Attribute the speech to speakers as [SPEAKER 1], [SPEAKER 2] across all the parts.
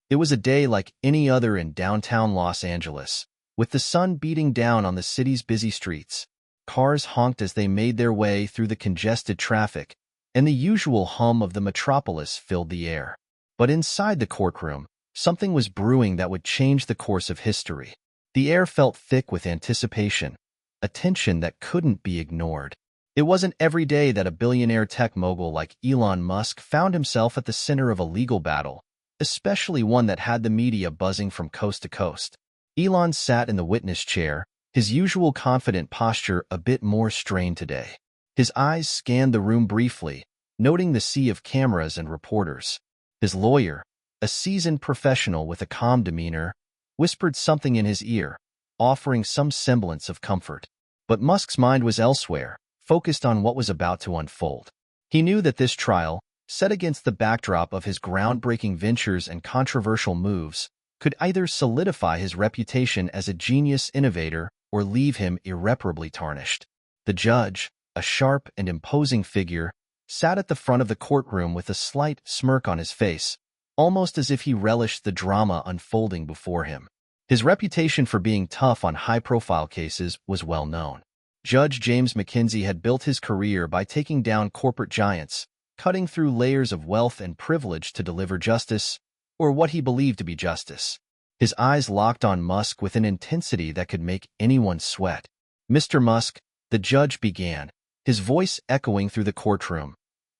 [SPEAKER 1] It was a day like any other in downtown Los Angeles, with the sun beating down on the city's busy streets. Cars honked as they made their way through the congested traffic, and the usual hum of the metropolis filled the air. But inside the courtroom, something was brewing that would change the course of history. The air felt thick with anticipation, a tension that couldn't be ignored. It wasn't every day that a billionaire tech mogul like Elon Musk found himself at the center of a legal battle, especially one that had the media buzzing from coast to coast. Elon sat in the witness chair, his usual confident posture a bit more strained today. His eyes scanned the room briefly, noting the sea of cameras and reporters. His lawyer, a seasoned professional with a calm demeanor, whispered something in his ear, offering some semblance of comfort. But Musk's mind was elsewhere, focused on what was about to unfold. He knew that this trial, set against the backdrop of his groundbreaking ventures and controversial moves, could either solidify his reputation as a genius innovator or leave him irreparably tarnished. The judge, a sharp and imposing figure, sat at the front of the courtroom with a slight smirk on his face, almost as if he relished the drama unfolding before him. His reputation for being tough on high-profile cases was well known. Judge James McKenzie had built his career by taking down corporate giants, cutting through layers of wealth and privilege to deliver justice, or what he believed to be justice. His eyes locked on Musk with an intensity that could make anyone sweat. "Mr. Musk," the judge began, his voice echoing through the courtroom,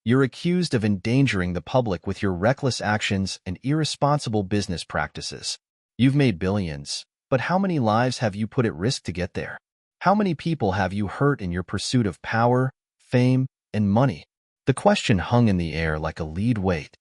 [SPEAKER 1] "you're accused of endangering the public with your reckless actions and irresponsible business practices. You've made billions, but how many lives have you put at risk to get there? How many people have you hurt in your pursuit of power, fame, and money?" The question hung in the air like a lead weight.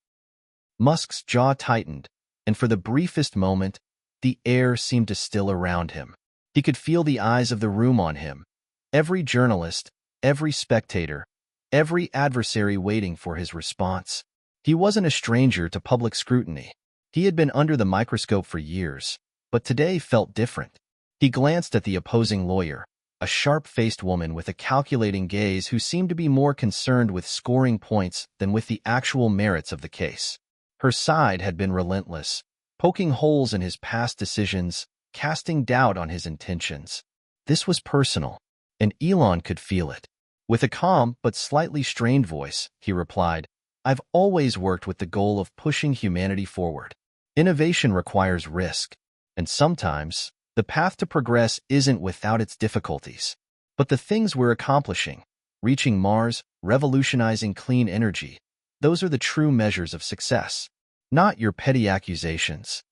[SPEAKER 1] Musk's jaw tightened, and for the briefest moment, the air seemed to still around him. He could feel the eyes of the room on him, every journalist, every spectator, every adversary waiting for his response. He wasn't a stranger to public scrutiny. He had been under the microscope for years, but today felt different. He glanced at the opposing lawyer, a sharp-faced woman with a calculating gaze who seemed to be more concerned with scoring points than with the actual merits of the case. Her side had been relentless, poking holes in his past decisions, casting doubt on his intentions. This was personal, and Elon could feel it. With a calm but slightly strained voice, he replied, "I've always worked with the goal of pushing humanity forward. Innovation requires risk, and sometimes the path to progress isn't without its difficulties. But the things we're accomplishing, reaching Mars, revolutionizing clean energy, those are the true measures of success, not your petty accusations."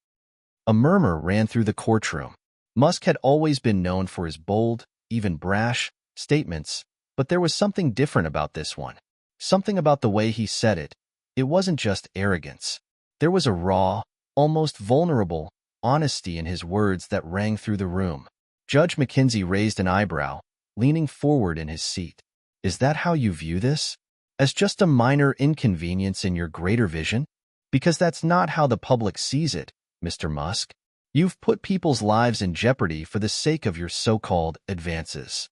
[SPEAKER 1] A murmur ran through the courtroom. Musk had always been known for his bold, even brash, statements, but there was something different about this one. Something about the way he said it. It wasn't just arrogance. There was a raw, almost vulnerable, honesty in his words that rang through the room. Judge McKenzie raised an eyebrow, leaning forward in his seat. "Is that how you view this? As just a minor inconvenience in your greater vision? Because that's not how the public sees it, Mr. Musk. You've put people's lives in jeopardy for the sake of your so-called advances."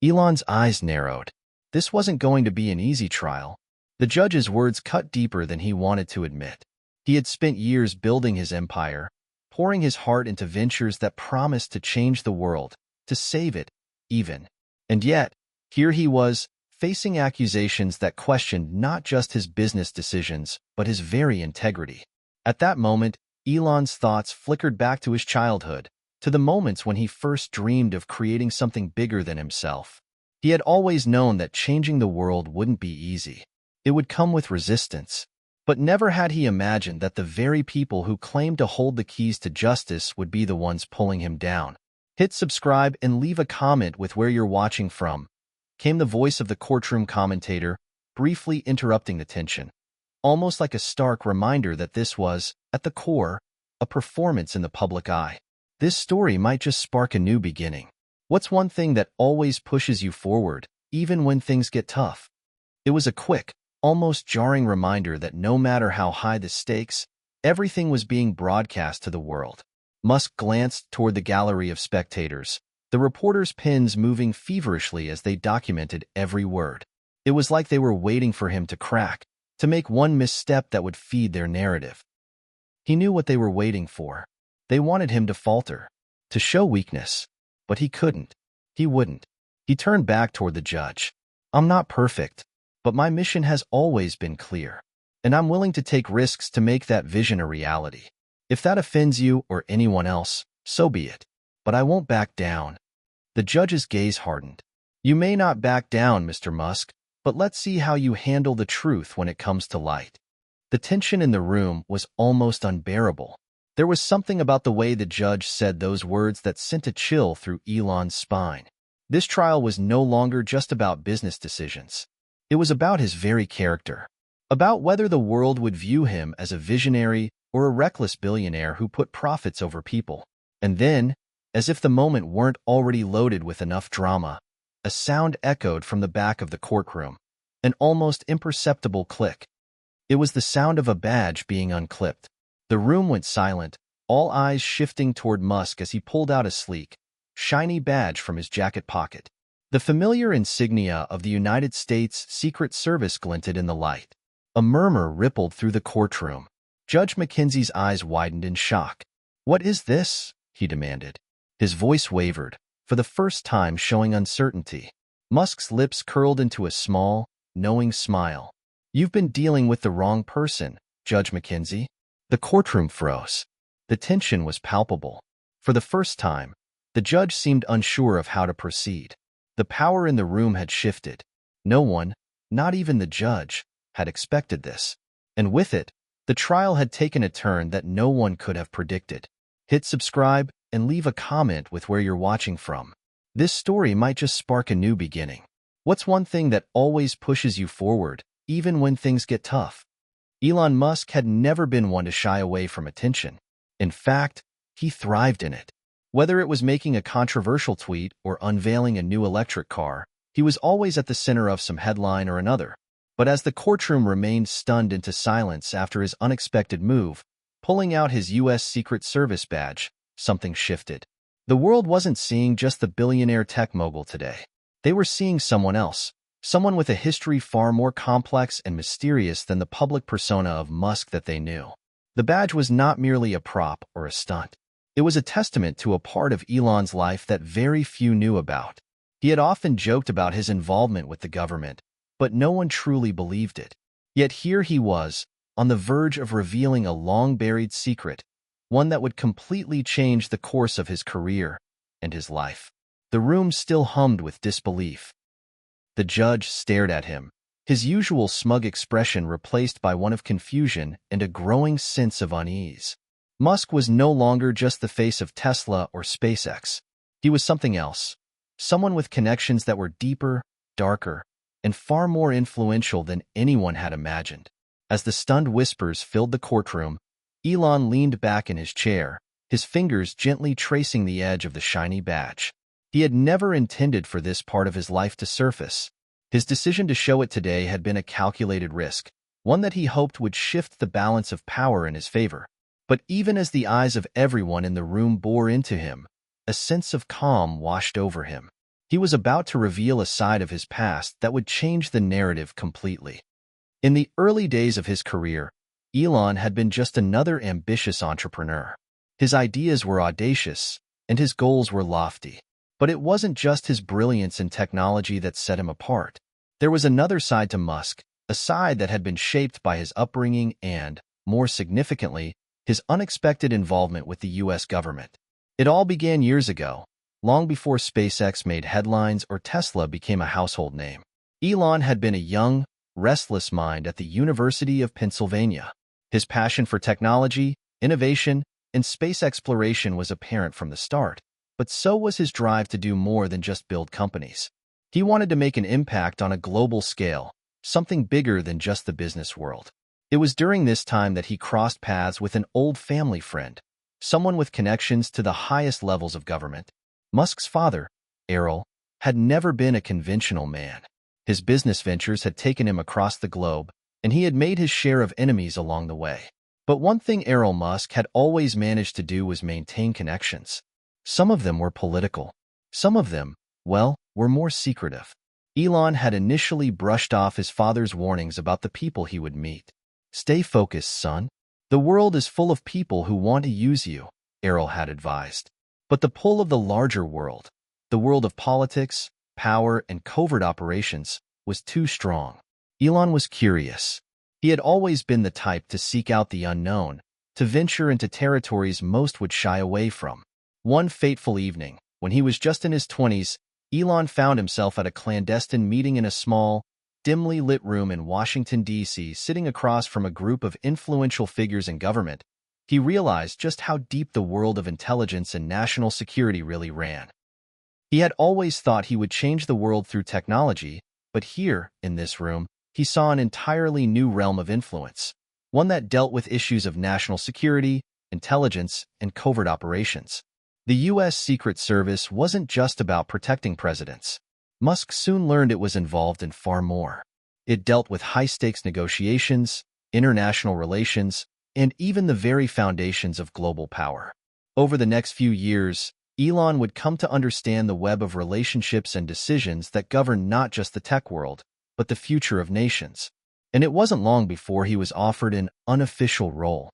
[SPEAKER 1] Elon's eyes narrowed. This wasn't going to be an easy trial. The judge's words cut deeper than he wanted to admit. He had spent years building his empire, pouring his heart into ventures that promised to change the world, to save it, even. And yet, here he was, facing accusations that questioned not just his business decisions, but his very integrity. At that moment, Elon's thoughts flickered back to his childhood, to the moments when he first dreamed of creating something bigger than himself. He had always known that changing the world wouldn't be easy. It would come with resistance. But never had he imagined that the very people who claimed to hold the keys to justice would be the ones pulling him down. Hit subscribe and leave a comment with where you're watching from, came the voice of the courtroom commentator, briefly interrupting the tension, almost like a stark reminder that this was, at the core, a performance in the public eye. This story might just spark a new beginning. What's one thing that always pushes you forward, even when things get tough? It was a quick, almost jarring reminder that no matter how high the stakes, everything was being broadcast to the world. Musk glanced toward the gallery of spectators, the reporters' pens moving feverishly as they documented every word. It was like they were waiting for him to crack, to make one misstep that would feed their narrative. He knew what they were waiting for. They wanted him to falter, to show weakness. But he couldn't. He wouldn't. He turned back toward the judge. I'm not perfect, but my mission has always been clear, and I'm willing to take risks to make that vision a reality. If that offends you or anyone else, so be it. But I won't back down. The judge's gaze hardened. You may not back down, Mr. Musk, but let's see how you handle the truth when it comes to light. The tension in the room was almost unbearable. There was something about the way the judge said those words that sent a chill through Elon's spine. This trial was no longer just about business decisions. It was about his very character, about whether the world would view him as a visionary or a reckless billionaire who put profits over people. And then, as if the moment weren't already loaded with enough drama, a sound echoed from the back of the courtroom, an almost imperceptible click. It was the sound of a badge being unclipped. The room went silent, all eyes shifting toward Musk as he pulled out a sleek, shiny badge from his jacket pocket. The familiar insignia of the United States Secret Service glinted in the light. A murmur rippled through the courtroom. Judge Mackenzie's eyes widened in shock. "What is this?" he demanded. His voice wavered, for the first time showing uncertainty. Musk's lips curled into a small, knowing smile. "You've been dealing with the wrong person, Judge Mackenzie." The courtroom froze. The tension was palpable. For the first time, the judge seemed unsure of how to proceed. The power in the room had shifted. No one, not even the judge, had expected this. And with it, the trial had taken a turn that no one could have predicted. Hit subscribe and leave a comment with where you're watching from. This story might just spark a new beginning. What's one thing that always pushes you forward, even when things get tough? Elon Musk had never been one to shy away from attention. In fact, he thrived in it. Whether it was making a controversial tweet or unveiling a new electric car, he was always at the center of some headline or another. But as the courtroom remained stunned into silence after his unexpected move, pulling out his U.S. Secret Service badge, something shifted. The world wasn't seeing just the billionaire tech mogul today. They were seeing someone else, someone with a history far more complex and mysterious than the public persona of Musk that they knew. The badge was not merely a prop or a stunt. It was a testament to a part of Elon's life that very few knew about. He had often joked about his involvement with the government, but no one truly believed it. Yet here he was, on the verge of revealing a long-buried secret, one that would completely change the course of his career and his life. The room still hummed with disbelief. The judge stared at him, his usual smug expression replaced by one of confusion and a growing sense of unease. Musk was no longer just the face of Tesla or SpaceX. He was something else, someone with connections that were deeper, darker, and far more influential than anyone had imagined. As the stunned whispers filled the courtroom, Elon leaned back in his chair, his fingers gently tracing the edge of the shiny badge. He had never intended for this part of his life to surface. His decision to show it today had been a calculated risk, one that he hoped would shift the balance of power in his favor. But even as the eyes of everyone in the room bore into him, a sense of calm washed over him. He was about to reveal a side of his past that would change the narrative completely. In the early days of his career, Elon had been just another ambitious entrepreneur. His ideas were audacious, and his goals were lofty. But it wasn't just his brilliance in technology that set him apart. There was another side to Musk, a side that had been shaped by his upbringing and, more significantly, his unexpected involvement with the U.S. government. It all began years ago, long before SpaceX made headlines or Tesla became a household name. Elon had been a young, restless mind at the University of Pennsylvania. His passion for technology, innovation, and space exploration was apparent from the start, but so was his drive to do more than just build companies. He wanted to make an impact on a global scale, something bigger than just the business world. It was during this time that he crossed paths with an old family friend, someone with connections to the highest levels of government. Musk's father, Errol, had never been a conventional man. His business ventures had taken him across the globe, and he had made his share of enemies along the way. But one thing Errol Musk had always managed to do was maintain connections. Some of them were political. Some of them, well, were more secretive. Elon had initially brushed off his father's warnings about the people he would meet. "Stay focused, son." The world is full of people who want to use you, Errol had advised. But the pull of the larger world, the world of politics, power, and covert operations, was too strong. Elon was curious. He had always been the type to seek out the unknown, to venture into territories most would shy away from. One fateful evening, when he was just in his 20s, Elon found himself at a clandestine meeting in a small, dimly lit room in Washington, D.C., sitting across from a group of influential figures in government. He realized just how deep the world of intelligence and national security really ran. He had always thought he would change the world through technology, but here, in this room, he saw an entirely new realm of influence, one that dealt with issues of national security, intelligence, and covert operations. The U.S. Secret Service wasn't just about protecting presidents. Musk soon learned it was involved in far more. It dealt with high-stakes negotiations, international relations, and even the very foundations of global power. Over the next few years, Elon would come to understand the web of relationships and decisions that govern not just the tech world, but the future of nations. And it wasn't long before he was offered an unofficial role.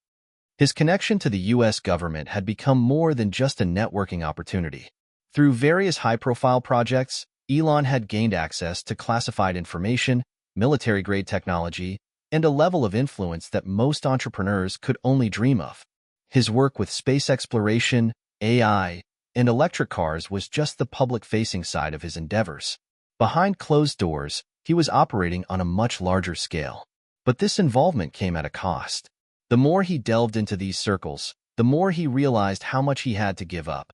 [SPEAKER 1] His connection to the U.S. government had become more than just a networking opportunity. Through various high-profile projects, Elon had gained access to classified information, military-grade technology, and a level of influence that most entrepreneurs could only dream of. His work with space exploration, AI, and electric cars was just the public-facing side of his endeavors. Behind closed doors, he was operating on a much larger scale. But this involvement came at a cost. The more he delved into these circles, the more he realized how much he had to give up.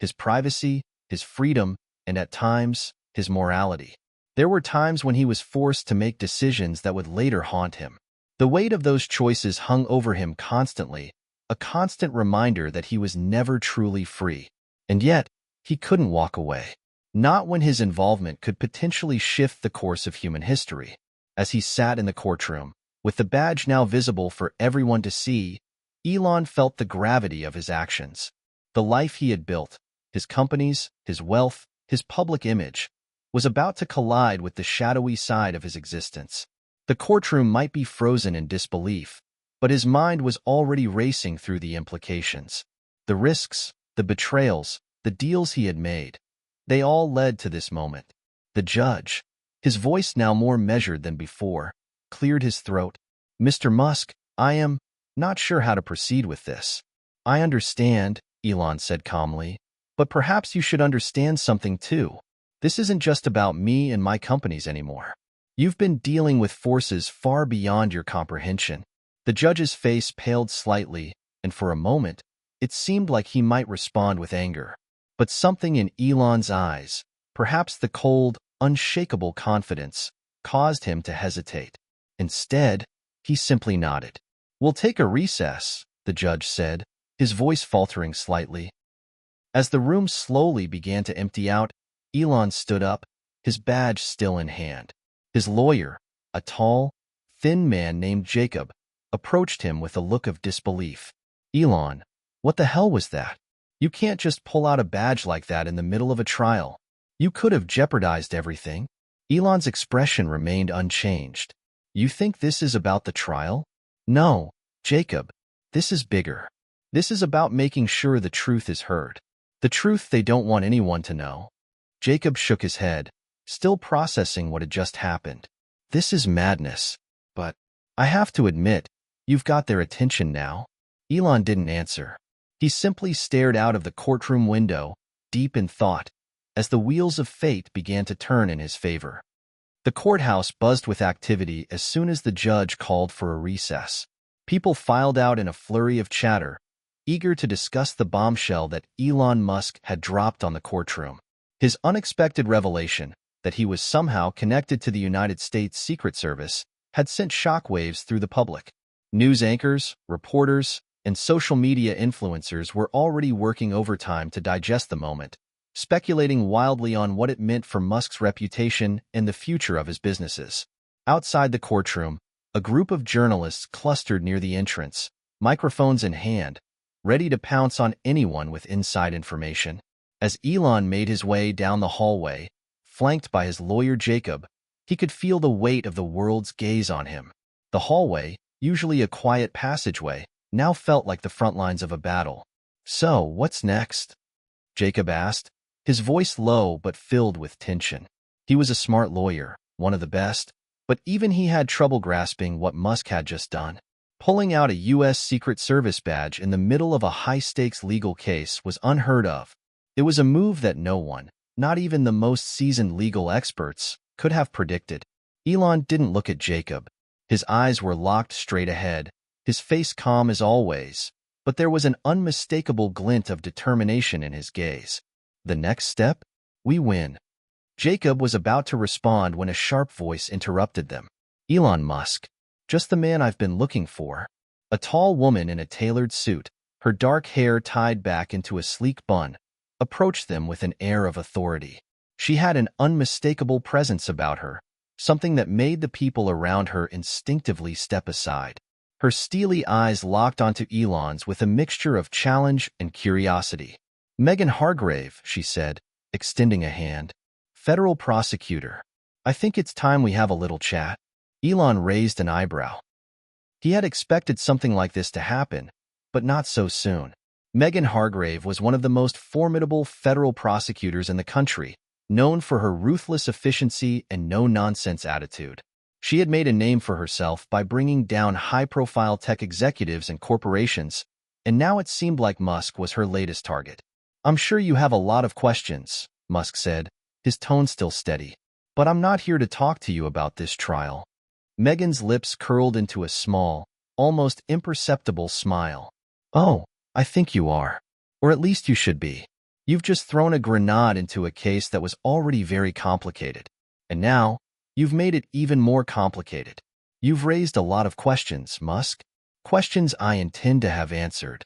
[SPEAKER 1] His privacy, his freedom, and at times, his morality. There were times when he was forced to make decisions that would later haunt him. The weight of those choices hung over him constantly, a constant reminder that he was never truly free. And yet, he couldn't walk away. Not when his involvement could potentially shift the course of human history. As he sat in the courtroom, with the badge now visible for everyone to see, Elon felt the gravity of his actions. The life he had built, his companies, his wealth, his public image, was about to collide with the shadowy side of his existence. The courtroom might be frozen in disbelief, but his mind was already racing through the implications. The risks, the betrayals, the deals he had made, they all led to this moment. The judge, his voice now more measured than before, cleared his throat. "Mr. Musk, I am not sure how to proceed with this." "I understand," Elon said calmly, "but perhaps you should understand something too. This isn't just about me and my companies anymore. You've been dealing with forces far beyond your comprehension." The judge's face paled slightly, and for a moment, it seemed like he might respond with anger. But something in Elon's eyes, perhaps the cold, unshakable confidence, caused him to hesitate. Instead, he simply nodded. "We'll take a recess," the judge said, his voice faltering slightly. As the room slowly began to empty out, Elon stood up, his badge still in hand. His lawyer, a tall, thin man named Jacob, approached him with a look of disbelief. "Elon, what the hell was that? You can't just pull out a badge like that in the middle of a trial. You could have jeopardized everything." Elon's expression remained unchanged. "You think this is about the trial?" "No, Jacob. This is bigger. This is about making sure the truth is heard. The truth they don't want anyone to know." Jacob shook his head, still processing what had just happened. "This is madness. But I have to admit, you've got their attention now." Elon didn't answer. He simply stared out of the courtroom window, deep in thought, as the wheels of fate began to turn in his favor. The courthouse buzzed with activity as soon as the judge called for a recess. People filed out in a flurry of chatter, eager to discuss the bombshell that Elon Musk had dropped on the courtroom. His unexpected revelation, that he was somehow connected to the United States Secret Service, had sent shockwaves through the public. News anchors, reporters, and social media influencers were already working overtime to digest the moment, speculating wildly on what it meant for Musk's reputation and the future of his businesses. Outside the courtroom, a group of journalists clustered near the entrance, microphones in hand, ready to pounce on anyone with inside information. As Elon made his way down the hallway, flanked by his lawyer Jacob, he could feel the weight of the world's gaze on him. The hallway, usually a quiet passageway, now felt like the front lines of a battle. "So, what's next?" Jacob asked, his voice low but filled with tension. He was a smart lawyer, one of the best, but even he had trouble grasping what Musk had just done. Pulling out a U.S. Secret Service badge in the middle of a high-stakes legal case was unheard of. It was a move that no one, not even the most seasoned legal experts, could have predicted. Elon didn't look at Jacob. His eyes were locked straight ahead, his face calm as always, but there was an unmistakable glint of determination in his gaze. "The next step? We win." Jacob was about to respond when a sharp voice interrupted them. "Elon Musk. Just the man I've been looking for." A tall woman in a tailored suit, her dark hair tied back into a sleek bun, approached them with an air of authority. She had an unmistakable presence about her, something that made the people around her instinctively step aside. Her steely eyes locked onto Elon's with a mixture of challenge and curiosity. "Megan Hargrave," she said, extending a hand. "Federal prosecutor. I think it's time we have a little chat." Elon raised an eyebrow. He had expected something like this to happen, but not so soon. Megan Hargrave was one of the most formidable federal prosecutors in the country, known for her ruthless efficiency and no-nonsense attitude. She had made a name for herself by bringing down high-profile tech executives and corporations, and now it seemed like Musk was her latest target. "I'm sure you have a lot of questions," Musk said, his tone still steady. "But I'm not here to talk to you about this trial." Megan's lips curled into a small, almost imperceptible smile. "Oh, I think you are. Or at least you should be. You've just thrown a grenade into a case that was already very complicated. And now, you've made it even more complicated. You've raised a lot of questions, Musk. Questions I intend to have answered."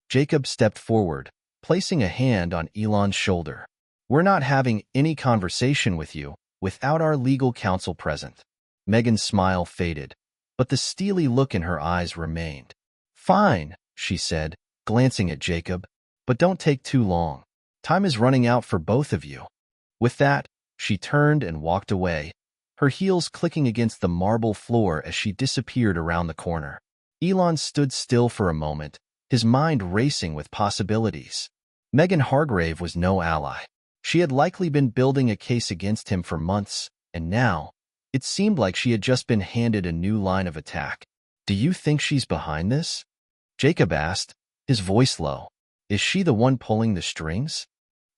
[SPEAKER 1] Jacob stepped forward, placing a hand on Elon's shoulder. "We're not having any conversation with you without our legal counsel present." Megan's smile faded, but the steely look in her eyes remained. "Fine," she said, glancing at Jacob, "but don't take too long. Time is running out for both of you." With that, she turned and walked away, her heels clicking against the marble floor as she disappeared around the corner. Elon stood still for a moment, his mind racing with possibilities. Megan Hargrave was no ally. She had likely been building a case against him for months, and now, it seemed like she had just been handed a new line of attack. "Do you think she's behind this?" Jacob asked, his voice low. "Is she the one pulling the strings?"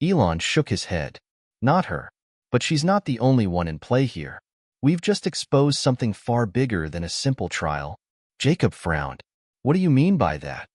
[SPEAKER 1] Elon shook his head. "Not her. But she's not the only one in play here. We've just exposed something far bigger than a simple trial." Jacob frowned. "What do you mean by that?"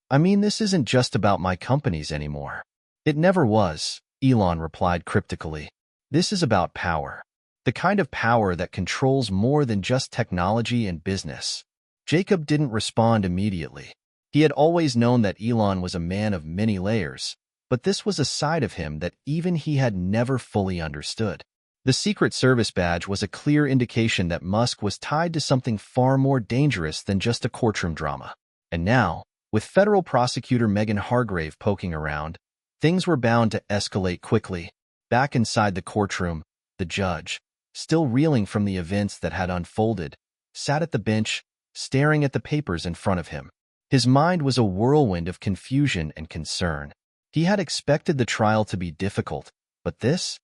[SPEAKER 1] "I mean, this isn't just about my companies anymore." "It never was," Elon replied cryptically. "This is about power. The kind of power that controls more than just technology and business." Jacob didn't respond immediately. He had always known that Elon was a man of many layers, but this was a side of him that even he had never fully understood. The Secret Service badge was a clear indication that Musk was tied to something far more dangerous than just a courtroom drama. And now, with federal prosecutor Megan Hargrave poking around, things were bound to escalate quickly. Back inside the courtroom, the judge, still reeling from the events that had unfolded, sat at the bench, staring at the papers in front of him. His mind was a whirlwind of confusion and concern. He had expected the trial to be difficult, but this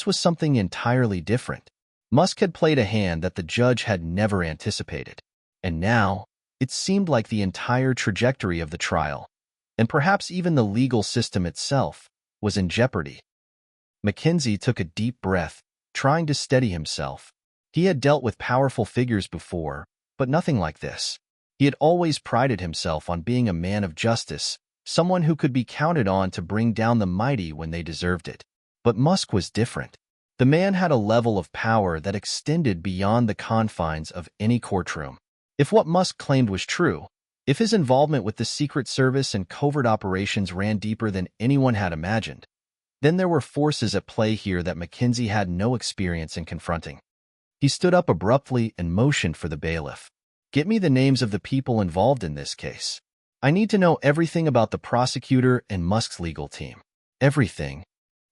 [SPEAKER 1] was something entirely different. Musk had played a hand that the judge had never anticipated. And now, it seemed like the entire trajectory of the trial, and perhaps even the legal system itself, was in jeopardy. Mackenzie took a deep breath, trying to steady himself. He had dealt with powerful figures before, but nothing like this. He had always prided himself on being a man of justice, someone who could be counted on to bring down the mighty when they deserved it. But Musk was different. The man had a level of power that extended beyond the confines of any courtroom. If what Musk claimed was true, if his involvement with the Secret Service and covert operations ran deeper than anyone had imagined, then there were forces at play here that Mackenzie had no experience in confronting. He stood up abruptly and motioned for the bailiff. "Get me the names of the people involved in this case. I need to know everything about the prosecutor and Musk's legal team." "Everything."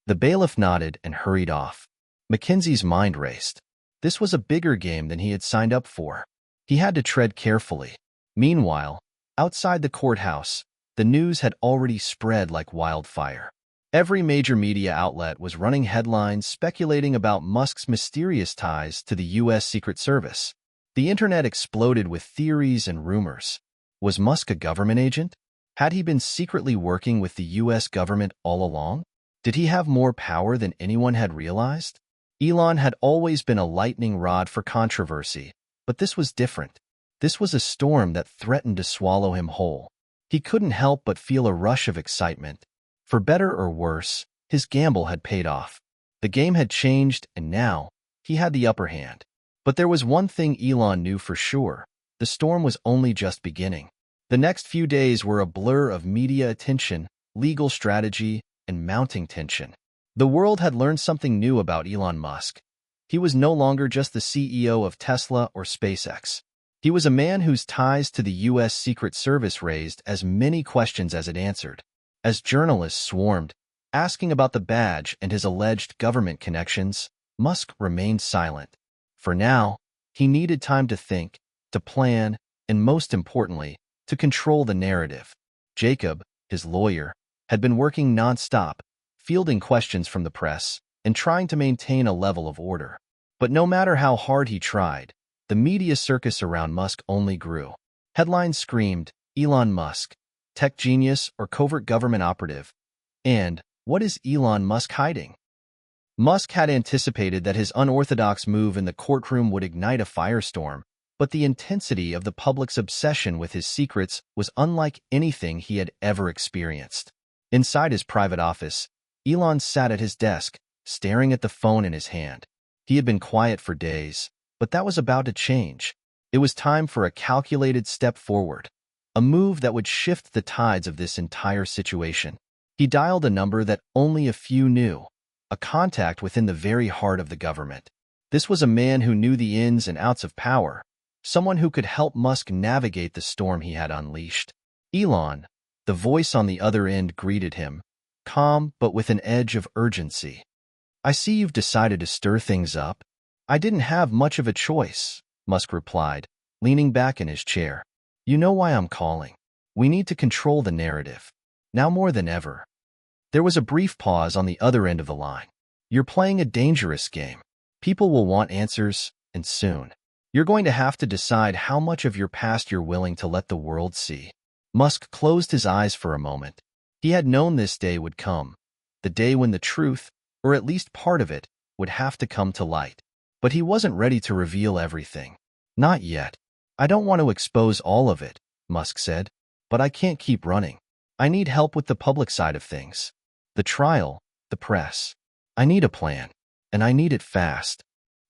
[SPEAKER 1] The bailiff nodded and hurried off. Mackenzie's mind raced. This was a bigger game than he had signed up for. He had to tread carefully. Meanwhile, Outside the courthouse, the news had already spread like wildfire. Every major media outlet was running headlines speculating about Musk's mysterious ties to the U.S. Secret Service. The internet exploded with theories and rumors. Was Musk a government agent? Had he been secretly working with the U.S. government all along? Did he have more power than anyone had realized? Elon had always been a lightning rod for controversy, but this was different. This was a storm that threatened to swallow him whole. He couldn't help but feel a rush of excitement. For better or worse, his gamble had paid off. The game had changed, and now he had the upper hand. But there was one thing Elon knew for sure. The storm was only just beginning. The next few days were a blur of media attention, legal strategy, and mounting tension. The world had learned something new about Elon Musk. He was no longer just the CEO of Tesla or SpaceX. He was a man whose ties to the U.S. Secret Service raised as many questions as it answered. As journalists swarmed, asking about the badge and his alleged government connections, Musk remained silent. For now, he needed time to think, to plan, and most importantly, to control the narrative. Jacob, his lawyer, had been working nonstop, fielding questions from the press and trying to maintain a level of order. But no matter how hard he tried, the media circus around Musk only grew. Headlines screamed, Elon Musk, tech genius or covert government operative. And what is Elon Musk hiding? Musk had anticipated that his unorthodox move in the courtroom would ignite a firestorm, but the intensity of the public's obsession with his secrets was unlike anything he had ever experienced. Inside his private office, Elon sat at his desk, staring at the phone in his hand. He had been quiet for days, but that was about to change. It was time for a calculated step forward, a move that would shift the tides of this entire situation. He dialed a number that only a few knew, a contact within the very heart of the government. This was a man who knew the ins and outs of power, someone who could help Musk navigate the storm he had unleashed. Elon, the voice on the other end, greeted him, calm but with an edge of urgency. I see you've decided to stir things up. I didn't have much of a choice, Musk replied, leaning back in his chair. You know why I'm calling. We need to control the narrative. Now more than ever. There was a brief pause on the other end of the line. You're playing a dangerous game. People will want answers, and soon. You're going to have to decide how much of your past you're willing to let the world see. Musk closed his eyes for a moment. He had known this day would come, the day when the truth, or at least part of it, would have to come to light. But he wasn't ready to reveal everything. Not yet. I don't want to expose all of it, Musk said, but I can't keep running. I need help with the public side of things. The trial, the press. I need a plan, and I need it fast.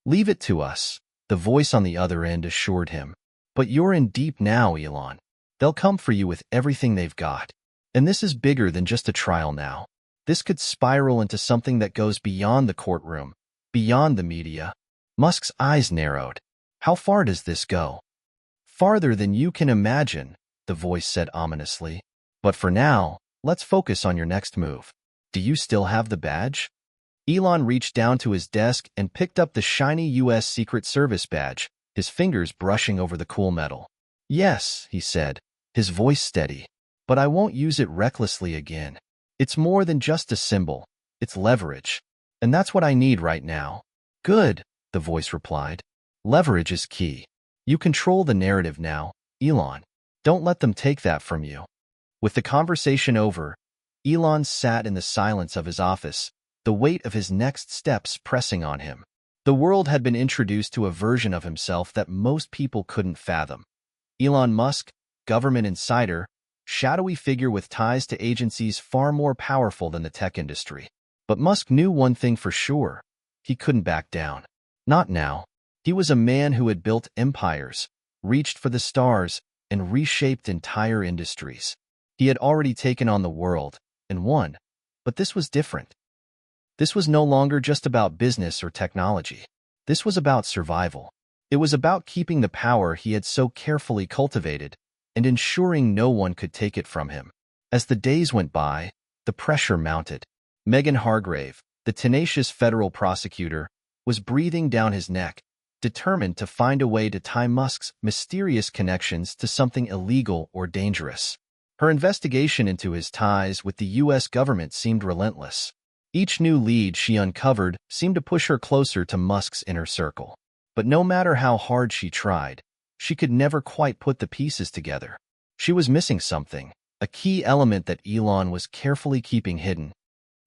[SPEAKER 1] Leave it to us, the voice on the other end assured him. But you're in deep now, Elon. They'll come for you with everything they've got. And this is bigger than just a trial now. This could spiral into something that goes beyond the courtroom, beyond the media. Musk's eyes narrowed. How far does this go? Farther than you can imagine, the voice said ominously. But for now, let's focus on your next move. Do you still have the badge? Elon reached down to his desk and picked up the shiny U.S. Secret Service badge, his fingers brushing over the cool metal. Yes, he said, his voice steady. But I won't use it recklessly again. It's more than just a symbol. It's leverage. And that's what I need right now. Good, the voice replied. Leverage is key. You control the narrative now, Elon. Don't let them take that from you. With the conversation over, Elon sat in the silence of his office, the weight of his next steps pressing on him. The world had been introduced to a version of himself that most people couldn't fathom. Elon Musk, government insider, shadowy figure with ties to agencies far more powerful than the tech industry. But Musk knew one thing for sure. He couldn't back down. Not now. He was a man who had built empires, reached for the stars, and reshaped entire industries. He had already taken on the world, and won. But this was different. This was no longer just about business or technology. This was about survival. It was about keeping the power he had so carefully cultivated and ensuring no one could take it from him. As the days went by, the pressure mounted. Megan Hargrave, the tenacious federal prosecutor, was breathing down his neck, determined to find a way to tie Musk's mysterious connections to something illegal or dangerous. Her investigation into his ties with the U.S. government seemed relentless. Each new lead she uncovered seemed to push her closer to Musk's inner circle. But no matter how hard she tried, she could never quite put the pieces together. She was missing something, a key element that Elon was carefully keeping hidden.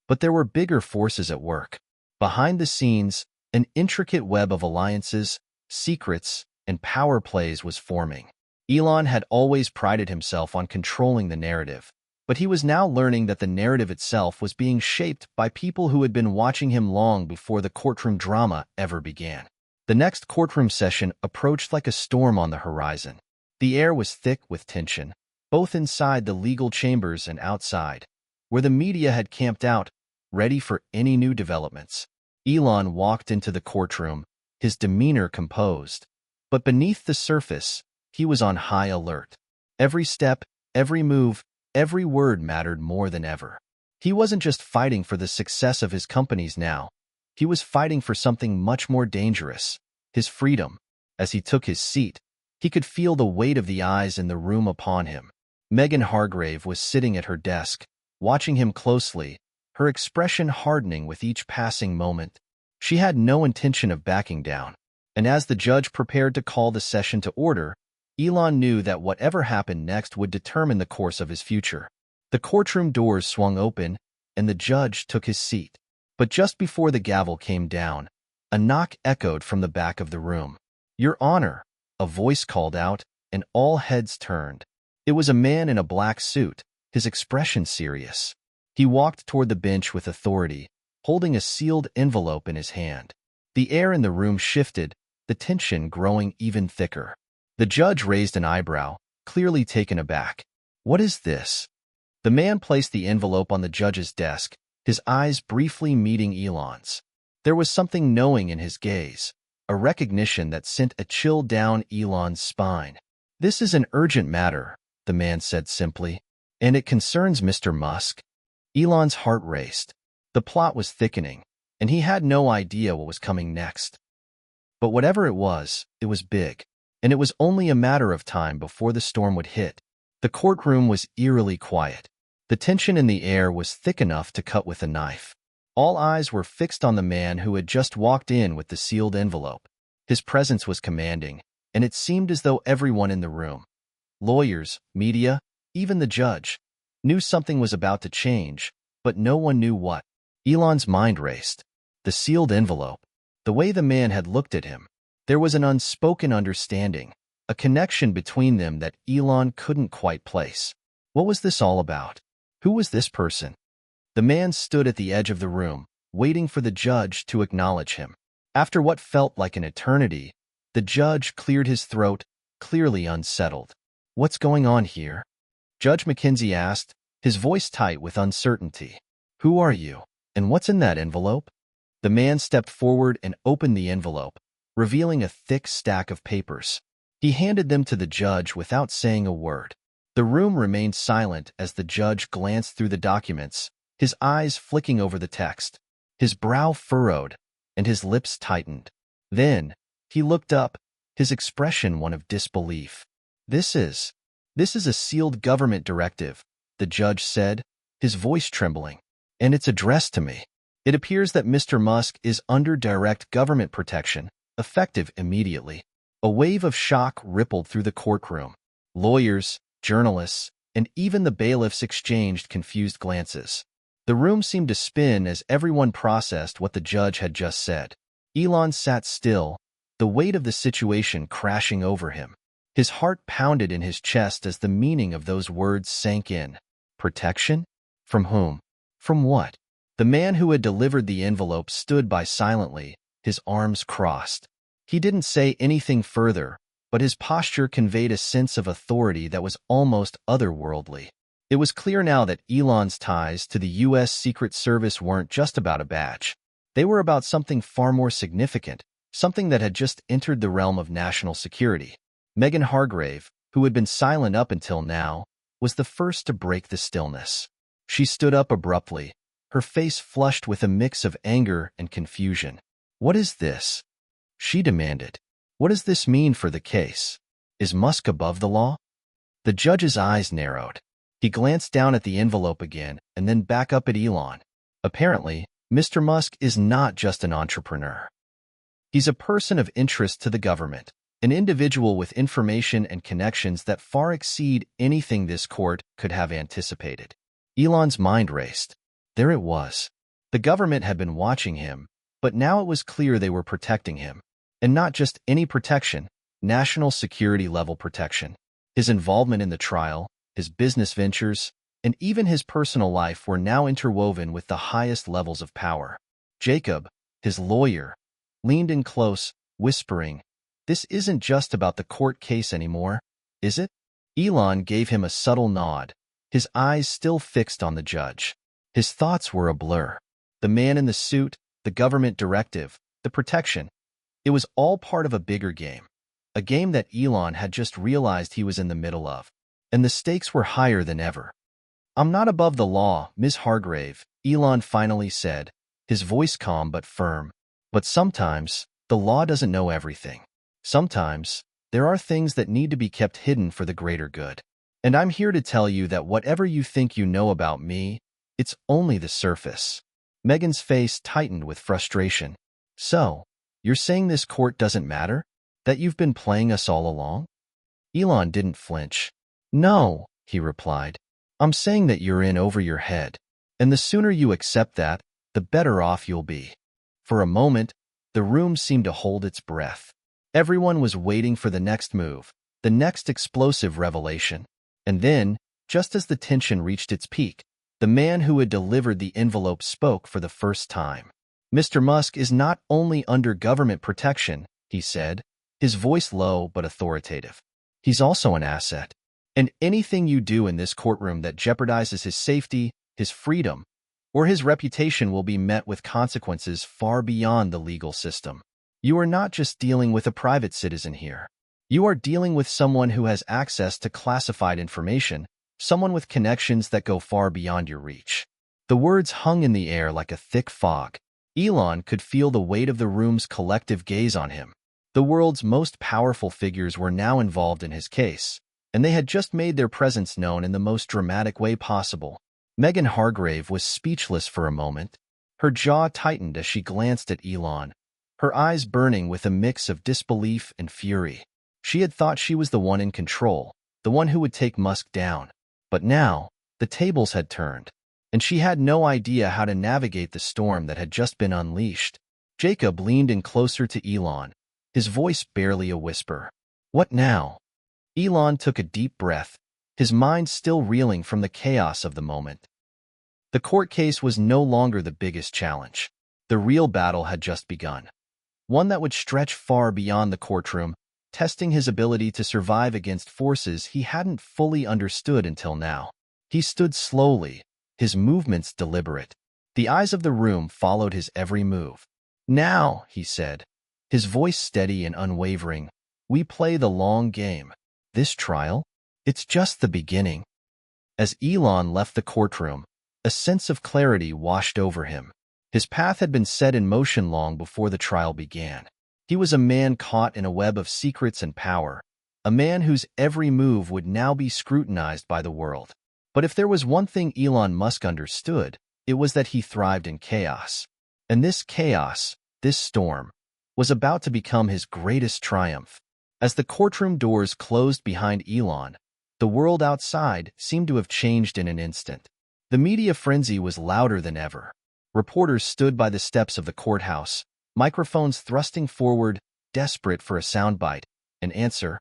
[SPEAKER 1] But there were bigger forces at work. Behind the scenes, an intricate web of alliances, secrets, and power plays was forming. Elon had always prided himself on controlling the narrative, but he was now learning that the narrative itself was being shaped by people who had been watching him long before the courtroom drama ever began. The next courtroom session approached like a storm on the horizon. The air was thick with tension, both inside the legal chambers and outside, where the media had camped out, ready for any new developments. Elon walked into the courtroom, his demeanor composed. But beneath the surface, he was on high alert. Every step, every move, every word mattered more than ever. He wasn't just fighting for the success of his companies now. He was fighting for something much more dangerous, his freedom. As he took his seat, he could feel the weight of the eyes in the room upon him. Megan Hargrave was sitting at her desk, watching him closely, her expression hardening with each passing moment. She had no intention of backing down. And as the judge prepared to call the session to order, Elon knew that whatever happened next would determine the course of his future. The courtroom doors swung open, and the judge took his seat. But just before the gavel came down, a knock echoed from the back of the room. "Your Honor," a voice called out, and all heads turned. It was a man in a black suit, his expression serious. He walked toward the bench with authority, holding a sealed envelope in his hand. The air in the room shifted, the tension growing even thicker. The judge raised an eyebrow, clearly taken aback. "What is this?" The man placed the envelope on the judge's desk, his eyes briefly meeting Elon's. There was something knowing in his gaze, a recognition that sent a chill down Elon's spine. "This is an urgent matter," the man said simply, "and it concerns Mr. Musk." Elon's heart raced. The plot was thickening, and he had no idea what was coming next. But whatever it was big, and it was only a matter of time before the storm would hit. The courtroom was eerily quiet. The tension in the air was thick enough to cut with a knife. All eyes were fixed on the man who had just walked in with the sealed envelope. His presence was commanding, and it seemed as though everyone in the room, lawyers, media, even the judge, knew something was about to change, but no one knew what. Elon's mind raced. The sealed envelope, the way the man had looked at him. There was an unspoken understanding, a connection between them that Elon couldn't quite place. What was this all about? Who was this person? The man stood at the edge of the room, waiting for the judge to acknowledge him. After what felt like an eternity, the judge cleared his throat, clearly unsettled. "What's going on here?" Judge Mackenzie asked, his voice tight with uncertainty. "Who are you, and what's in that envelope?" The man stepped forward and opened the envelope, revealing a thick stack of papers. He handed them to the judge without saying a word. The room remained silent as the judge glanced through the documents, his eyes flicking over the text. His brow furrowed, and his lips tightened. Then, he looked up, his expression one of disbelief. This is a sealed government directive," the judge said, his voice trembling. "And it's addressed to me. It appears that Mr. Musk is under direct government protection, effective immediately." A wave of shock rippled through the courtroom. Lawyers, journalists, and even the bailiffs exchanged confused glances. The room seemed to spin as everyone processed what the judge had just said. Elon sat still, the weight of the situation crashing over him. His heart pounded in his chest as the meaning of those words sank in. Protection? From whom? From what? The man who had delivered the envelope stood by silently, his arms crossed. He didn't say anything further, but his posture conveyed a sense of authority that was almost otherworldly. It was clear now that Elon's ties to the U.S. Secret Service weren't just about a badge. They were about something far more significant, something that had just entered the realm of national security. Megan Hargrave, who had been silent up until now, was the first to break the stillness. She stood up abruptly, her face flushed with a mix of anger and confusion. "What is this?" she demanded. What does this mean for the case? Is Musk above the law? The judge's eyes narrowed. He glanced down at the envelope again and then back up at Elon. Apparently, Mr. Musk is not just an entrepreneur. He's a person of interest to the government, an individual with information and connections that far exceed anything this court could have anticipated. Elon's mind raced. There it was. The government had been watching him, but now it was clear they were protecting him. And not just any protection, national security level protection. His involvement in the trial, his business ventures, and even his personal life were now interwoven with the highest levels of power. Jacob, his lawyer, leaned in close, whispering, "This isn't just about the court case anymore, is it?" Elon gave him a subtle nod, his eyes still fixed on the judge. His thoughts were a blur. The man in the suit, the government directive, the protection. It was all part of a bigger game. A game that Elon had just realized he was in the middle of. And the stakes were higher than ever. "I'm not above the law, Ms. Hargrave," Elon finally said, his voice calm but firm. "But sometimes, the law doesn't know everything. Sometimes, there are things that need to be kept hidden for the greater good. And I'm here to tell you that whatever you think you know about me, it's only the surface." Megan's face tightened with frustration. "So, you're saying this court doesn't matter? That you've been playing us all along?" Elon didn't flinch. "No," he replied. "I'm saying that you're in over your head. And the sooner you accept that, the better off you'll be." For a moment, the room seemed to hold its breath. Everyone was waiting for the next move, the next explosive revelation. And then, just as the tension reached its peak, the man who had delivered the envelope spoke for the first time. "Mr. Musk is not only under government protection," he said, his voice low but authoritative. "He's also an asset. And anything you do in this courtroom that jeopardizes his safety, his freedom, or his reputation will be met with consequences far beyond the legal system. You are not just dealing with a private citizen here. You are dealing with someone who has access to classified information, someone with connections that go far beyond your reach." The words hung in the air like a thick fog. Elon could feel the weight of the room's collective gaze on him. The world's most powerful figures were now involved in his case, and they had just made their presence known in the most dramatic way possible. Megan Hargrave was speechless for a moment. Her jaw tightened as she glanced at Elon, her eyes burning with a mix of disbelief and fury. She had thought she was the one in control, the one who would take Musk down. But now, the tables had turned, and she had no idea how to navigate the storm that had just been unleashed. Jacob leaned in closer to Elon, his voice barely a whisper. "What now?" Elon took a deep breath, his mind still reeling from the chaos of the moment. The court case was no longer the biggest challenge. The real battle had just begun. One that would stretch far beyond the courtroom, testing his ability to survive against forces he hadn't fully understood until now. He stood slowly, his movements deliberate. The eyes of the room followed his every move. "Now," he said, his voice steady and unwavering, "we play the long game. This trial? It's just the beginning." As Elon left the courtroom, a sense of clarity washed over him. His path had been set in motion long before the trial began. He was a man caught in a web of secrets and power, a man whose every move would now be scrutinized by the world. But if there was one thing Elon Musk understood, it was that he thrived in chaos. And this chaos, this storm, was about to become his greatest triumph. As the courtroom doors closed behind Elon, the world outside seemed to have changed in an instant. The media frenzy was louder than ever. Reporters stood by the steps of the courthouse, microphones thrusting forward, desperate for a soundbite, an answer,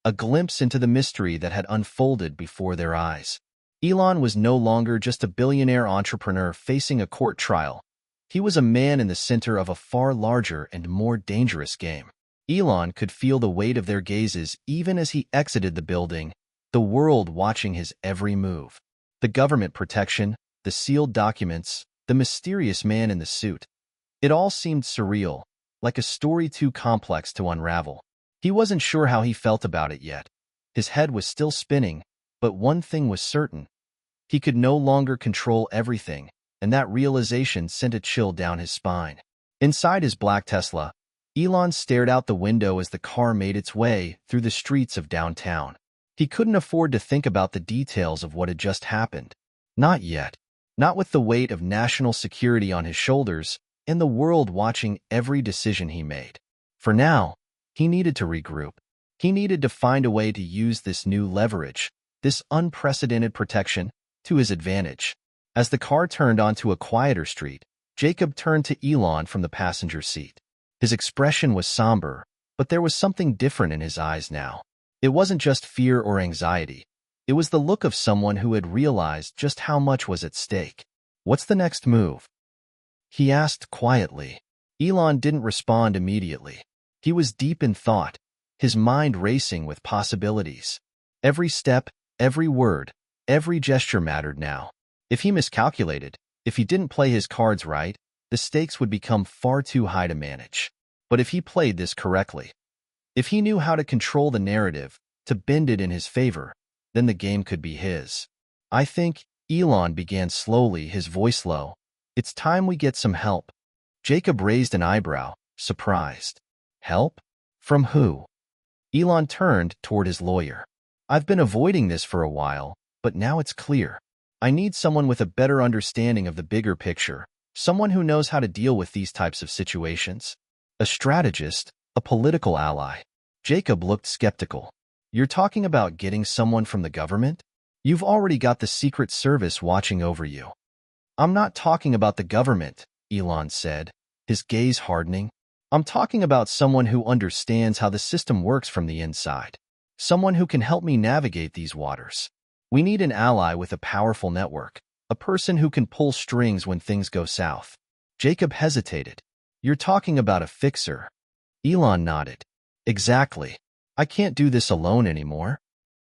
[SPEAKER 1] a glimpse into the mystery that had unfolded before their eyes. Elon was no longer just a billionaire entrepreneur facing a court trial. He was a man in the center of a far larger and more dangerous game. Elon could feel the weight of their gazes even as he exited the building, the world watching his every move. The government protection, the sealed documents, the mysterious man in the suit. It all seemed surreal, like a story too complex to unravel. He wasn't sure how he felt about it yet. His head was still spinning, but one thing was certain. He could no longer control everything, and that realization sent a chill down his spine. Inside his black Tesla, Elon stared out the window as the car made its way through the streets of downtown. He couldn't afford to think about the details of what had just happened. Not yet. Not with the weight of national security on his shoulders and the world watching every decision he made. For now, he needed to regroup. He needed to find a way to use this new leverage, this unprecedented protection, to his advantage. As the car turned onto a quieter street, Jacob turned to Elon from the passenger seat. His expression was somber, but there was something different in his eyes now. It wasn't just fear or anxiety. It was the look of someone who had realized just how much was at stake. "What's the next move?" he asked quietly. Elon didn't respond immediately. He was deep in thought, his mind racing with possibilities. Every step, every word, every gesture mattered now. If he miscalculated, if he didn't play his cards right, the stakes would become far too high to manage. But if he played this correctly, if he knew how to control the narrative, to bend it in his favor, then the game could be his. "I think," Elon began slowly, his voice low, "it's time we get some help." Jacob raised an eyebrow, surprised. "Help? From who?" Elon turned toward his lawyer. "I've been avoiding this for a while, but now it's clear. I need someone with a better understanding of the bigger picture, someone who knows how to deal with these types of situations. A strategist, a political ally." Jacob looked skeptical. "You're talking about getting someone from the government? You've already got the Secret Service watching over you." "I'm not talking about the government," Elon said, his gaze hardening. "I'm talking about someone who understands how the system works from the inside. Someone who can help me navigate these waters. We need an ally with a powerful network, a person who can pull strings when things go south." Jacob hesitated. "You're talking about a fixer." Elon nodded. "Exactly. I can't do this alone anymore."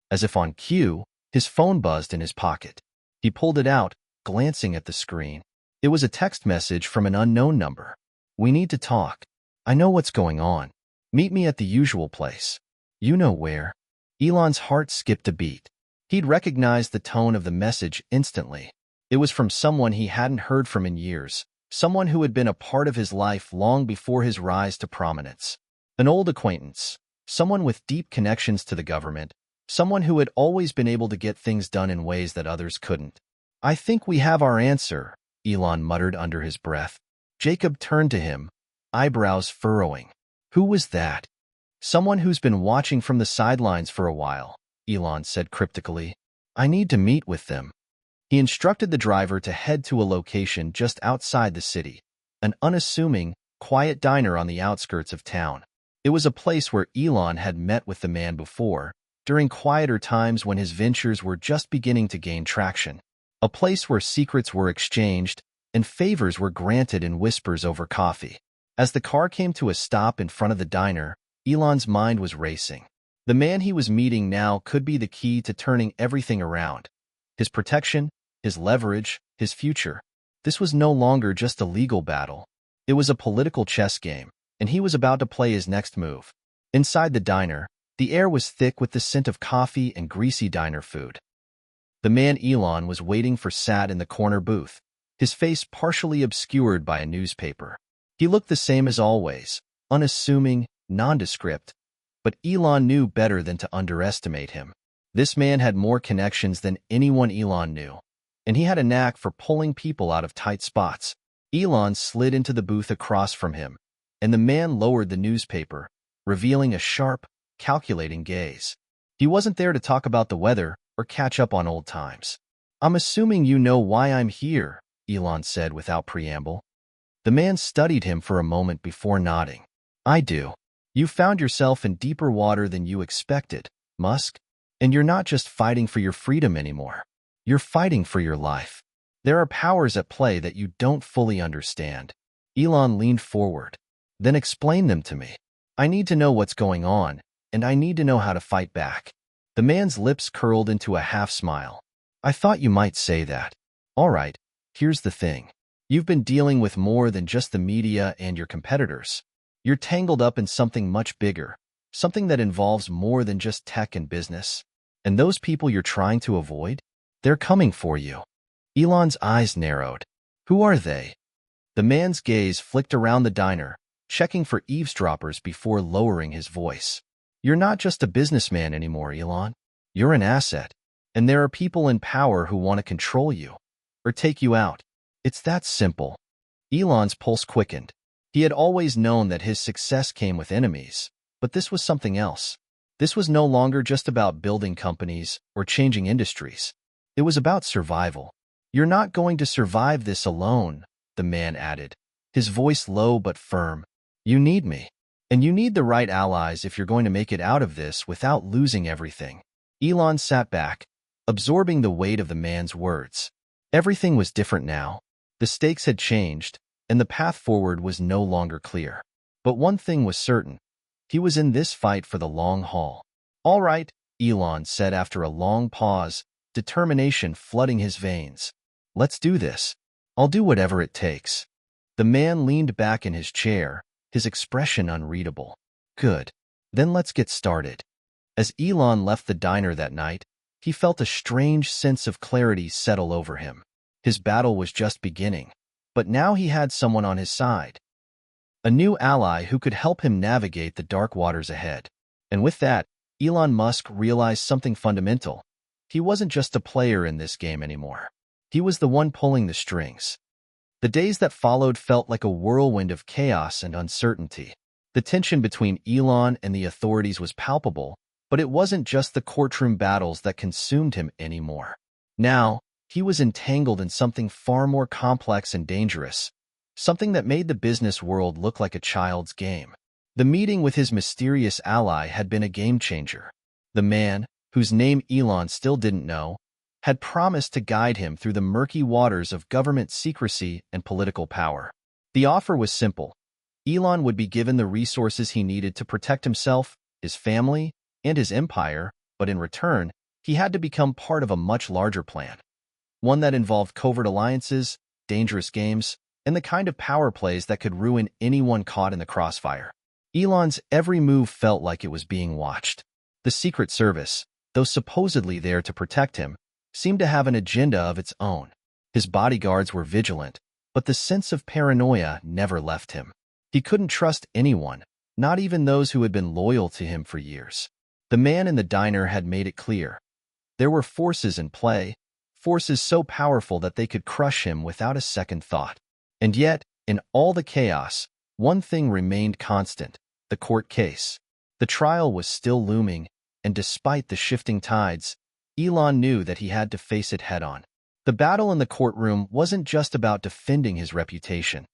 [SPEAKER 1] As if on cue, his phone buzzed in his pocket. He pulled it out, glancing at the screen. It was a text message from an unknown number. "We need to talk. I know what's going on. Meet me at the usual place." "You know where?" Elon's heart skipped a beat. He'd recognized the tone of the message instantly. It was from someone he hadn't heard from in years, someone who had been a part of his life long before his rise to prominence. An old acquaintance, someone with deep connections to the government, someone who had always been able to get things done in ways that others couldn't. "I think we have our answer," Elon muttered under his breath. Jacob turned to him, eyebrows furrowing. "Who was that?" "Someone who's been watching from the sidelines for a while," Elon said cryptically. "I need to meet with them." He instructed the driver to head to a location just outside the city, an unassuming, quiet diner on the outskirts of town. It was a place where Elon had met with the man before, during quieter times when his ventures were just beginning to gain traction. A place where secrets were exchanged and favors were granted in whispers over coffee. As the car came to a stop in front of the diner, Elon's mind was racing. The man he was meeting now could be the key to turning everything around. His protection, his leverage, his future. This was no longer just a legal battle. It was a political chess game, and he was about to play his next move. Inside the diner, the air was thick with the scent of coffee and greasy diner food. The man Elon was waiting for sat in the corner booth, his face partially obscured by a newspaper. He looked the same as always, unassuming, nondescript, but Elon knew better than to underestimate him. This man had more connections than anyone Elon knew, and he had a knack for pulling people out of tight spots. Elon slid into the booth across from him, and the man lowered the newspaper, revealing a sharp, calculating gaze. He wasn't there to talk about the weather or catch up on old times. "I'm assuming you know why I'm here," Elon said without preamble. The man studied him for a moment before nodding. "I do. You found yourself in deeper water than you expected, Musk. And you're not just fighting for your freedom anymore. You're fighting for your life. There are powers at play that you don't fully understand." Elon leaned forward. "Then explain them to me. I need to know what's going on, and I need to know how to fight back." The man's lips curled into a half-smile. "I thought you might say that. All right, here's the thing. You've been dealing with more than just the media and your competitors. You're tangled up in something much bigger, something that involves more than just tech and business. And those people you're trying to avoid? They're coming for you." Elon's eyes narrowed. "Who are they?" The man's gaze flicked around the diner, checking for eavesdroppers before lowering his voice. "You're not just a businessman anymore, Elon. You're an asset. And there are people in power who want to control you or take you out. It's that simple." Elon's pulse quickened. He had always known that his success came with enemies, but this was something else. This was no longer just about building companies or changing industries. It was about survival. "You're not going to survive this alone," the man added, his voice low but firm. "You need me. And you need the right allies if you're going to make it out of this without losing everything." Elon sat back, absorbing the weight of the man's words. Everything was different now. The stakes had changed, and the path forward was no longer clear. But one thing was certain. He was in this fight for the long haul. "All right," Elon said after a long pause, determination flooding his veins. "Let's do this. I'll do whatever it takes." The man leaned back in his chair, his expression unreadable. "Good. Then let's get started." As Elon left the diner that night, he felt a strange sense of clarity settle over him. His battle was just beginning, but now he had someone on his side. A new ally who could help him navigate the dark waters ahead. And with that, Elon Musk realized something fundamental. He wasn't just a player in this game anymore. He was the one pulling the strings. The days that followed felt like a whirlwind of chaos and uncertainty. The tension between Elon and the authorities was palpable, but it wasn't just the courtroom battles that consumed him anymore. Now, he was entangled in something far more complex and dangerous, something that made the business world look like a child's game. The meeting with his mysterious ally had been a game-changer. The man, whose name Elon still didn't know, had promised to guide him through the murky waters of government secrecy and political power. The offer was simple. Elon would be given the resources he needed to protect himself, his family, and his empire, but in return, he had to become part of a much larger plan. One that involved covert alliances, dangerous games, and the kind of power plays that could ruin anyone caught in the crossfire. Elon's every move felt like it was being watched. The Secret Service, though supposedly there to protect him, seemed to have an agenda of its own. His bodyguards were vigilant, but the sense of paranoia never left him. He couldn't trust anyone, not even those who had been loyal to him for years. The man in the diner had made it clear. There were forces in play, forces so powerful that they could crush him without a second thought. And yet, in all the chaos, one thing remained constant: the court case. The trial was still looming, and despite the shifting tides, Elon knew that he had to face it head-on. The battle in the courtroom wasn't just about defending his reputation.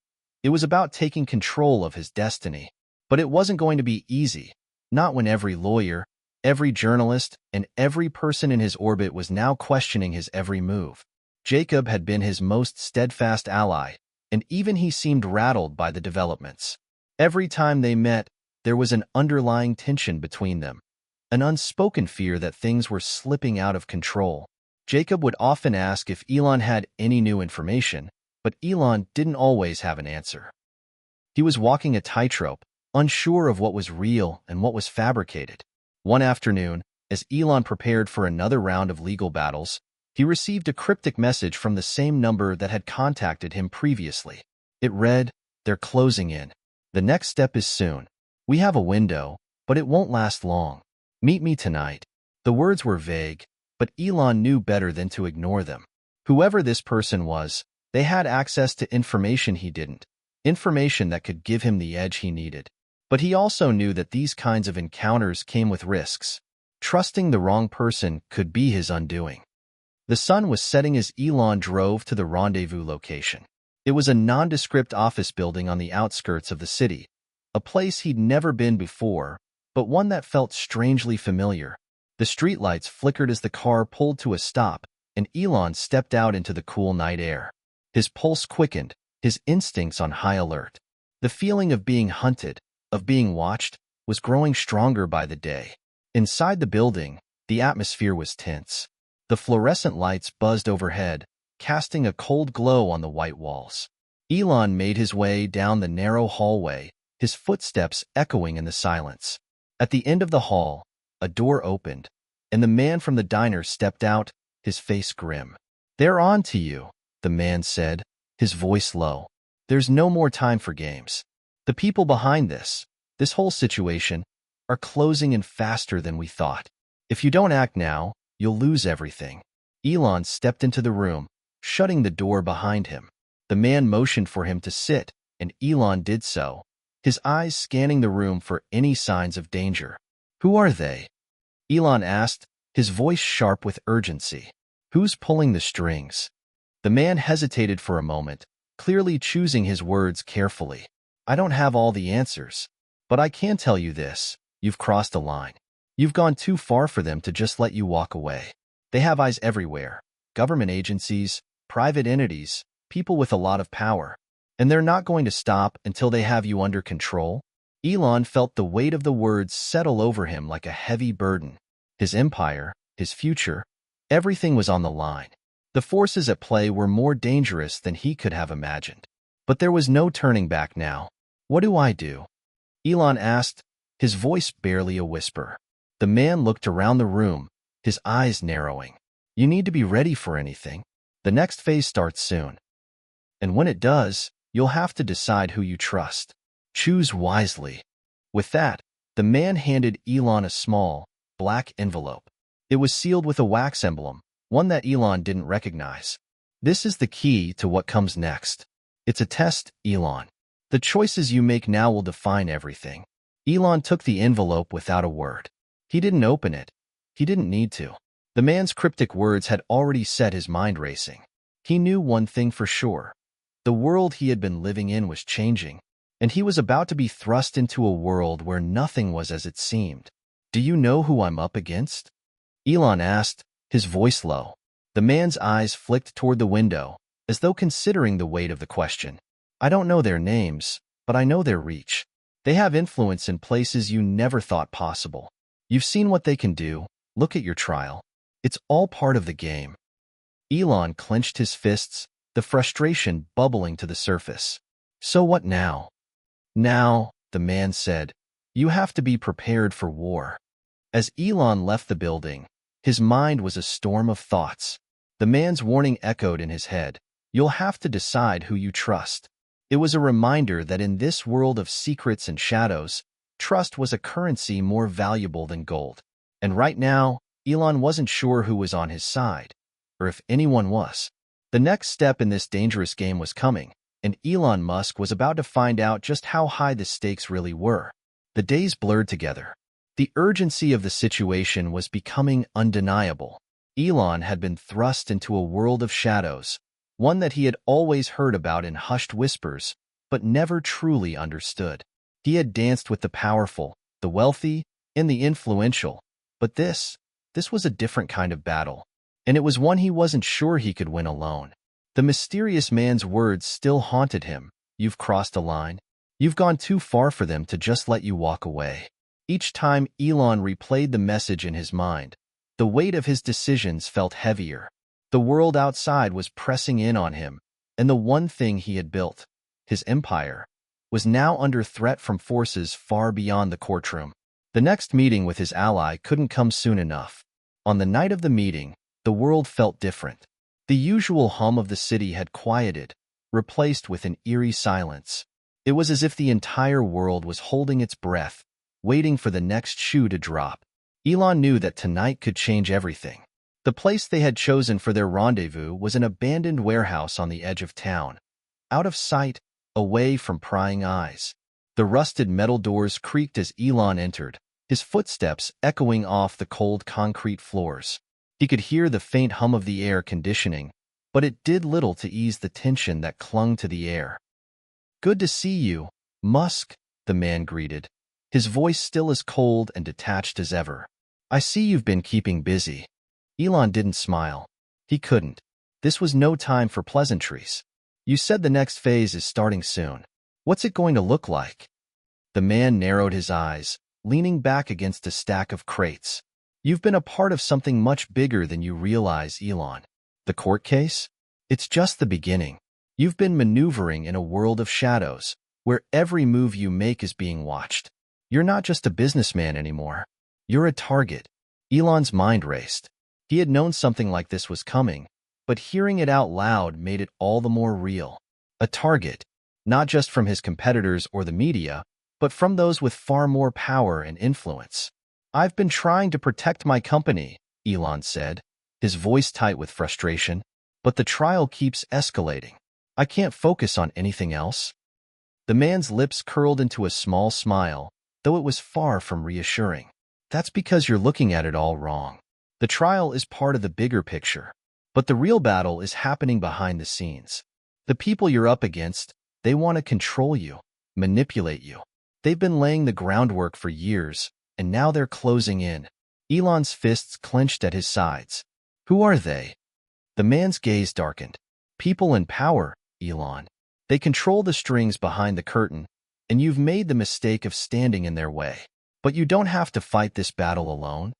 [SPEAKER 1] It was about taking control of his destiny. But it wasn't going to be easy, not when every lawyer, every journalist, and every person in his orbit was now questioning his every move. Jacob had been his most steadfast ally, and even he seemed rattled by the developments. Every time they met, there was an underlying tension between them, an unspoken fear that things were slipping out of control. Jacob would often ask if Elon had any new information, but Elon didn't always have an answer. He was walking a tightrope, unsure of what was real and what was fabricated. One afternoon, as Elon prepared for another round of legal battles, he received a cryptic message from the same number that had contacted him previously. It read, "They're closing in. The next step is soon. We have a window, but it won't last long. Meet me tonight." The words were vague, but Elon knew better than to ignore them. Whoever this person was, they had access to information he didn't, information that could give him the edge he needed. But he also knew that these kinds of encounters came with risks. Trusting the wrong person could be his undoing. The sun was setting as Elon drove to the rendezvous location. It was a nondescript office building on the outskirts of the city, a place he'd never been before, but one that felt strangely familiar. The streetlights flickered as the car pulled to a stop, and Elon stepped out into the cool night air. His pulse quickened, his instincts on high alert. The feeling of being hunted, of being watched, was growing stronger by the day. Inside the building, the atmosphere was tense. The fluorescent lights buzzed overhead, casting a cold glow on the white walls. Elon made his way down the narrow hallway, his footsteps echoing in the silence. At the end of the hall, a door opened, and the man from the diner stepped out, his face grim. "They're on to you," the man said, his voice low. "There's no more time for games." The people behind this whole situation, are closing in faster than we thought. If you don't act now, you'll lose everything." Elon stepped into the room, shutting the door behind him. The man motioned for him to sit, and Elon did so, his eyes scanning the room for any signs of danger. "Who are they?" Elon asked, his voice sharp with urgency. "Who's pulling the strings?" The man hesitated for a moment, clearly choosing his words carefully. "I don't have all the answers, but I can tell you this: you've crossed a line. You've gone too far for them to just let you walk away. They have eyes everywhere: government agencies, private entities, people with a lot of power. And they're not going to stop until they have you under control." Elon felt the weight of the words settle over him like a heavy burden. His empire, his future, everything was on the line. The forces at play were more dangerous than he could have imagined. But there was no turning back now. "What do I do?" Elon asked, his voice barely a whisper. The man looked around the room, his eyes narrowing. "You need to be ready for anything. The next phase starts soon. And when it does, you'll have to decide who you trust. Choose wisely." With that, the man handed Elon a small, black envelope. It was sealed with a wax emblem, one that Elon didn't recognize. "This is the key to what comes next. It's a test, Elon. The choices you make now will define everything." Elon took the envelope without a word. He didn't open it. He didn't need to. The man's cryptic words had already set his mind racing. He knew one thing for sure. The world he had been living in was changing, and he was about to be thrust into a world where nothing was as it seemed. "Do you know who I'm up against?" Elon asked, his voice low. The man's eyes flicked toward the window, as though considering the weight of the question. "I don't know their names, but I know their reach. They have influence in places you never thought possible. You've seen what they can do. Look at your trial. It's all part of the game." Elon clenched his fists, the frustration bubbling to the surface. "So what now?" "Now," the man said, "you have to be prepared for war." As Elon left the building, his mind was a storm of thoughts. The man's warning echoed in his head. You'll have to decide who you trust. It was a reminder that in this world of secrets and shadows, trust was a currency more valuable than gold. And right now, Elon wasn't sure who was on his side, or if anyone was. The next step in this dangerous game was coming, and Elon Musk was about to find out just how high the stakes really were. The days blurred together. The urgency of the situation was becoming undeniable. Elon had been thrust into a world of shadows, one that he had always heard about in hushed whispers, but never truly understood. He had danced with the powerful, the wealthy, and the influential, but this was a different kind of battle, and it was one he wasn't sure he could win alone. The mysterious man's words still haunted him. "You've crossed a line. You've gone too far for them to just let you walk away." Each time Elon replayed the message in his mind, the weight of his decisions felt heavier. The world outside was pressing in on him, and the one thing he had built, his empire, was now under threat from forces far beyond the courtroom. The next meeting with his ally couldn't come soon enough. On the night of the meeting, the world felt different. The usual hum of the city had quieted, replaced with an eerie silence. It was as if the entire world was holding its breath, waiting for the next shoe to drop. Elon knew that tonight could change everything. The place they had chosen for their rendezvous was an abandoned warehouse on the edge of town, out of sight, away from prying eyes. The rusted metal doors creaked as Elon entered, his footsteps echoing off the cold concrete floors. He could hear the faint hum of the air conditioning, but it did little to ease the tension that clung to the air. "Good to see you, Musk," the man greeted, his voice still as cold and detached as ever. "I see you've been keeping busy." Elon didn't smile. He couldn't. This was no time for pleasantries. "You said the next phase is starting soon. What's it going to look like?" The man narrowed his eyes, leaning back against a stack of crates. "You've been a part of something much bigger than you realize, Elon. The court case? It's just the beginning. You've been maneuvering in a world of shadows, where every move you make is being watched. You're not just a businessman anymore. You're a target." Elon's mind raced. He had known something like this was coming, but hearing it out loud made it all the more real. A target. not just from his competitors or the media, but from those with far more power and influence. "I've been trying to protect my company," Elon said, his voice tight with frustration, "but the trial keeps escalating. I can't focus on anything else." The man's lips curled into a small smile, though it was far from reassuring. "That's because you're looking at it all wrong. The trial is part of the bigger picture, but the real battle is happening behind the scenes. The people you're up against, they want to control you, manipulate you. They've been laying the groundwork for years, and now they're closing in." Elon's fists clenched at his sides. "Who are they?" The man's gaze darkened. "People in power, Elon. They control the strings behind the curtain, and you've made the mistake of standing in their way. But you don't have to fight this battle alone."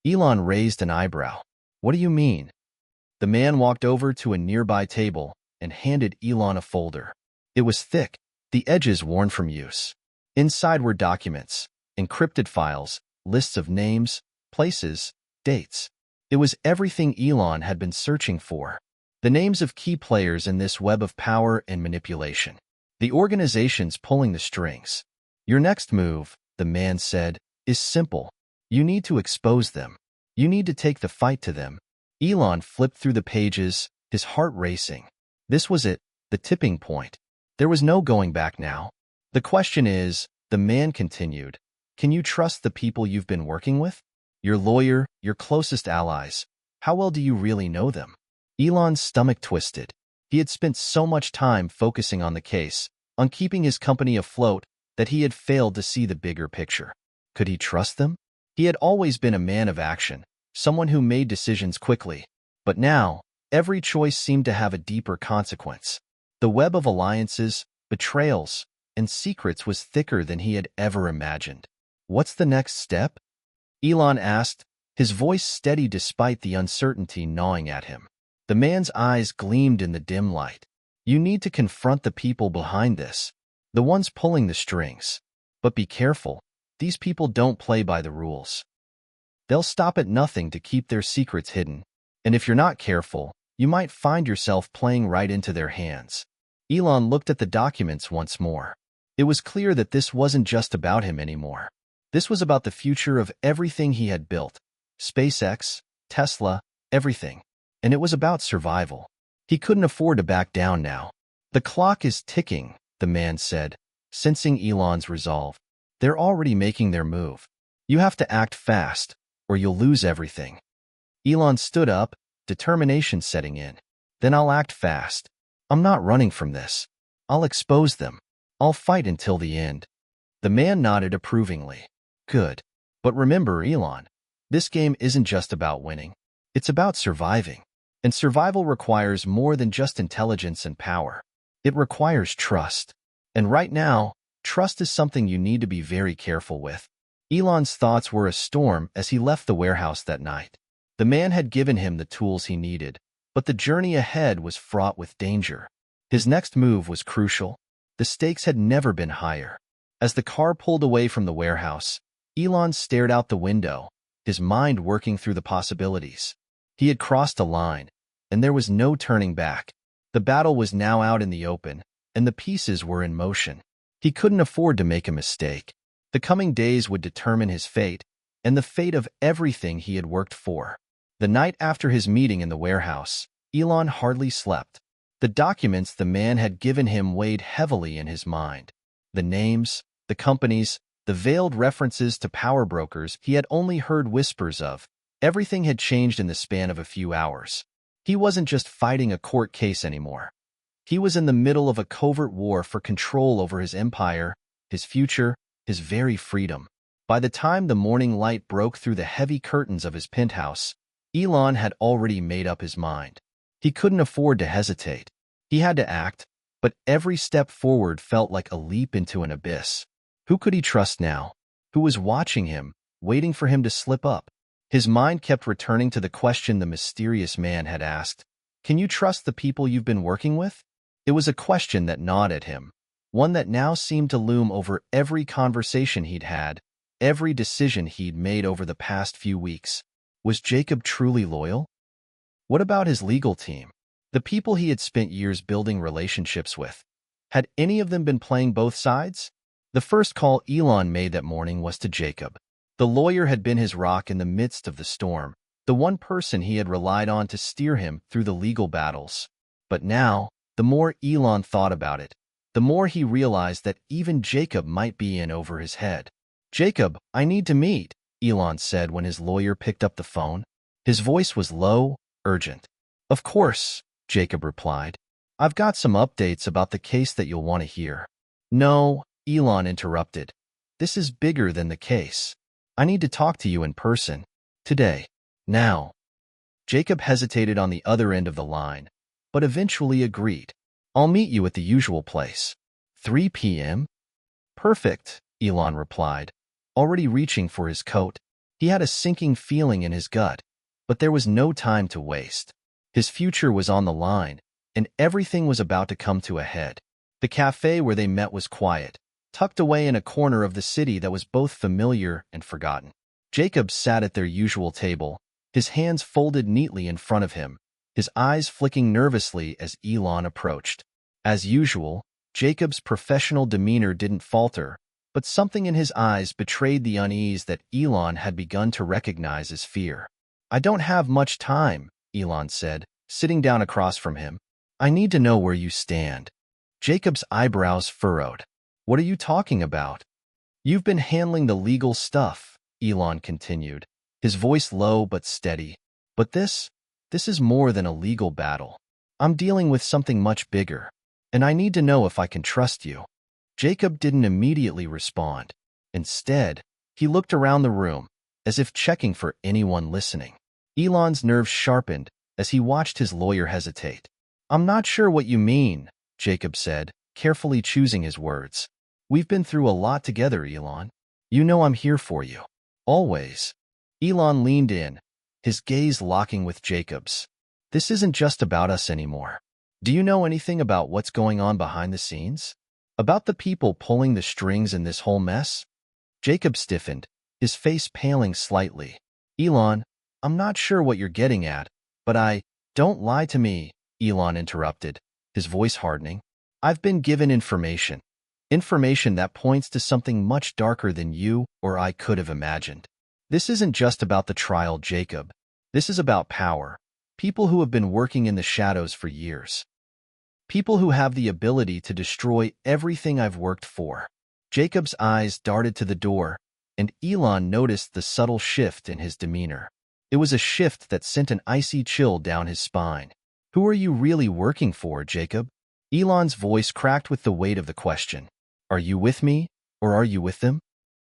[SPEAKER 1] Elon raised an eyebrow. "What do you mean?" The man walked over to a nearby table and handed Elon a folder. It was thick, the edges worn from use. Inside were documents, encrypted files, lists of names, places, dates. It was everything Elon had been searching for. The names of key players in this web of power and manipulation. The organizations pulling the strings. "Your next move," the man said, "is simple. You need to expose them. You need to take the fight to them." Elon flipped through the pages, his heart racing. This was it, the tipping point. There was no going back now. "The question is," the man continued, "can you trust the people you've been working with? Your lawyer, your closest allies. How well do you really know them?" Elon's stomach twisted. He had spent so much time focusing on the case, on keeping his company afloat, that he had failed to see the bigger picture. Could he trust them? He had always been a man of action, someone who made decisions quickly. But now, every choice seemed to have a deeper consequence. The web of alliances, betrayals, and secrets was thicker than he had ever imagined. "What's the next step?" Elon asked, his voice steady despite the uncertainty gnawing at him. The man's eyes gleamed in the dim light. "You need to confront the people behind this, the ones pulling the strings. But be careful, these people don't play by the rules. They'll stop at nothing to keep their secrets hidden, and if you're not careful, you might find yourself playing right into their hands." Elon looked at the documents once more. It was clear that this wasn't just about him anymore. This was about the future of everything he had built. SpaceX, Tesla, everything. And it was about survival. He couldn't afford to back down now. "The clock is ticking," the man said, sensing Elon's resolve. "They're already making their move. You have to act fast, or you'll lose everything." Elon stood up, determination setting in. "Then I'll act fast. I'm not running from this. I'll expose them. I'll fight until the end." The man nodded approvingly. "Good. But remember, Elon, this game isn't just about winning. It's about surviving. And survival requires more than just intelligence and power. It requires trust. And right now, trust is something you need to be very careful with." Elon's thoughts were a storm as he left the warehouse that night. The man had given him the tools he needed, but the journey ahead was fraught with danger. His next move was crucial. The stakes had never been higher. As the car pulled away from the warehouse, Elon stared out the window, his mind working through the possibilities. He had crossed a line, and there was no turning back. The battle was now out in the open, and the pieces were in motion. He couldn't afford to make a mistake. The coming days would determine his fate, and the fate of everything he had worked for. The night after his meeting in the warehouse, Elon hardly slept. The documents the man had given him weighed heavily in his mind. The names, the companies, the veiled references to power brokers he had only heard whispers of. Everything had changed in the span of a few hours. He wasn't just fighting a court case anymore. He was in the middle of a covert war for control over his empire, his future, his very freedom. By the time the morning light broke through the heavy curtains of his penthouse, Elon had already made up his mind. He couldn't afford to hesitate. He had to act, but every step forward felt like a leap into an abyss. Who could he trust now? Who was watching him, waiting for him to slip up? His mind kept returning to the question the mysterious man had asked. "Can you trust the people you've been working with?" It was a question that gnawed at him, one that now seemed to loom over every conversation he'd had, every decision he'd made over the past few weeks. Was Jacob truly loyal? What about his legal team? The people he had spent years building relationships with? Had any of them been playing both sides? The first call Elon made that morning was to Jacob. The lawyer had been his rock in the midst of the storm, the one person he had relied on to steer him through the legal battles. But now, the more Elon thought about it, the more he realized that even Jacob might be in over his head. "Jacob, I need to meet," Elon said when his lawyer picked up the phone. His voice was low, urgent. "Of course," Jacob replied. "I've got some updates about the case that you'll want to hear." "No," Elon interrupted. "This is bigger than the case. I need to talk to you in person. Today. Now." Jacob hesitated on the other end of the line, but eventually agreed. "I'll meet you at the usual place. 3 p.m.? Perfect," Elon replied, already reaching for his coat. He had a sinking feeling in his gut, but there was no time to waste. His future was on the line, and everything was about to come to a head. The cafe where they met was quiet, tucked away in a corner of the city that was both familiar and forgotten. Jacob sat at their usual table, his hands folded neatly in front of him, his eyes flicking nervously as Elon approached. As usual, Jacob's professional demeanor didn't falter, but something in his eyes betrayed the unease that Elon had begun to recognize as fear. "I don't have much time," Elon said, sitting down across from him. "I need to know where you stand." Jacob's eyebrows furrowed. "What are you talking about?" "You've been handling the legal stuff," Elon continued, his voice low but steady. "But this is more than a legal battle. I'm dealing with something much bigger, and I need to know if I can trust you." Jacob didn't immediately respond. Instead, he looked around the room, as if checking for anyone listening. Elon's nerves sharpened as he watched his lawyer hesitate. "I'm not sure what you mean," Jacob said, carefully choosing his words. "We've been through a lot together, Elon. You know I'm here for you. Always." Elon leaned in, his gaze locking with Jacob's. "This isn't just about us anymore. Do you know anything about what's going on behind the scenes? About the people pulling the strings in this whole mess?" Jacob stiffened, his face paling slightly. "Elon, I'm not sure what you're getting at, but don't lie to me," Elon interrupted, his voice hardening. "I've been given information. Information that points to something much darker than you or I could have imagined. This isn't just about the trial, Jacob. This is about power. People who have been working in the shadows for years. People who have the ability to destroy everything I've worked for." Jacob's eyes darted to the door, and Elon noticed the subtle shift in his demeanor. It was a shift that sent an icy chill down his spine. "Who are you really working for, Jacob?" Elon's voice cracked with the weight of the question. "Are you with me, or are you with them?"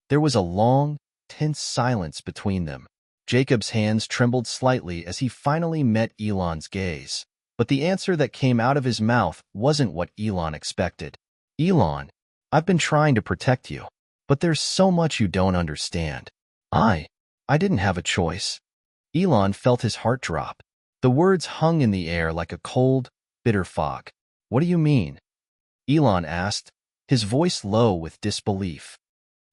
[SPEAKER 1] There was a long, tense silence between them. Jacob's hands trembled slightly as he finally met Elon's gaze. But the answer that came out of his mouth wasn't what Elon expected. "Elon, I've been trying to protect you, but there's so much you don't understand. I didn't have a choice." Elon felt his heart drop. The words hung in the air like a cold, bitter fog. "What do you mean?" Elon asked, his voice low with disbelief.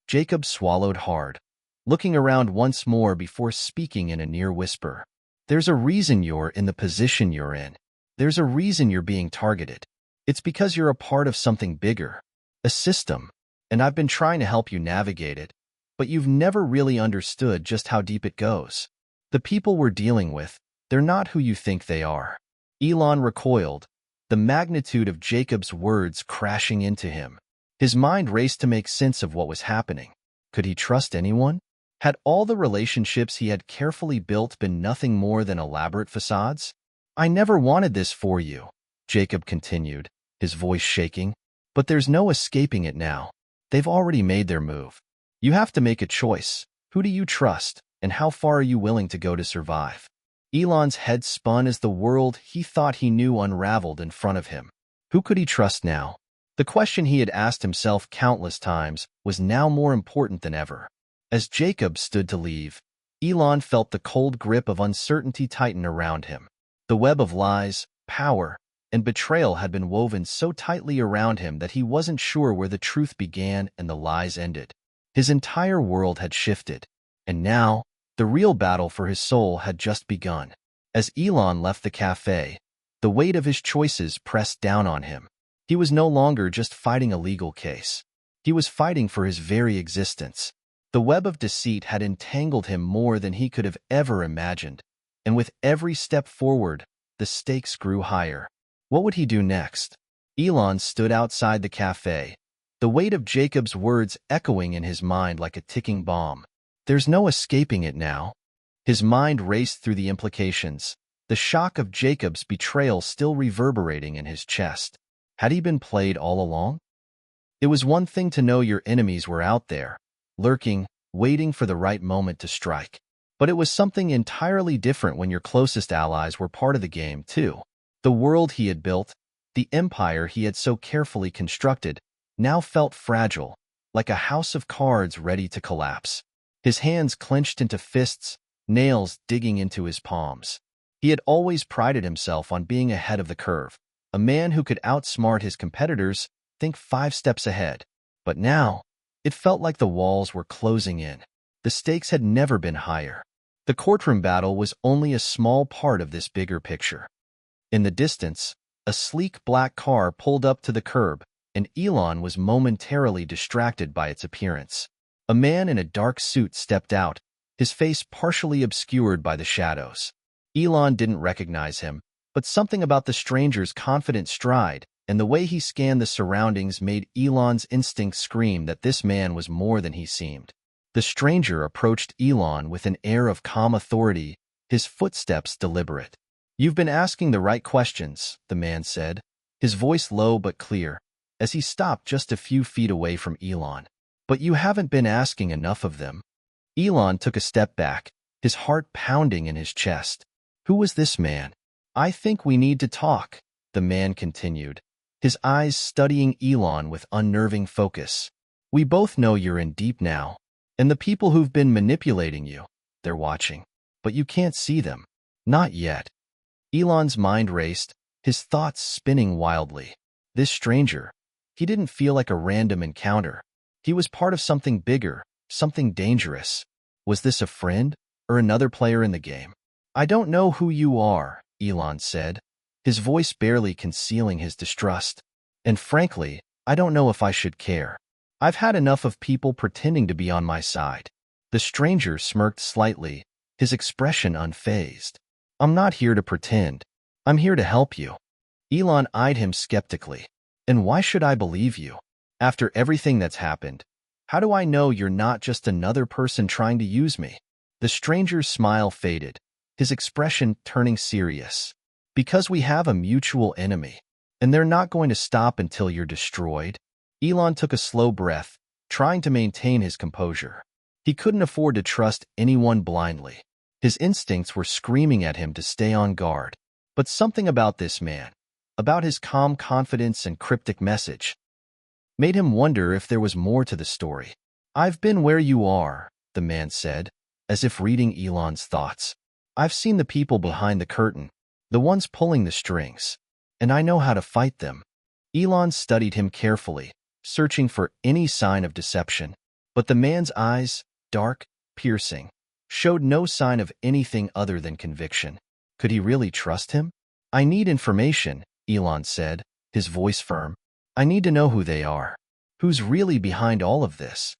[SPEAKER 1] Jacob swallowed hard, looking around once more before speaking in a near whisper. "There's a reason you're in the position you're in. There's a reason you're being targeted. It's because you're a part of something bigger, a system, and I've been trying to help you navigate it, but you've never really understood just how deep it goes. The people we're dealing with, they're not who you think they are." Elon recoiled, the magnitude of Jacob's words crashing into him. His mind raced to make sense of what was happening. Could he trust anyone? Had all the relationships he had carefully built been nothing more than elaborate facades? "I never wanted this for you," Jacob continued, his voice shaking. "But there's no escaping it now. They've already made their move. You have to make a choice. Who do you trust, and how far are you willing to go to survive?" Elon's head spun as the world he thought he knew unraveled in front of him. Who could he trust now? The question he had asked himself countless times was now more important than ever. As Jacob stood to leave, Elon felt the cold grip of uncertainty tighten around him. The web of lies, power, and betrayal had been woven so tightly around him that he wasn't sure where the truth began and the lies ended. His entire world had shifted, and now, the real battle for his soul had just begun. As Elon left the cafe, the weight of his choices pressed down on him. He was no longer just fighting a legal case. He was fighting for his very existence. The web of deceit had entangled him more than he could have ever imagined, and with every step forward, the stakes grew higher. What would he do next? Elon stood outside the cafe, the weight of Jacob's words echoing in his mind like a ticking bomb. There's no escaping it now. His mind raced through the implications, the shock of Jacob's betrayal still reverberating in his chest. Had he been played all along? It was one thing to know your enemies were out there, lurking, waiting for the right moment to strike. But it was something entirely different when your closest allies were part of the game, too. The world he had built, the empire he had so carefully constructed, now felt fragile, like a house of cards ready to collapse. His hands clenched into fists, nails digging into his palms. He had always prided himself on being ahead of the curve, a man who could outsmart his competitors, think 5 steps ahead. But now, it felt like the walls were closing in. The stakes had never been higher. The courtroom battle was only a small part of this bigger picture. In the distance, a sleek black car pulled up to the curb, and Elon was momentarily distracted by its appearance. A man in a dark suit stepped out, his face partially obscured by the shadows. Elon didn't recognize him, but something about the stranger's confident stride and the way he scanned the surroundings made Elon's instincts scream that this man was more than he seemed. The stranger approached Elon with an air of calm authority, his footsteps deliberate. "You've been asking the right questions," the man said, his voice low but clear, as he stopped just a few feet away from Elon. "But you haven't been asking enough of them." Elon took a step back, his heart pounding in his chest. Who was this man? "I think we need to talk," the man continued, his eyes studying Elon with unnerving focus. "We both know you're in deep now, and the people who've been manipulating you, they're watching. But you can't see them. Not yet." Elon's mind raced, his thoughts spinning wildly. This stranger, he didn't feel like a random encounter. He was part of something bigger, something dangerous. Was this a friend or another player in the game? "I don't know who you are," Elon said, his voice barely concealing his distrust. "And frankly, I don't know if I should care. I've had enough of people pretending to be on my side." The stranger smirked slightly, his expression unfazed. "I'm not here to pretend. I'm here to help you." Elon eyed him skeptically. "And why should I believe you? After everything that's happened, how do I know you're not just another person trying to use me?" The stranger's smile faded, his expression turning serious. "Because we have a mutual enemy, and they're not going to stop until you're destroyed." Elon took a slow breath, trying to maintain his composure. He couldn't afford to trust anyone blindly. His instincts were screaming at him to stay on guard. But something about this man, about his calm confidence and cryptic message, made him wonder if there was more to the story. "I've been where you are," the man said, as if reading Elon's thoughts. "I've seen the people behind the curtain, the ones pulling the strings, and I know how to fight them." Elon studied him carefully, searching for any sign of deception. But the man's eyes, dark, piercing, showed no sign of anything other than conviction. Could he really trust him? "I need information," Elon said, his voice firm. "I need to know who they are. Who's really behind all of this?"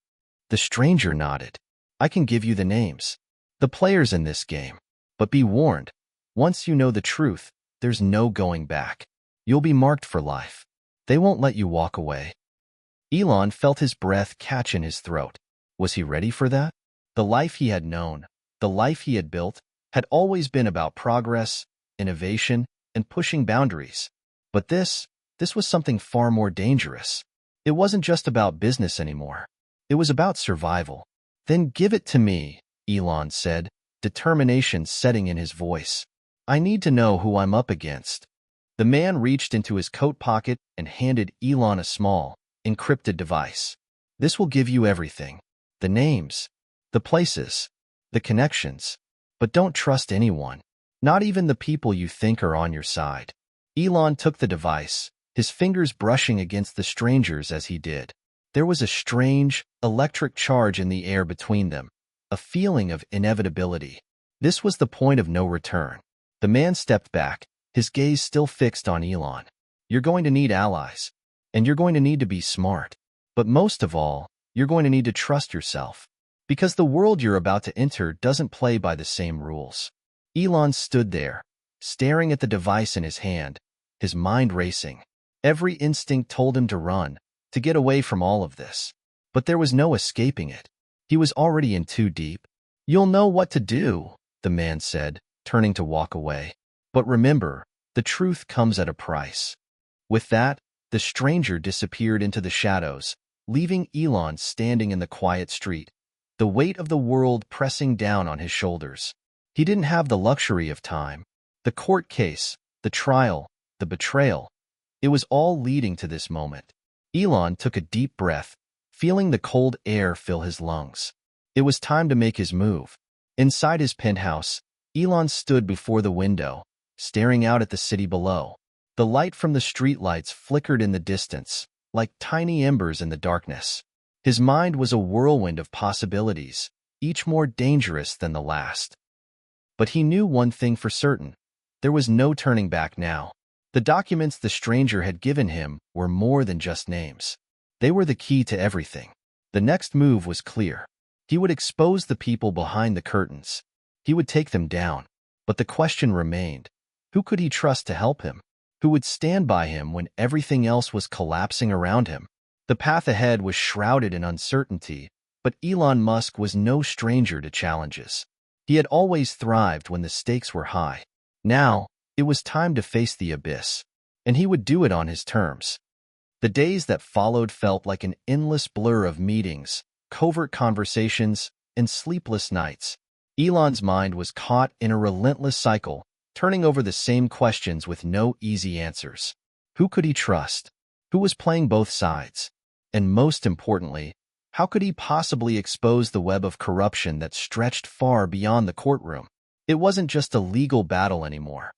[SPEAKER 1] The stranger nodded. "I can give you the names, the players in this game. But be warned, once you know the truth, there's no going back. You'll be marked for life. They won't let you walk away." Elon felt his breath catch in his throat. Was he ready for that? The life he had known, the life he had built, had always been about progress, innovation, and pushing boundaries. But this was something far more dangerous. It wasn't just about business anymore. It was about survival. "Then give it to me," Elon said, determination setting in his voice. "I need to know who I'm up against." The man reached into his coat pocket and handed Elon a small, encrypted device. "This will give you everything. The names, the places, the connections. But don't trust anyone, not even the people you think are on your side." Elon took the device, his fingers brushing against the stranger's as he did. There was a strange, electric charge in the air between them, a feeling of inevitability. This was the point of no return. The man stepped back, his gaze still fixed on Elon. You're going to need allies. And you're going to need to be smart. But most of all, you're going to need to trust yourself. Because the world you're about to enter doesn't play by the same rules. Elon stood there, staring at the device in his hand, his mind racing. Every instinct told him to run, to get away from all of this. But there was no escaping it. He was already in too deep. You'll know what to do, the man said, turning to walk away. But remember, the truth comes at a price. With that, the stranger disappeared into the shadows, leaving Elon standing in the quiet street, the weight of the world pressing down on his shoulders. He didn't have the luxury of time. The court case, the trial, the betrayal. It was all leading to this moment. Elon took a deep breath, feeling the cold air fill his lungs. It was time to make his move. Inside his penthouse, Elon stood before the window, staring out at the city below. The light from the streetlights flickered in the distance, like tiny embers in the darkness. His mind was a whirlwind of possibilities, each more dangerous than the last. But he knew one thing for certain. There was no turning back now. The documents the stranger had given him were more than just names. They were the key to everything. The next move was clear. He would expose the people behind the curtains. He would take them down. But the question remained, who could he trust to help him? Who would stand by him when everything else was collapsing around him? The path ahead was shrouded in uncertainty, but Elon Musk was no stranger to challenges. He had always thrived when the stakes were high. Now, it was time to face the abyss, and he would do it on his terms. The days that followed felt like an endless blur of meetings, covert conversations, and sleepless nights. Elon's mind was caught in a relentless cycle, turning over the same questions with no easy answers. Who could he trust? Who was playing both sides? And most importantly, how could he possibly expose the web of corruption that stretched far beyond the courtroom? It wasn't just a legal battle anymore.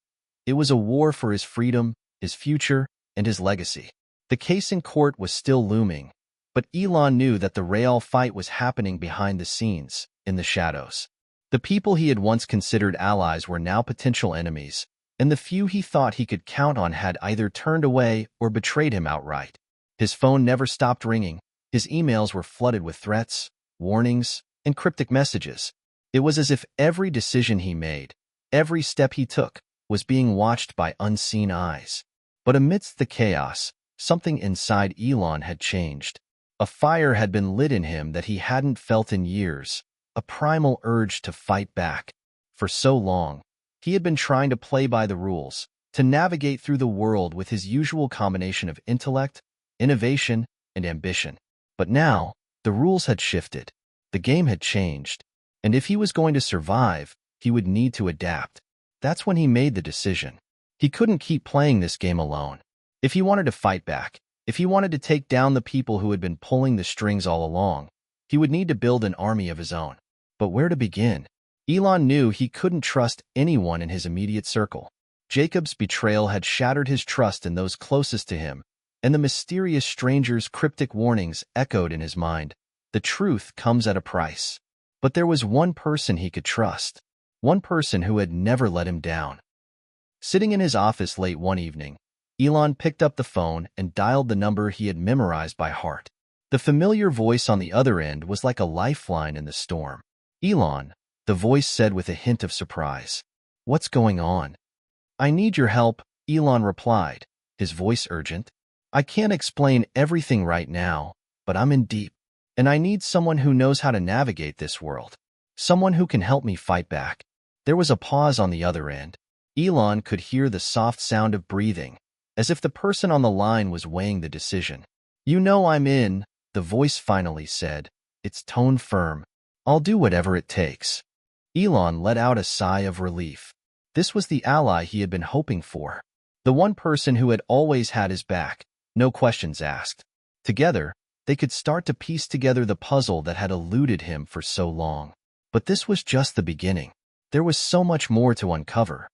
[SPEAKER 1] It was a war for his freedom, his future, and his legacy. The case in court was still looming, but Elon knew that the real fight was happening behind the scenes, in the shadows. The people he had once considered allies were now potential enemies, and the few he thought he could count on had either turned away or betrayed him outright. His phone never stopped ringing. His emails were flooded with threats, warnings, and cryptic messages. It was as if every decision he made, every step he took, was being watched by unseen eyes. But amidst the chaos, something inside Elon had changed. A fire had been lit in him that he hadn't felt in years, a primal urge to fight back. For so long, he had been trying to play by the rules, to navigate through the world with his usual combination of intellect, innovation, and ambition. But now, the rules had shifted. The game had changed. And if he was going to survive, he would need to adapt. That's when he made the decision. He couldn't keep playing this game alone. If he wanted to fight back, if he wanted to take down the people who had been pulling the strings all along, he would need to build an army of his own. But where to begin? Elon knew he couldn't trust anyone in his immediate circle. Jacob's betrayal had shattered his trust in those closest to him, and the mysterious stranger's cryptic warnings echoed in his mind. The truth comes at a price. But there was one person he could trust, one person who had never let him down. Sitting in his office late one evening, Elon picked up the phone and dialed the number he had memorized by heart. The familiar voice on the other end was like a lifeline in the storm. "Elon," the voice said with a hint of surprise. "What's going on?" "I need your help," Elon replied, his voice urgent. "I can't explain everything right now, but I'm in deep. And I need someone who knows how to navigate this world. Someone who can help me fight back." There was a pause on the other end. Elon could hear the soft sound of breathing, as if the person on the line was weighing the decision. "You know I'm in," the voice finally said, its tone firm. "I'll do whatever it takes." Elon let out a sigh of relief. This was the ally he had been hoping for. The one person who had always had his back, no questions asked. Together, they could start to piece together the puzzle that had eluded him for so long. But this was just the beginning. There was so much more to uncover.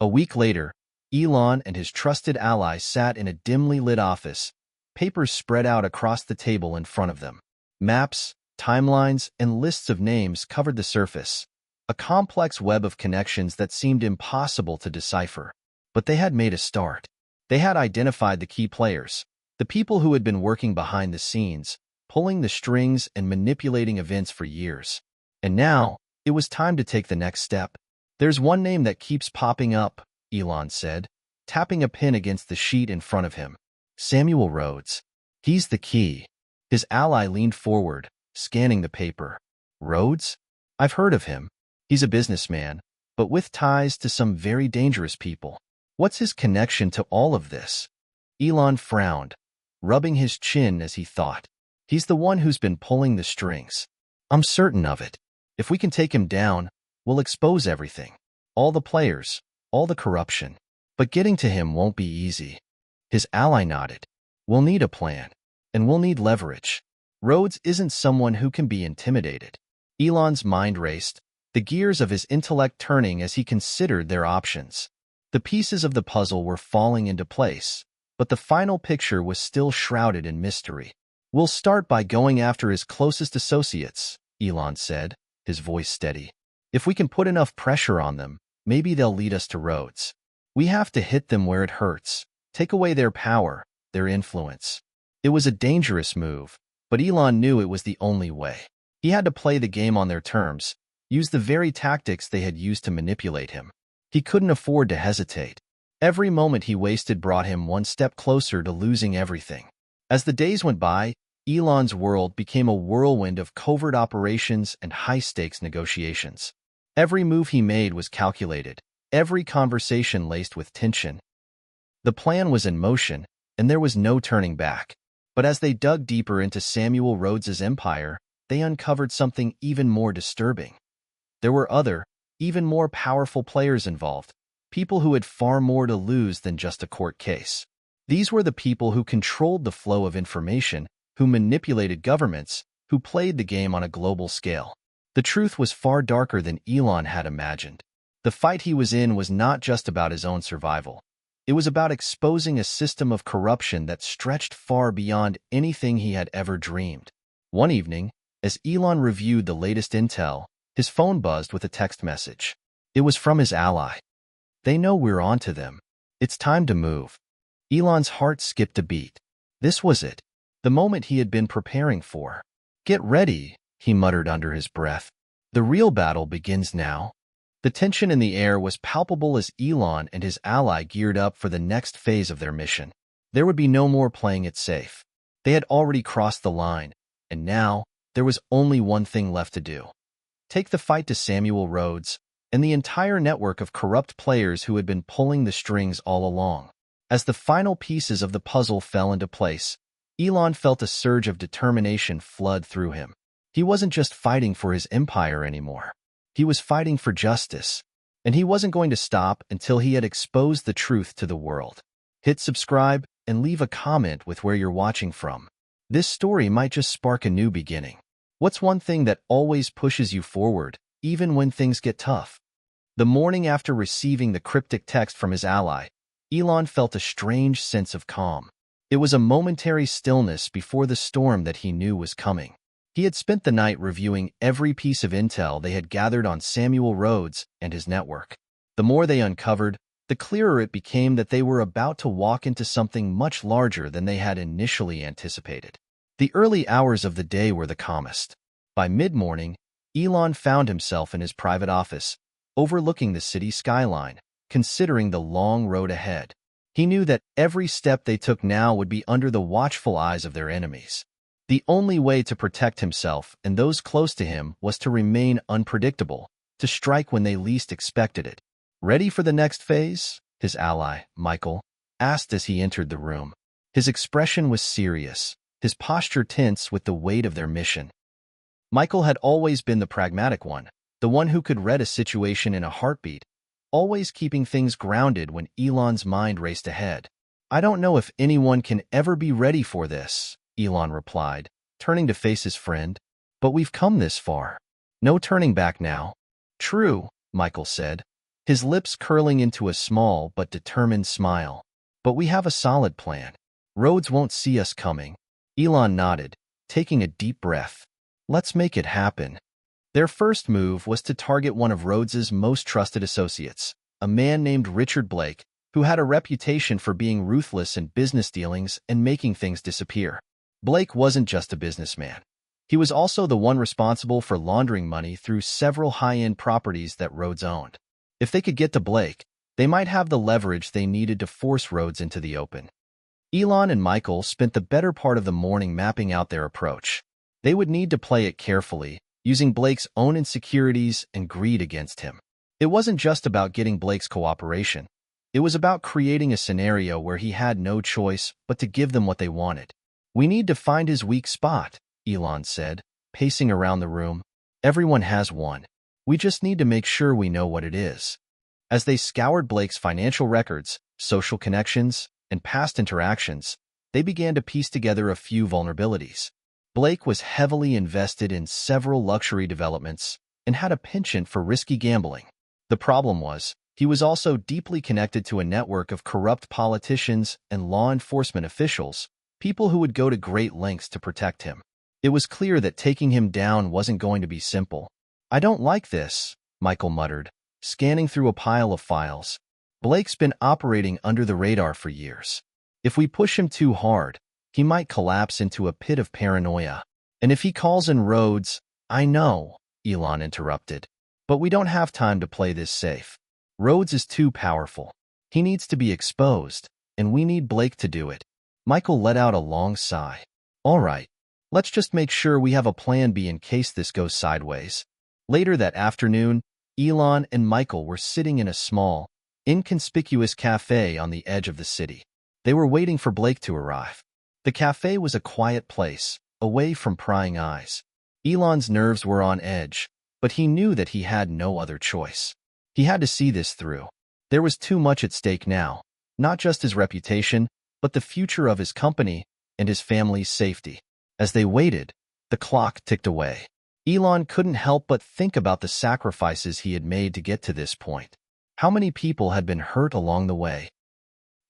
[SPEAKER 1] A week later, Elon and his trusted ally sat in a dimly lit office, papers spread out across the table in front of them. Maps, timelines, and lists of names covered the surface, a complex web of connections that seemed impossible to decipher. But they had made a start. They had identified the key players, the people who had been working behind the scenes, pulling the strings and manipulating events for years. And now, it was time to take the next step. There's one name that keeps popping up, Elon said, tapping a pen against the sheet in front of him. Samuel Rhodes. He's the key. His ally leaned forward, scanning the paper. Rhodes? I've heard of him. He's a businessman, but with ties to some very dangerous people. What's his connection to all of this? Elon frowned, rubbing his chin as he thought. He's the one who's been pulling the strings. I'm certain of it. If we can take him down, we'll expose everything. All the players, all the corruption. But getting to him won't be easy. His ally nodded. We'll need a plan, and we'll need leverage. Rhodes isn't someone who can be intimidated. Elon's mind raced, the gears of his intellect turning as he considered their options. The pieces of the puzzle were falling into place, but the final picture was still shrouded in mystery. We'll start by going after his closest associates, Elon said, his voice steady. If we can put enough pressure on them, maybe they'll lead us to Rhodes. We have to hit them where it hurts, take away their power, their influence. It was a dangerous move, but Elon knew it was the only way. He had to play the game on their terms, use the very tactics they had used to manipulate him. He couldn't afford to hesitate. Every moment he wasted brought him one step closer to losing everything. As the days went by, Elon's world became a whirlwind of covert operations and high-stakes negotiations. Every move he made was calculated, every conversation laced with tension. The plan was in motion, and there was no turning back. But as they dug deeper into Samuel Rhodes's empire, they uncovered something even more disturbing. There were other, even more powerful players involved, people who had far more to lose than just a court case. These were the people who controlled the flow of information, who manipulated governments, who played the game on a global scale. The truth was far darker than Elon had imagined. The fight he was in was not just about his own survival. It was about exposing a system of corruption that stretched far beyond anything he had ever dreamed. One evening, as Elon reviewed the latest intel, his phone buzzed with a text message. It was from his ally. They know we're onto them. It's time to move. Elon's heart skipped a beat. This was it, the moment he had been preparing for. Get ready, he muttered under his breath. The real battle begins now. The tension in the air was palpable as Elon and his ally geared up for the next phase of their mission. There would be no more playing it safe. They had already crossed the line, and now there was only one thing left to do. Take the fight to Samuel Rhodes and the entire network of corrupt players who had been pulling the strings all along. As the final pieces of the puzzle fell into place, Elon felt a surge of determination flood through him. He wasn't just fighting for his empire anymore. He was fighting for justice, and he wasn't going to stop until he had exposed the truth to the world. Hit subscribe and leave a comment with where you're watching from. This story might just spark a new beginning. What's one thing that always pushes you forward, even when things get tough? The morning after receiving the cryptic text from his ally, Elon felt a strange sense of calm. It was a momentary stillness before the storm that he knew was coming. He had spent the night reviewing every piece of intel they had gathered on Samuel Rhodes and his network. The more they uncovered, the clearer it became that they were about to walk into something much larger than they had initially anticipated. The early hours of the day were the calmest. By mid-morning, Elon found himself in his private office, overlooking the city skyline, considering the long road ahead. He knew that every step they took now would be under the watchful eyes of their enemies. The only way to protect himself and those close to him was to remain unpredictable, to strike when they least expected it. Ready for the next phase? His ally, Michael, asked as he entered the room. His expression was serious, his posture tense with the weight of their mission. Michael had always been the pragmatic one, the one who could read a situation in a heartbeat, always keeping things grounded when Elon's mind raced ahead. I don't know if anyone can ever be ready for this, Elon replied, turning to face his friend. But we've come this far. No turning back now. True, Michael said, his lips curling into a small but determined smile. But we have a solid plan. Rhodes won't see us coming. Elon nodded, taking a deep breath. Let's make it happen. Their first move was to target one of Rhodes's most trusted associates, a man named Richard Blake, who had a reputation for being ruthless in business dealings and making things disappear. Blake wasn't just a businessman. He was also the one responsible for laundering money through several high-end properties that Rhodes owned. If they could get to Blake, they might have the leverage they needed to force Rhodes into the open. Elon and Michael spent the better part of the morning mapping out their approach. They would need to play it carefully, using Blake's own insecurities and greed against him. It wasn't just about getting Blake's cooperation. It was about creating a scenario where he had no choice but to give them what they wanted. "We need to find his weak spot," Elon said, pacing around the room. "Everyone has one. We just need to make sure we know what it is." As they scoured Blake's financial records, social connections, and past interactions, they began to piece together a few vulnerabilities. Blake was heavily invested in several luxury developments and had a penchant for risky gambling. The problem was, he was also deeply connected to a network of corrupt politicians and law enforcement officials, people who would go to great lengths to protect him. It was clear that taking him down wasn't going to be simple. "I don't like this," Michael muttered, scanning through a pile of files. "Blake's been operating under the radar for years. If we push him too hard, he might collapse into a pit of paranoia. And if he calls in Rhodes—" "I know," Elon interrupted. "But we don't have time to play this safe. Rhodes is too powerful. He needs to be exposed, and we need Blake to do it." Michael let out a long sigh. "All right, let's just make sure we have a plan B in case this goes sideways." Later that afternoon, Elon and Michael were sitting in a small, inconspicuous cafe on the edge of the city. They were waiting for Blake to arrive. The cafe was a quiet place, away from prying eyes. Elon's nerves were on edge, but he knew that he had no other choice. He had to see this through. There was too much at stake now, not just his reputation, but the future of his company and his family's safety. As they waited, the clock ticked away. Elon couldn't help but think about the sacrifices he had made to get to this point. How many people had been hurt along the way?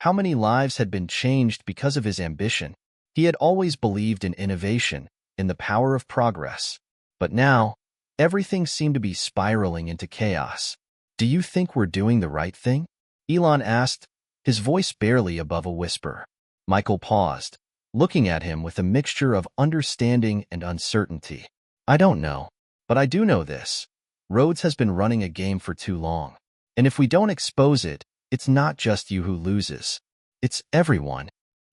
[SPEAKER 1] How many lives had been changed because of his ambition? He had always believed in innovation, in the power of progress. But now, everything seemed to be spiraling into chaos. "Do you think we're doing the right thing?" Elon asked, his voice barely above a whisper. Michael paused, looking at him with a mixture of understanding and uncertainty. "I don't know, but I do know this. Rhodes has been running a game for too long. And if we don't expose it, it's not just you who loses. It's everyone."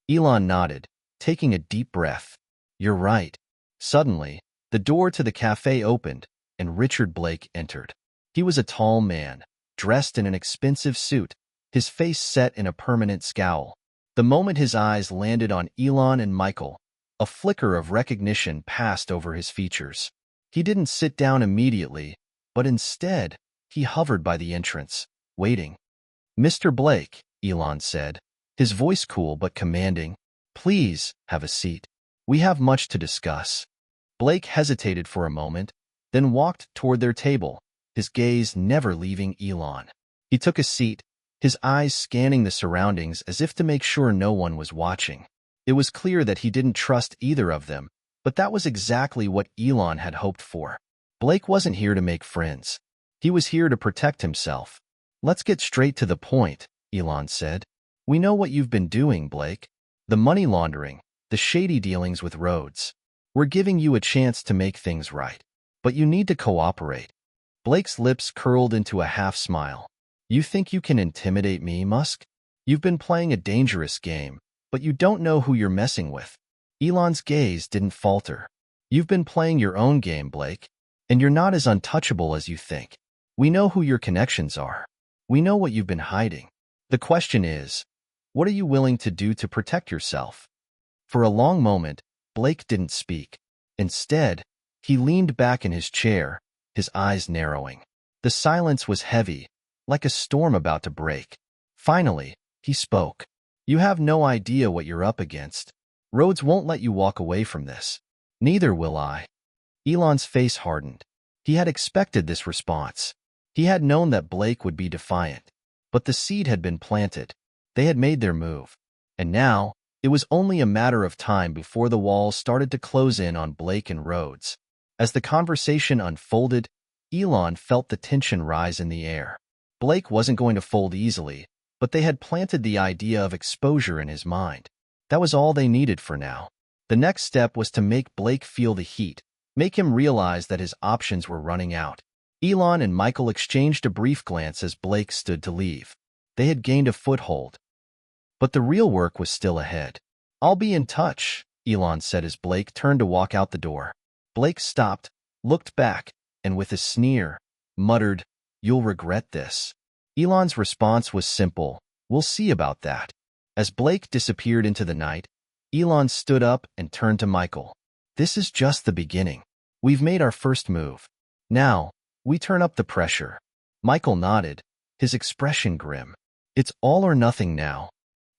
[SPEAKER 1] Elon nodded, taking a deep breath. "You're right." Suddenly, the door to the cafe opened, and Richard Blake entered. He was a tall man, dressed in an expensive suit, his face set in a permanent scowl. The moment his eyes landed on Elon and Michael, a flicker of recognition passed over his features. He didn't sit down immediately, but instead, he hovered by the entrance, waiting. "Mr. Blake," Elon said, his voice cool but commanding, "please have a seat. We have much to discuss." Blake hesitated for a moment, then walked toward their table, his gaze never leaving Elon. He took a seat, his eyes scanning the surroundings as if to make sure no one was watching. It was clear that he didn't trust either of them, but that was exactly what Elon had hoped for. Blake wasn't here to make friends. He was here to protect himself. "Let's get straight to the point," Elon said. "We know what you've been doing, Blake. The money laundering, the shady dealings with Rhodes. We're giving you a chance to make things right. But you need to cooperate." Blake's lips curled into a half-smile. "You think you can intimidate me, Musk? You've been playing a dangerous game, but you don't know who you're messing with." Elon's gaze didn't falter. "You've been playing your own game, Blake, and you're not as untouchable as you think. We know who your connections are. We know what you've been hiding. The question is, what are you willing to do to protect yourself?" For a long moment, Blake didn't speak. Instead, he leaned back in his chair, his eyes narrowing. The silence was heavy, like a storm about to break. Finally, he spoke. "You have no idea what you're up against. Rhodes won't let you walk away from this. Neither will I." Elon's face hardened. He had expected this response. He had known that Blake would be defiant. But the seed had been planted. They had made their move. And now, it was only a matter of time before the walls started to close in on Blake and Rhodes. As the conversation unfolded, Elon felt the tension rise in the air. Blake wasn't going to fold easily, but they had planted the idea of exposure in his mind. That was all they needed for now. The next step was to make Blake feel the heat, make him realize that his options were running out. Elon and Michael exchanged a brief glance as Blake stood to leave. They had gained a foothold, but the real work was still ahead. "I'll be in touch," Elon said as Blake turned to walk out the door. Blake stopped, looked back, and with a sneer, muttered, "You'll regret this." Elon's response was simple, "We'll see about that." As Blake disappeared into the night, Elon stood up and turned to Michael. "This is just the beginning. We've made our first move. Now, we turn up the pressure." Michael nodded, his expression grim. "It's all or nothing now."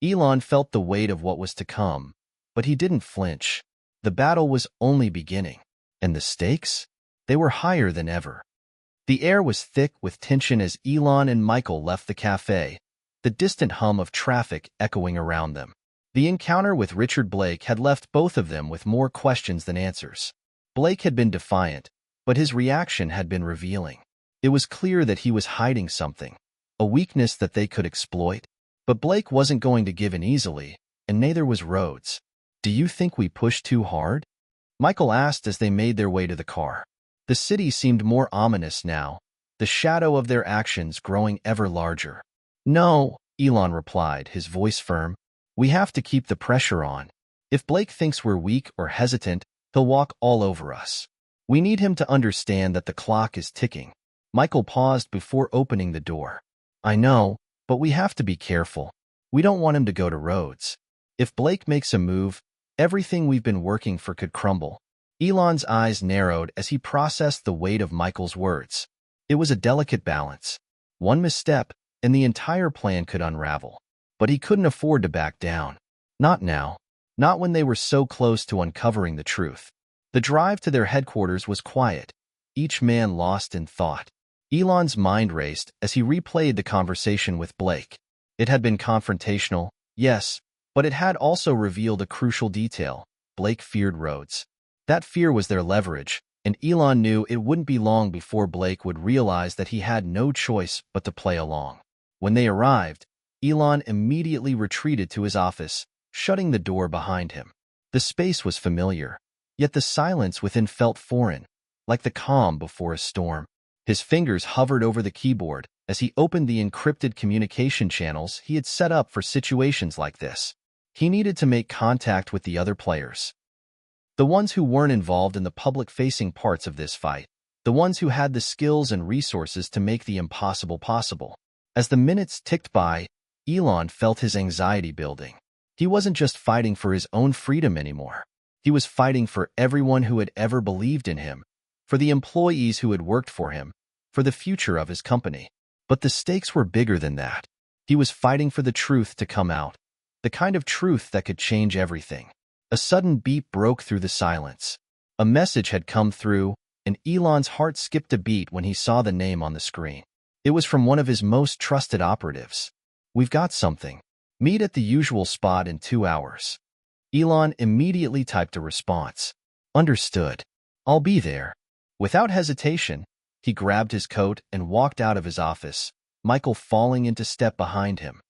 [SPEAKER 1] Elon felt the weight of what was to come, but he didn't flinch. The battle was only beginning. And the stakes? They were higher than ever. The air was thick with tension as Elon and Michael left the cafe, the distant hum of traffic echoing around them. The encounter with Richard Blake had left both of them with more questions than answers. Blake had been defiant, but his reaction had been revealing. It was clear that he was hiding something, a weakness that they could exploit. But Blake wasn't going to give in easily, and neither was Rhodes. "Do you think we pushed too hard?" Michael asked as they made their way to the car. The city seemed more ominous now, the shadow of their actions growing ever larger. "No," Elon replied, his voice firm. "We have to keep the pressure on. If Blake thinks we're weak or hesitant, he'll walk all over us. We need him to understand that the clock is ticking." Michael paused before opening the door. "I know, but we have to be careful. We don't want him to go to Rhodes. If Blake makes a move, everything we've been working for could crumble." Elon's eyes narrowed as he processed the weight of Michael's words. It was a delicate balance. One misstep, and the entire plan could unravel. But he couldn't afford to back down. Not now. Not when they were so close to uncovering the truth. The drive to their headquarters was quiet, each man lost in thought. Elon's mind raced as he replayed the conversation with Blake. It had been confrontational, yes, but it had also revealed a crucial detail. Blake feared Rhodes. That fear was their leverage, and Elon knew it wouldn't be long before Blake would realize that he had no choice but to play along. When they arrived, Elon immediately retreated to his office, shutting the door behind him. The space was familiar, yet the silence within felt foreign, like the calm before a storm. His fingers hovered over the keyboard as he opened the encrypted communication channels he had set up for situations like this. He needed to make contact with the other players. The ones who weren't involved in the public-facing parts of this fight. The ones who had the skills and resources to make the impossible possible. As the minutes ticked by, Elon felt his anxiety building. He wasn't just fighting for his own freedom anymore. He was fighting for everyone who had ever believed in him, for the employees who had worked for him, for the future of his company. But the stakes were bigger than that. He was fighting for the truth to come out, the kind of truth that could change everything. A sudden beep broke through the silence. A message had come through, and Elon's heart skipped a beat when he saw the name on the screen. It was from one of his most trusted operatives. "We've got something. Meet at the usual spot in 2 hours." Elon immediately typed a response. "Understood. I'll be there." Without hesitation, he grabbed his coat and walked out of his office, Michael falling into step behind him.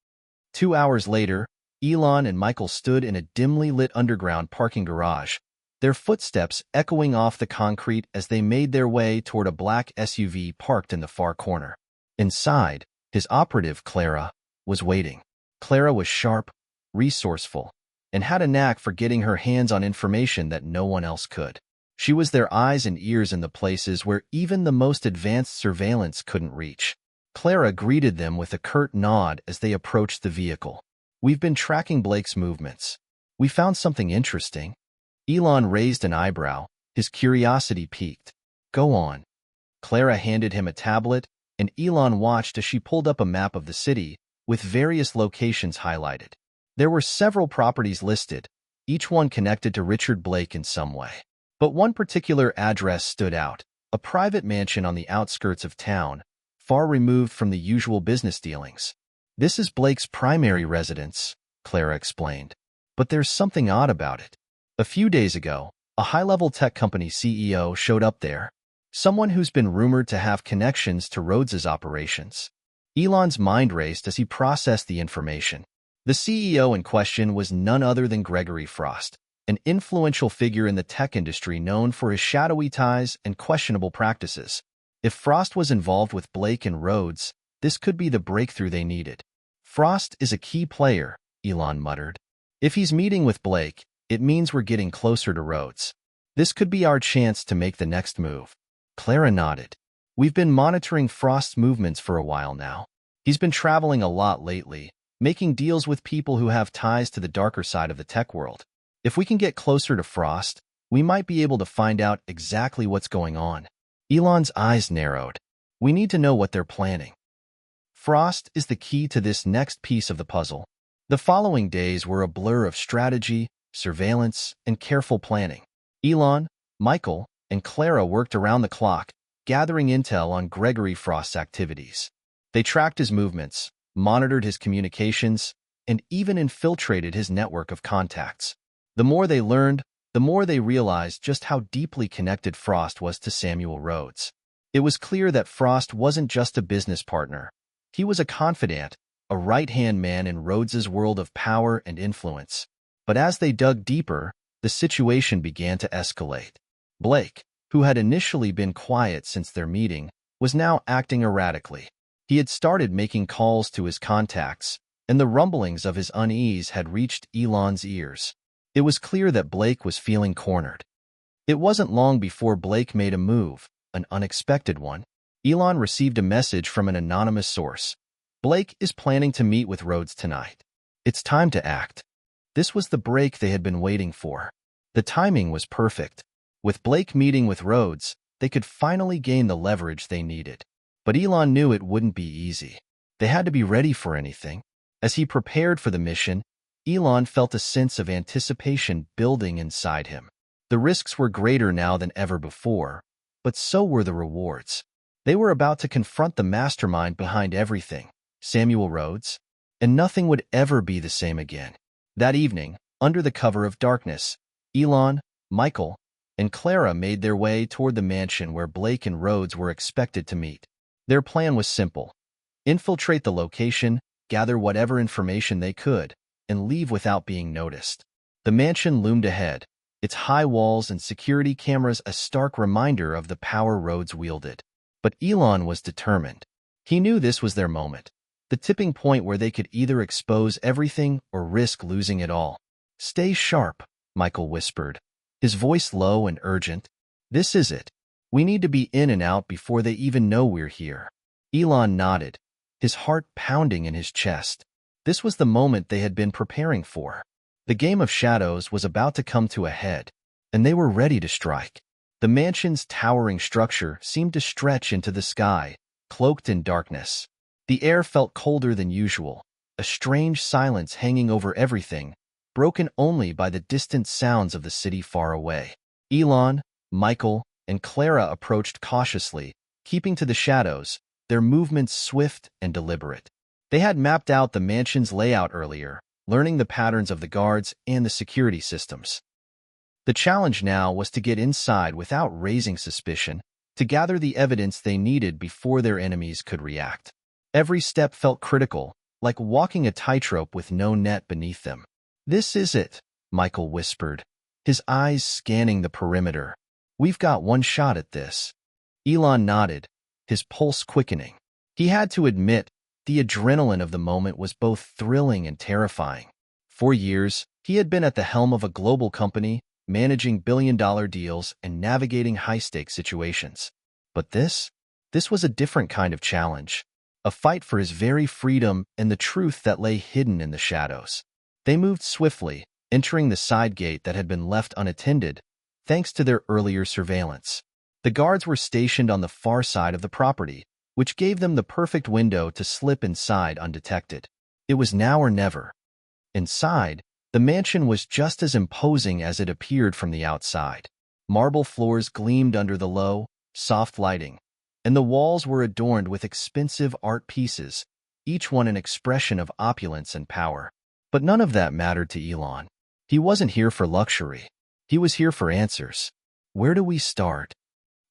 [SPEAKER 1] 2 hours later, Elon and Michael stood in a dimly lit underground parking garage, their footsteps echoing off the concrete as they made their way toward a black SUV parked in the far corner. Inside, his operative, Clara, was waiting. Clara was sharp, resourceful, and had a knack for getting her hands on information that no one else could. She was their eyes and ears in the places where even the most advanced surveillance couldn't reach. Clara greeted them with a curt nod as they approached the vehicle. "We've been tracking Blake's movements. We found something interesting." Elon raised an eyebrow, his curiosity piqued. "Go on." Clara handed him a tablet, and Elon watched as she pulled up a map of the city, with various locations highlighted. There were several properties listed, each one connected to Richard Blake in some way. But one particular address stood out, a private mansion on the outskirts of town, far removed from the usual business dealings. "This is Blake's primary residence," Clara explained. "But there's something odd about it. A few days ago, a high-level tech company CEO showed up there, someone who's been rumored to have connections to Rhodes's operations." Elon's mind raced as he processed the information. The CEO in question was none other than Gregory Frost, an influential figure in the tech industry known for his shadowy ties and questionable practices. If Frost was involved with Blake and Rhodes, this could be the breakthrough they needed. Frost is a key player, Elon muttered. If he's meeting with Blake, it means we're getting closer to Rhodes. This could be our chance to make the next move. Clara nodded. We've been monitoring Frost's movements for a while now. He's been traveling a lot lately, making deals with people who have ties to the darker side of the tech world. If we can get closer to Frost, we might be able to find out exactly what's going on. Elon's eyes narrowed. We need to know what they're planning. Frost is the key to this next piece of the puzzle. The following days were a blur of strategy, surveillance, and careful planning. Elon, Michael, and Clara worked around the clock, gathering intel on Gregory Frost's activities. They tracked his movements, monitored his communications, and even infiltrated his network of contacts. The more they learned, the more they realized just how deeply connected Frost was to Samuel Rhodes. It was clear that Frost wasn't just a business partner. He was a confidant, a right-hand man in Rhodes's world of power and influence. But as they dug deeper, the situation began to escalate. Blake, who had initially been quiet since their meeting, was now acting erratically. He had started making calls to his contacts, and the rumblings of his unease had reached Elon's ears. It was clear that Blake was feeling cornered. It wasn't long before Blake made a move, an unexpected one. Elon received a message from an anonymous source. Blake is planning to meet with Rhodes tonight. It's time to act. This was the break they had been waiting for. The timing was perfect. With Blake meeting with Rhodes, they could finally gain the leverage they needed. But Elon knew it wouldn't be easy. They had to be ready for anything. As he prepared for the mission, Elon felt a sense of anticipation building inside him. The risks were greater now than ever before, but so were the rewards. They were about to confront the mastermind behind everything, Samuel Rhodes, and nothing would ever be the same again. That evening, under the cover of darkness, Elon, Michael, and Clara made their way toward the mansion where Blake and Rhodes were expected to meet. Their plan was simple: infiltrate the location, gather whatever information they could, and leave without being noticed. The mansion loomed ahead, its high walls and security cameras a stark reminder of the power Rhodes wielded. But Elon was determined. He knew this was their moment, the tipping point where they could either expose everything or risk losing it all. "Stay sharp," Michael whispered, his voice low and urgent. "This is it. We need to be in and out before they even know we're here." Elon nodded, his heart pounding in his chest. This was the moment they had been preparing for. The game of shadows was about to come to a head, and they were ready to strike. The mansion's towering structure seemed to stretch into the sky, cloaked in darkness. The air felt colder than usual, a strange silence hanging over everything, broken only by the distant sounds of the city far away. Elon, Michael, and Clara approached cautiously, keeping to the shadows, their movements swift and deliberate. They had mapped out the mansion's layout earlier, learning the patterns of the guards and the security systems. The challenge now was to get inside without raising suspicion, to gather the evidence they needed before their enemies could react. Every step felt critical, like walking a tightrope with no net beneath them. "This is it," Michael whispered, his eyes scanning the perimeter. "We've got one shot at this." Elon nodded, his pulse quickening. He had to admit, the adrenaline of the moment was both thrilling and terrifying. For years, he had been at the helm of a global company, managing billion-dollar deals and navigating high-stakes situations. But this was a different kind of challenge, a fight for his very freedom and the truth that lay hidden in the shadows. They moved swiftly, entering the side gate that had been left unattended, thanks to their earlier surveillance. The guards were stationed on the far side of the property, which gave them the perfect window to slip inside undetected. It was now or never. Inside, the mansion was just as imposing as it appeared from the outside. Marble floors gleamed under the low, soft lighting, and the walls were adorned with expensive art pieces, each one an expression of opulence and power. But none of that mattered to Elon. He wasn't here for luxury. He was here for answers. "Where do we start?"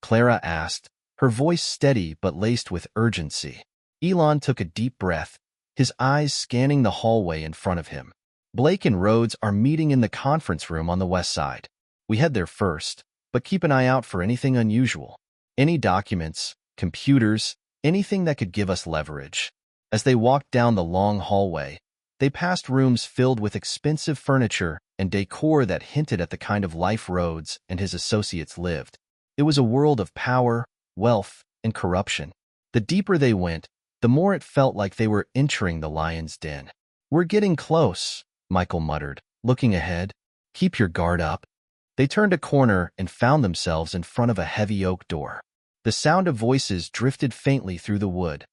[SPEAKER 1] Clara asked, her voice steady but laced with urgency. Elon took a deep breath, his eyes scanning the hallway in front of him. Blake and Rhodes are meeting in the conference room on the west side. We head there first, but keep an eye out for anything unusual. Any documents, computers, anything that could give us leverage. As they walked down the long hallway, they passed rooms filled with expensive furniture and decor that hinted at the kind of life Rhodes and his associates lived. It was a world of power, wealth, and corruption. The deeper they went, the more it felt like they were entering the lion's den. "We're getting close," Michael muttered, looking ahead. "Keep your guard up." They turned a corner and found themselves in front of a heavy oak door. The sound of voices drifted faintly through the wood.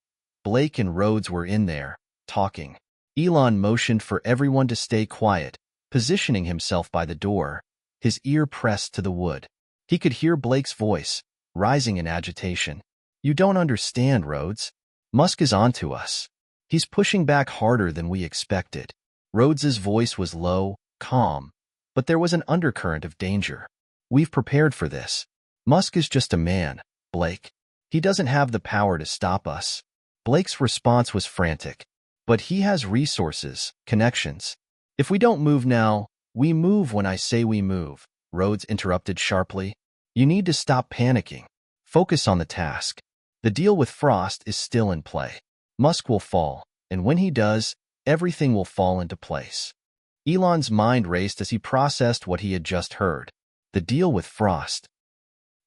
[SPEAKER 1] Blake and Rhodes were in there, talking. Elon motioned for everyone to stay quiet, positioning himself by the door, his ear pressed to the wood. He could hear Blake's voice, rising in agitation. "You don't understand, Rhodes. Musk is onto us. He's pushing back harder than we expected." Rhodes's voice was low, calm, but there was an undercurrent of danger. "We've prepared for this. Musk is just a man, Blake. He doesn't have the power to stop us." Blake's response was frantic. "But he has resources, connections. If we don't move now, we move when I say we move," Rhodes interrupted sharply. "You need to stop panicking. Focus on the task. The deal with Frost is still in play. Musk will fall, and when he does, everything will fall into place." Elon's mind raced as he processed what he had just heard. The deal with Frost.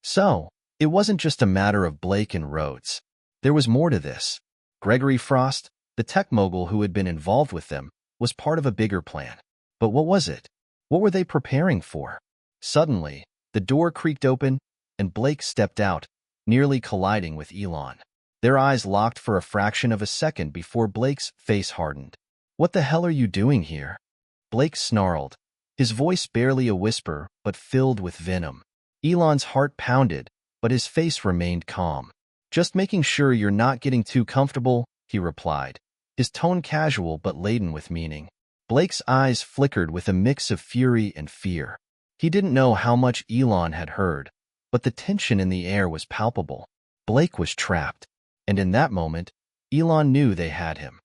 [SPEAKER 1] So, it wasn't just a matter of Blake and Rhodes. There was more to this. Gregory Frost, the tech mogul who had been involved with them, was part of a bigger plan. But what was it? What were they preparing for? Suddenly, the door creaked open, and Blake stepped out, nearly colliding with Elon. Their eyes locked for a fraction of a second before Blake's face hardened. "What the hell are you doing here?" Blake snarled, his voice barely a whisper but filled with venom. Elon's heart pounded, but his face remained calm. "Just making sure you're not getting too comfortable," he replied, his tone casual but laden with meaning. Blake's eyes flickered with a mix of fury and fear. He didn't know how much Elon had heard, but the tension in the air was palpable. Blake was trapped, and in that moment, Elon knew they had him.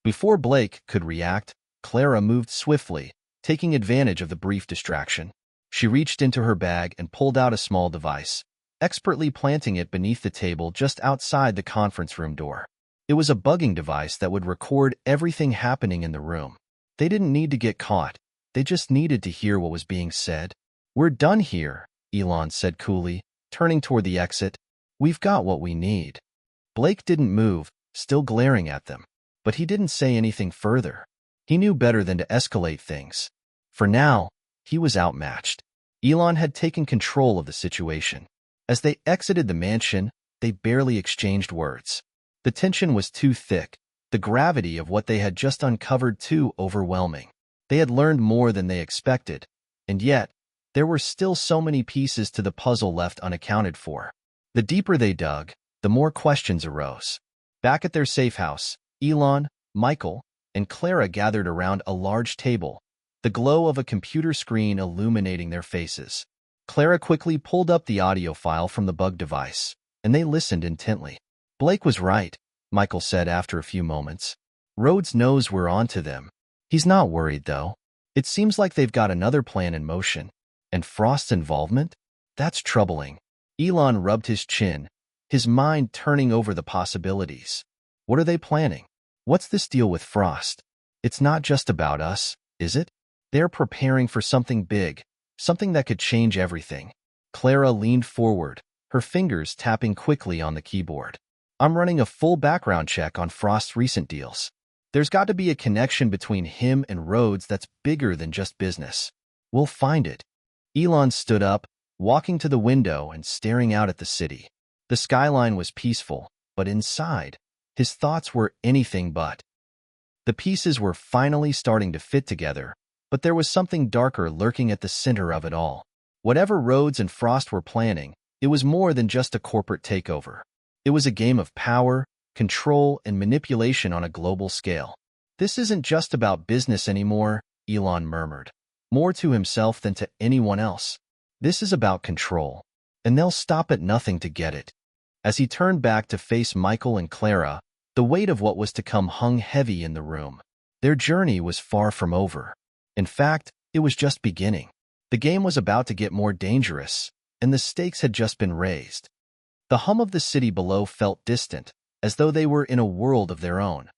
[SPEAKER 1] Before Blake could react, Clara moved swiftly, taking advantage of the brief distraction. She reached into her bag and pulled out a small device, expertly planting it beneath the table just outside the conference room door. It was a bugging device that would record everything happening in the room. They didn't need to get caught. They just needed to hear what was being said. "We're done here," Elon said coolly, turning toward the exit. "We've got what we need." Blake didn't move, still glaring at them, but he didn't say anything further. He knew better than to escalate things. For now, he was outmatched. Elon had taken control of the situation. As they exited the mansion, they barely exchanged words. The tension was too thick, the gravity of what they had just uncovered too overwhelming. They had learned more than they expected, and yet, there were still so many pieces to the puzzle left unaccounted for. The deeper they dug, the more questions arose. Back at their safe house, Elon, Michael, and Clara gathered around a large table, the glow of a computer screen illuminating their faces. Clara quickly pulled up the audio file from the bug device, and they listened intently. "Blake was right," Michael said after a few moments. "Rhodes knows we're onto them. He's not worried, though. It seems like they've got another plan in motion. And Frost's involvement? That's troubling." Elon rubbed his chin, his mind turning over the possibilities. What are they planning? What's this deal with Frost? It's not just about us, is it? They're preparing for something big, something that could change everything. Clara leaned forward, her fingers tapping quickly on the keyboard. "I'm running a full background check on Frost's recent deals. There's got to be a connection between him and Rhodes that's bigger than just business. We'll find it." Elon stood up, walking to the window and staring out at the city. The skyline was peaceful, but inside, his thoughts were anything but. The pieces were finally starting to fit together, but there was something darker lurking at the center of it all. Whatever Rhodes and Frost were planning, it was more than just a corporate takeover. It was a game of power, control, and manipulation on a global scale. "This isn't just about business anymore," Elon murmured, more to himself than to anyone else. "This is about control, and they'll stop at nothing to get it." As he turned back to face Michael and Clara, The weight of what was to come hung heavy in the room. Their journey was far from over. In fact, it was just beginning. The game was about to get more dangerous, and the stakes had just been raised. The hum of the city below felt distant, as though they were in a world of their own,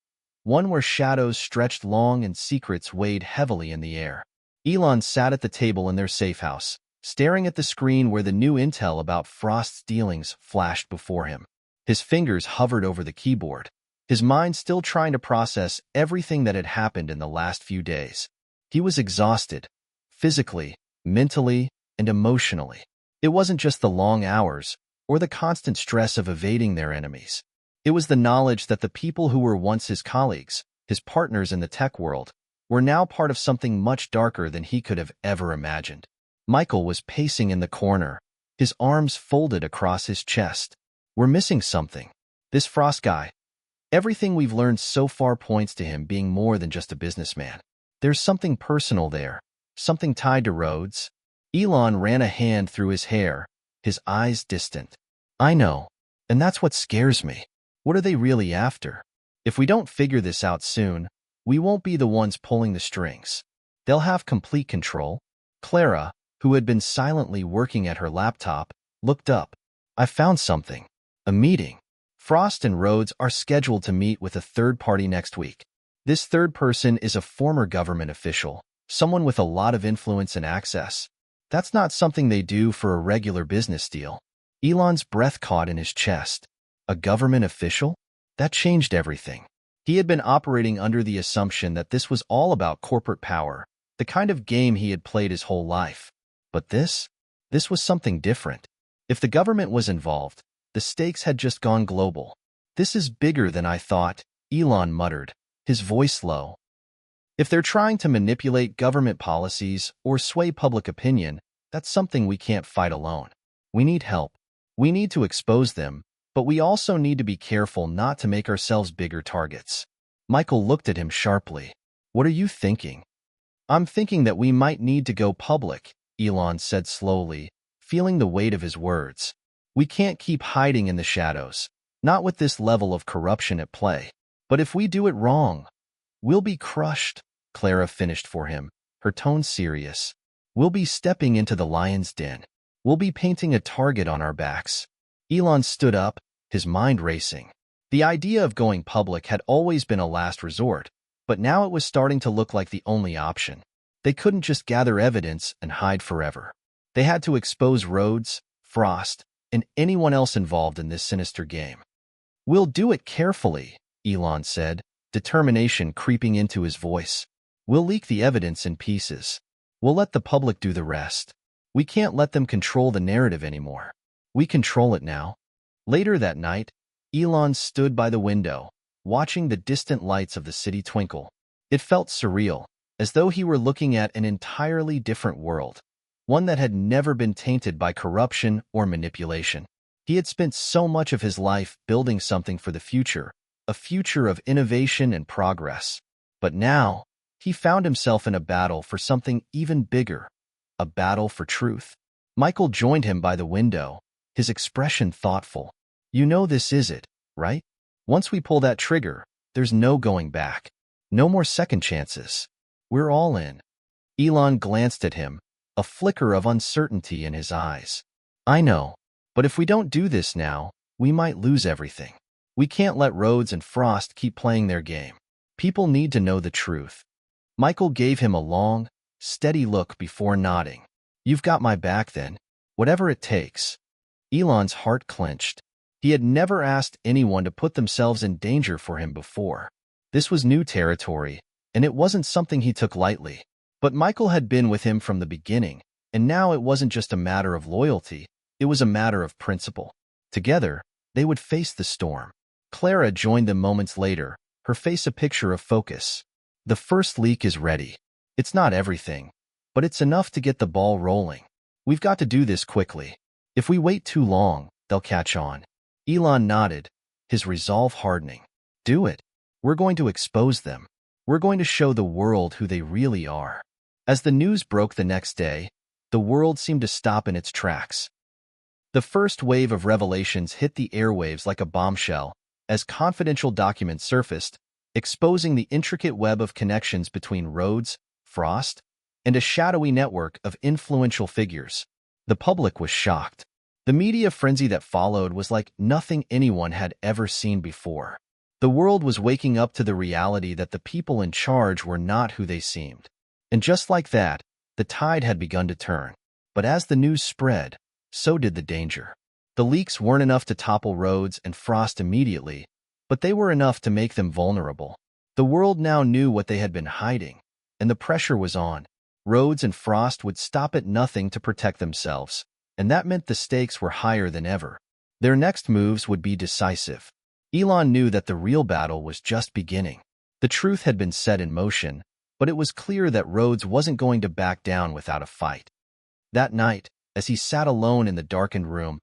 [SPEAKER 1] one where shadows stretched long and secrets weighed heavily in the air. Elon sat at the table in their safe house, staring at the screen where the new intel about Frost's dealings flashed before him. His fingers hovered over the keyboard, his mind still trying to process everything that had happened in the last few days. He was exhausted, physically, mentally, and emotionally. It wasn't just the long hours or the constant stress of evading their enemies. It was the knowledge that the people who were once his colleagues, his partners in the tech world, were now part of something much darker than he could have ever imagined. Michael was pacing in the corner, his arms folded across his chest. We're missing something. This Frost guy. Everything we've learned so far points to him being more than just a businessman. There's something personal there, something tied to Rhodes. Elon ran a hand through his hair, his eyes distant. I know, and that's what scares me. What are they really after? If we don't figure this out soon, we won't be the ones pulling the strings. They'll have complete control. Clara, who had been silently working at her laptop, looked up. I found something. A meeting. Frost and Rhodes are scheduled to meet with a third party next week. This third person is a former government official, someone with a lot of influence and access. That's not something they do for a regular business deal. Elon's breath caught in his chest. A government official? That changed everything. He had been operating under the assumption that this was all about corporate power, the kind of game he had played his whole life. But this was something different. If the government was involved, the stakes had just gone global. This is bigger than I thought, Elon muttered, his voice low. If they're trying to manipulate government policies or sway public opinion, that's something we can't fight alone. We need help. We need to expose them, but we also need to be careful not to make ourselves bigger targets. Michael looked at him sharply. What are you thinking? I'm thinking that we might need to go public, Elon said slowly, feeling the weight of his words. We can't keep hiding in the shadows, not with this level of corruption at play. But if we do it wrong, we'll be crushed, Clara finished for him, her tone serious. We'll be stepping into the lion's den. We'll be painting a target on our backs. Elon stood up, his mind racing. The idea of going public had always been a last resort, but now it was starting to look like the only option. They couldn't just gather evidence and hide forever. They had to expose Rhodes, Frost, and anyone else involved in this sinister game. We'll do it carefully, Elon said, determination creeping into his voice. We'll leak the evidence in pieces. We'll let the public do the rest. We can't let them control the narrative anymore. We control it now. Later that night, Elon stood by the window, watching the distant lights of the city twinkle. It felt surreal, as though he were looking at an entirely different world, one that had never been tainted by corruption or manipulation. He had spent so much of his life building something for the future, a future of innovation and progress. But now, he found himself in a battle for something even bigger, a battle for truth. Michael joined him by the window, his expression thoughtful. You know this is it, right? Once we pull that trigger, there's no going back. No more second chances. We're all in. Elon glanced at him, a flicker of uncertainty in his eyes. I know, but if we don't do this now, we might lose everything. We can't let Rhodes and Frost keep playing their game. People need to know the truth. Michael gave him a long, steady look before nodding. You've got my back then, whatever it takes. Elon's heart clenched. He had never asked anyone to put themselves in danger for him before. This was new territory, and it wasn't something he took lightly. But Michael had been with him from the beginning, and now it wasn't just a matter of loyalty, it was a matter of principle. Together, they would face the storm. Clara joined them moments later, her face a picture of focus. The first leak is ready. It's not everything, but it's enough to get the ball rolling. We've got to do this quickly. If we wait too long, they'll catch on. Elon nodded, his resolve hardening. Do it. We're going to expose them. We're going to show the world who they really are. As the news broke the next day, the world seemed to stop in its tracks. The first wave of revelations hit the airwaves like a bombshell, as confidential documents surfaced, exposing the intricate web of connections between Rhodes, Frost, and a shadowy network of influential figures. The public was shocked. The media frenzy that followed was like nothing anyone had ever seen before. The world was waking up to the reality that the people in charge were not who they seemed. And just like that, the tide had begun to turn. But as the news spread, so did the danger. The leaks weren't enough to topple Rhodes and Frost immediately, but they were enough to make them vulnerable. The world now knew what they had been hiding, and the pressure was on. Rhodes and Frost would stop at nothing to protect themselves, and that meant the stakes were higher than ever. Their next moves would be decisive. Elon knew that the real battle was just beginning. The truth had been set in motion, but it was clear that Rhodes wasn't going to back down without a fight. That night, as he sat alone in the darkened room,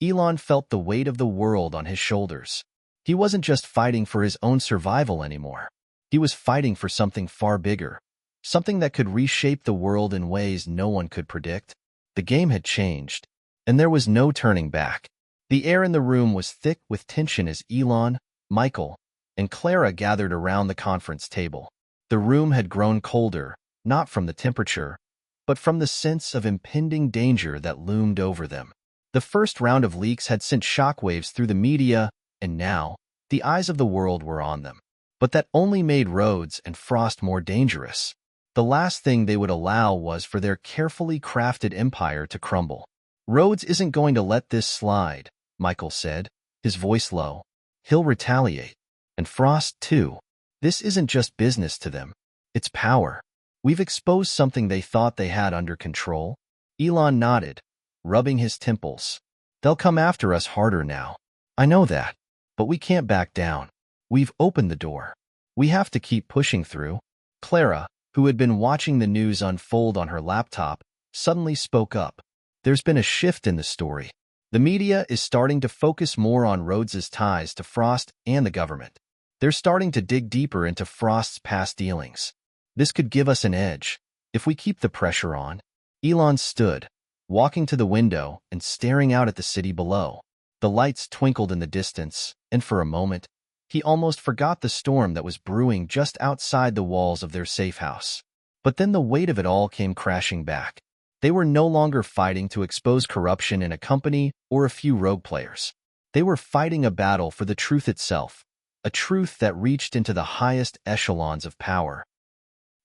[SPEAKER 1] Elon felt the weight of the world on his shoulders. He wasn't just fighting for his own survival anymore. He was fighting for something far bigger, something that could reshape the world in ways no one could predict. The game had changed, and there was no turning back. The air in the room was thick with tension as Elon, Michael, and Clara gathered around the conference table. The room had grown colder, not from the temperature, but from the sense of impending danger that loomed over them. The first round of leaks had sent shockwaves through the media, and now, the eyes of the world were on them. But that only made Rhodes and Frost more dangerous. The last thing they would allow was for their carefully crafted empire to crumble. Rhodes isn't going to let this slide, Michael said, his voice low. He'll retaliate. And Frost, too. This isn't just business to them. It's power. We've exposed something they thought they had under control. Elon nodded, rubbing his temples. They'll come after us harder now. I know that. But we can't back down. We've opened the door. We have to keep pushing through. Clara, who had been watching the news unfold on her laptop, suddenly spoke up. There's been a shift in the story. The media is starting to focus more on Rhodes's ties to Frost and the government. They're starting to dig deeper into Frost's past dealings. This could give us an edge, if we keep the pressure on. Elon stood, walking to the window and staring out at the city below. The lights twinkled in the distance, and for a moment, he almost forgot the storm that was brewing just outside the walls of their safe house. But then the weight of it all came crashing back. They were no longer fighting to expose corruption in a company or a few rogue players. They were fighting a battle for the truth itself, a truth that reached into the highest echelons of power.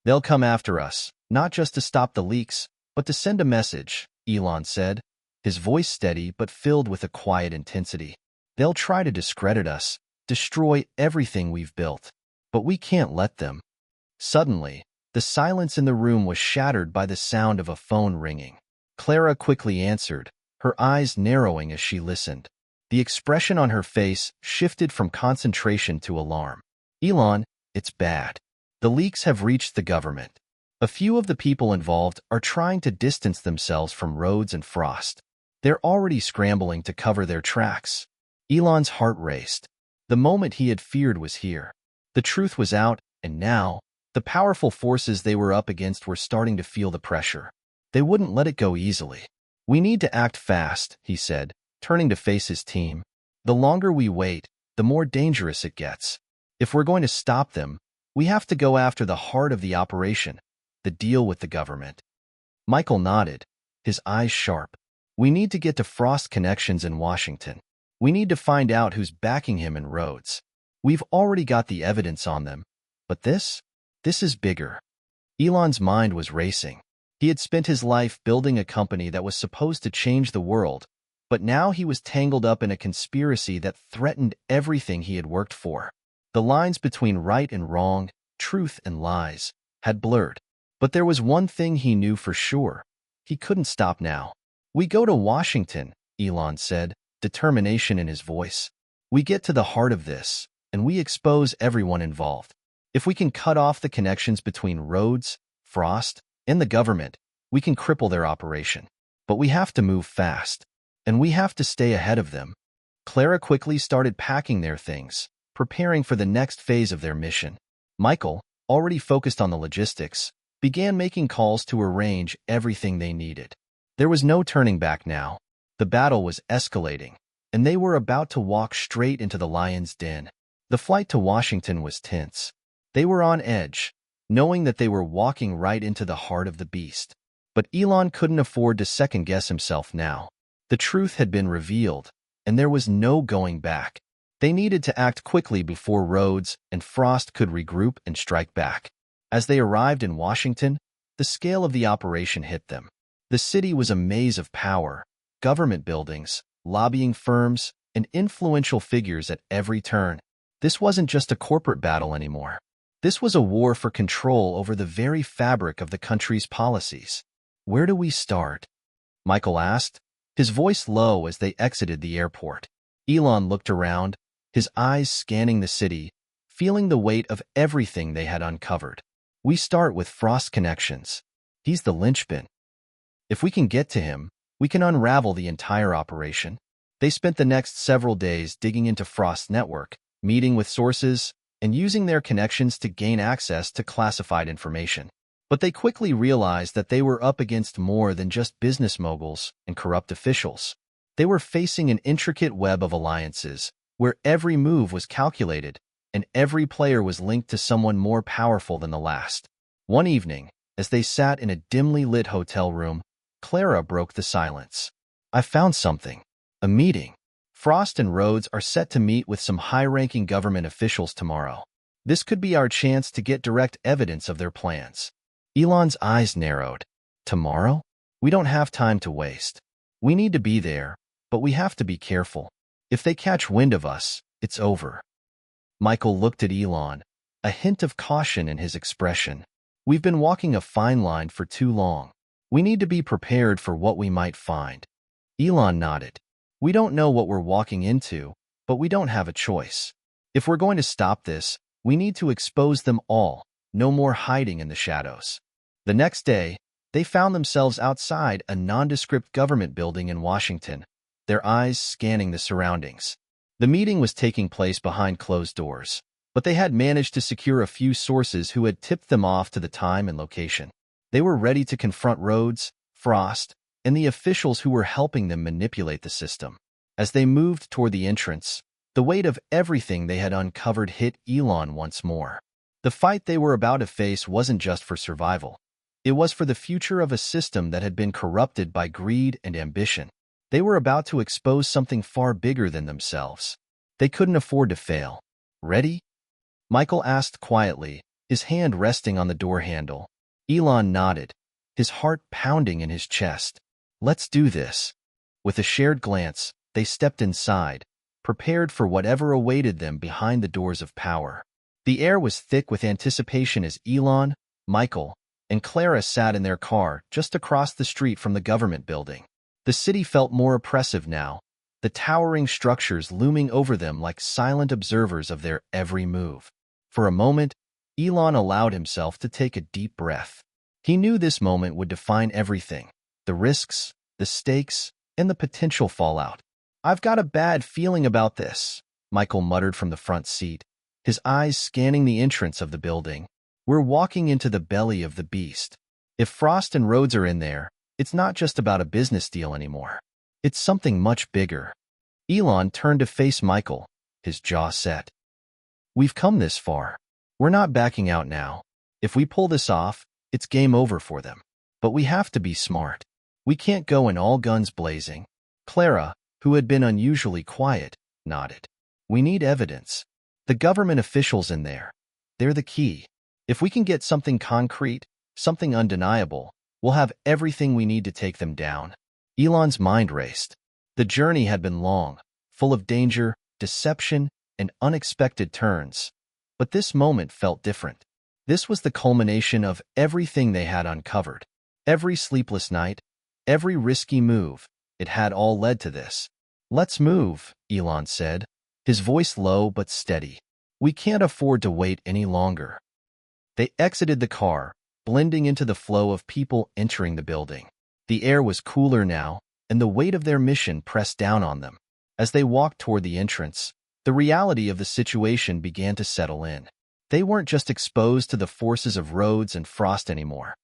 [SPEAKER 1] They'll come after us, not just to stop the leaks, but to send a message, Elon said, his voice steady but filled with a quiet intensity. They'll try to discredit us, destroy everything we've built. But we can't let them. Suddenly, the silence in the room was shattered by the sound of a phone ringing. Clara quickly answered, her eyes narrowing as she listened. The expression on her face shifted from concentration to alarm. Elon, it's bad. The leaks have reached the government. A few of the people involved are trying to distance themselves from Rhodes and Frost. They're already scrambling to cover their tracks. Elon's heart raced. The moment he had feared was here. The truth was out, and now, the powerful forces they were up against were starting to feel the pressure. They wouldn't let it go easily. We need to act fast, he said, turning to face his team. The longer we wait, the more dangerous it gets. If we're going to stop them, we have to go after the heart of the operation, the deal with the government. Michael nodded, his eyes sharp. We need to get to Frost connections in Washington. We need to find out who's backing him in Rhodes. We've already got the evidence on them. But this is bigger. Elon's mind was racing. He had spent his life building a company that was supposed to change the world, but now he was tangled up in a conspiracy that threatened everything he had worked for. The lines between right and wrong, truth and lies, had blurred. But there was one thing he knew for sure. He couldn't stop now. We go to Washington, Elon said, determination in his voice. We get to the heart of this, and we expose everyone involved. If we can cut off the connections between Rhodes, Frost, and the government, we can cripple their operation. But we have to move fast, and we have to stay ahead of them. Clara quickly started packing their things, preparing for the next phase of their mission. Michael, already focused on the logistics, began making calls to arrange everything they needed. There was no turning back now. The battle was escalating, and they were about to walk straight into the lion's den. The flight to Washington was tense. They were on edge, knowing that they were walking right into the heart of the beast. But Elon couldn't afford to second-guess himself now. The truth had been revealed, and there was no going back. They needed to act quickly before Rhodes and Frost could regroup and strike back. As they arrived in Washington, the scale of the operation hit them. The city was a maze of power, government buildings, lobbying firms, and influential figures at every turn. This wasn't just a corporate battle anymore. This was a war for control over the very fabric of the country's policies. "Where do we start?" Michael asked, his voice low as they exited the airport. Elon looked around, his eyes scanning the city, feeling the weight of everything they had uncovered. "We start with Frost's connections. He's the linchpin. If we can get to him, we can unravel the entire operation." They spent the next several days digging into Frost's network, meeting with sources, and using their connections to gain access to classified information. But they quickly realized that they were up against more than just business moguls and corrupt officials. They were facing an intricate web of alliances, where every move was calculated, and every player was linked to someone more powerful than the last. One evening, as they sat in a dimly lit hotel room, Clara broke the silence. "I found something. A meeting. Frost and Rhodes are set to meet with some high-ranking government officials tomorrow. This could be our chance to get direct evidence of their plans." Elon's eyes narrowed. "Tomorrow? We don't have time to waste. We need to be there, but we have to be careful. If they catch wind of us, it's over." Michael looked at Elon, a hint of caution in his expression. "We've been walking a fine line for too long. We need to be prepared for what we might find." Elon nodded. "We don't know what we're walking into, but we don't have a choice. If we're going to stop this, we need to expose them all, no more hiding in the shadows." The next day, they found themselves outside a nondescript government building in Washington, their eyes scanning the surroundings. The meeting was taking place behind closed doors, but they had managed to secure a few sources who had tipped them off to the time and location. They were ready to confront Rhodes, Frost, and the officials who were helping them manipulate the system. As they moved toward the entrance, the weight of everything they had uncovered hit Elon once more. The fight they were about to face wasn't just for survival. It was for the future of a system that had been corrupted by greed and ambition. They were about to expose something far bigger than themselves. They couldn't afford to fail. "Ready?" Michael asked quietly, his hand resting on the door handle. Elon nodded, his heart pounding in his chest. "Let's do this." With a shared glance, they stepped inside, prepared for whatever awaited them behind the doors of power. The air was thick with anticipation as Elon, Michael, and Clara sat in their car just across the street from the government building. The city felt more oppressive now, the towering structures looming over them like silent observers of their every move. For a moment, Elon allowed himself to take a deep breath. He knew this moment would define everything: the risks, the stakes, and the potential fallout. "I've got a bad feeling about this," Michael muttered from the front seat, his eyes scanning the entrance of the building. "We're walking into the belly of the beast. If Frost and Rhodes are in there, it's not just about a business deal anymore. It's something much bigger." Elon turned to face Michael, his jaw set. "We've come this far. We're not backing out now. If we pull this off, it's game over for them. But we have to be smart. We can't go in all guns blazing." Clara, who had been unusually quiet, nodded. "We need evidence. The government officials in there, they're the key. If we can get something concrete, something undeniable, we'll have everything we need to take them down." Elon's mind raced. The journey had been long, full of danger, deception, and unexpected turns. But this moment felt different. This was the culmination of everything they had uncovered. Every sleepless night, every risky move, it had all led to this. "Let's move," Elon said, his voice low but steady. "We can't afford to wait any longer." They exited the car, blending into the flow of people entering the building. The air was cooler now, and the weight of their mission pressed down on them. As they walked toward the entrance, the reality of the situation began to settle in. They weren't just exposed to the forces of Rhodes and Frost anymore.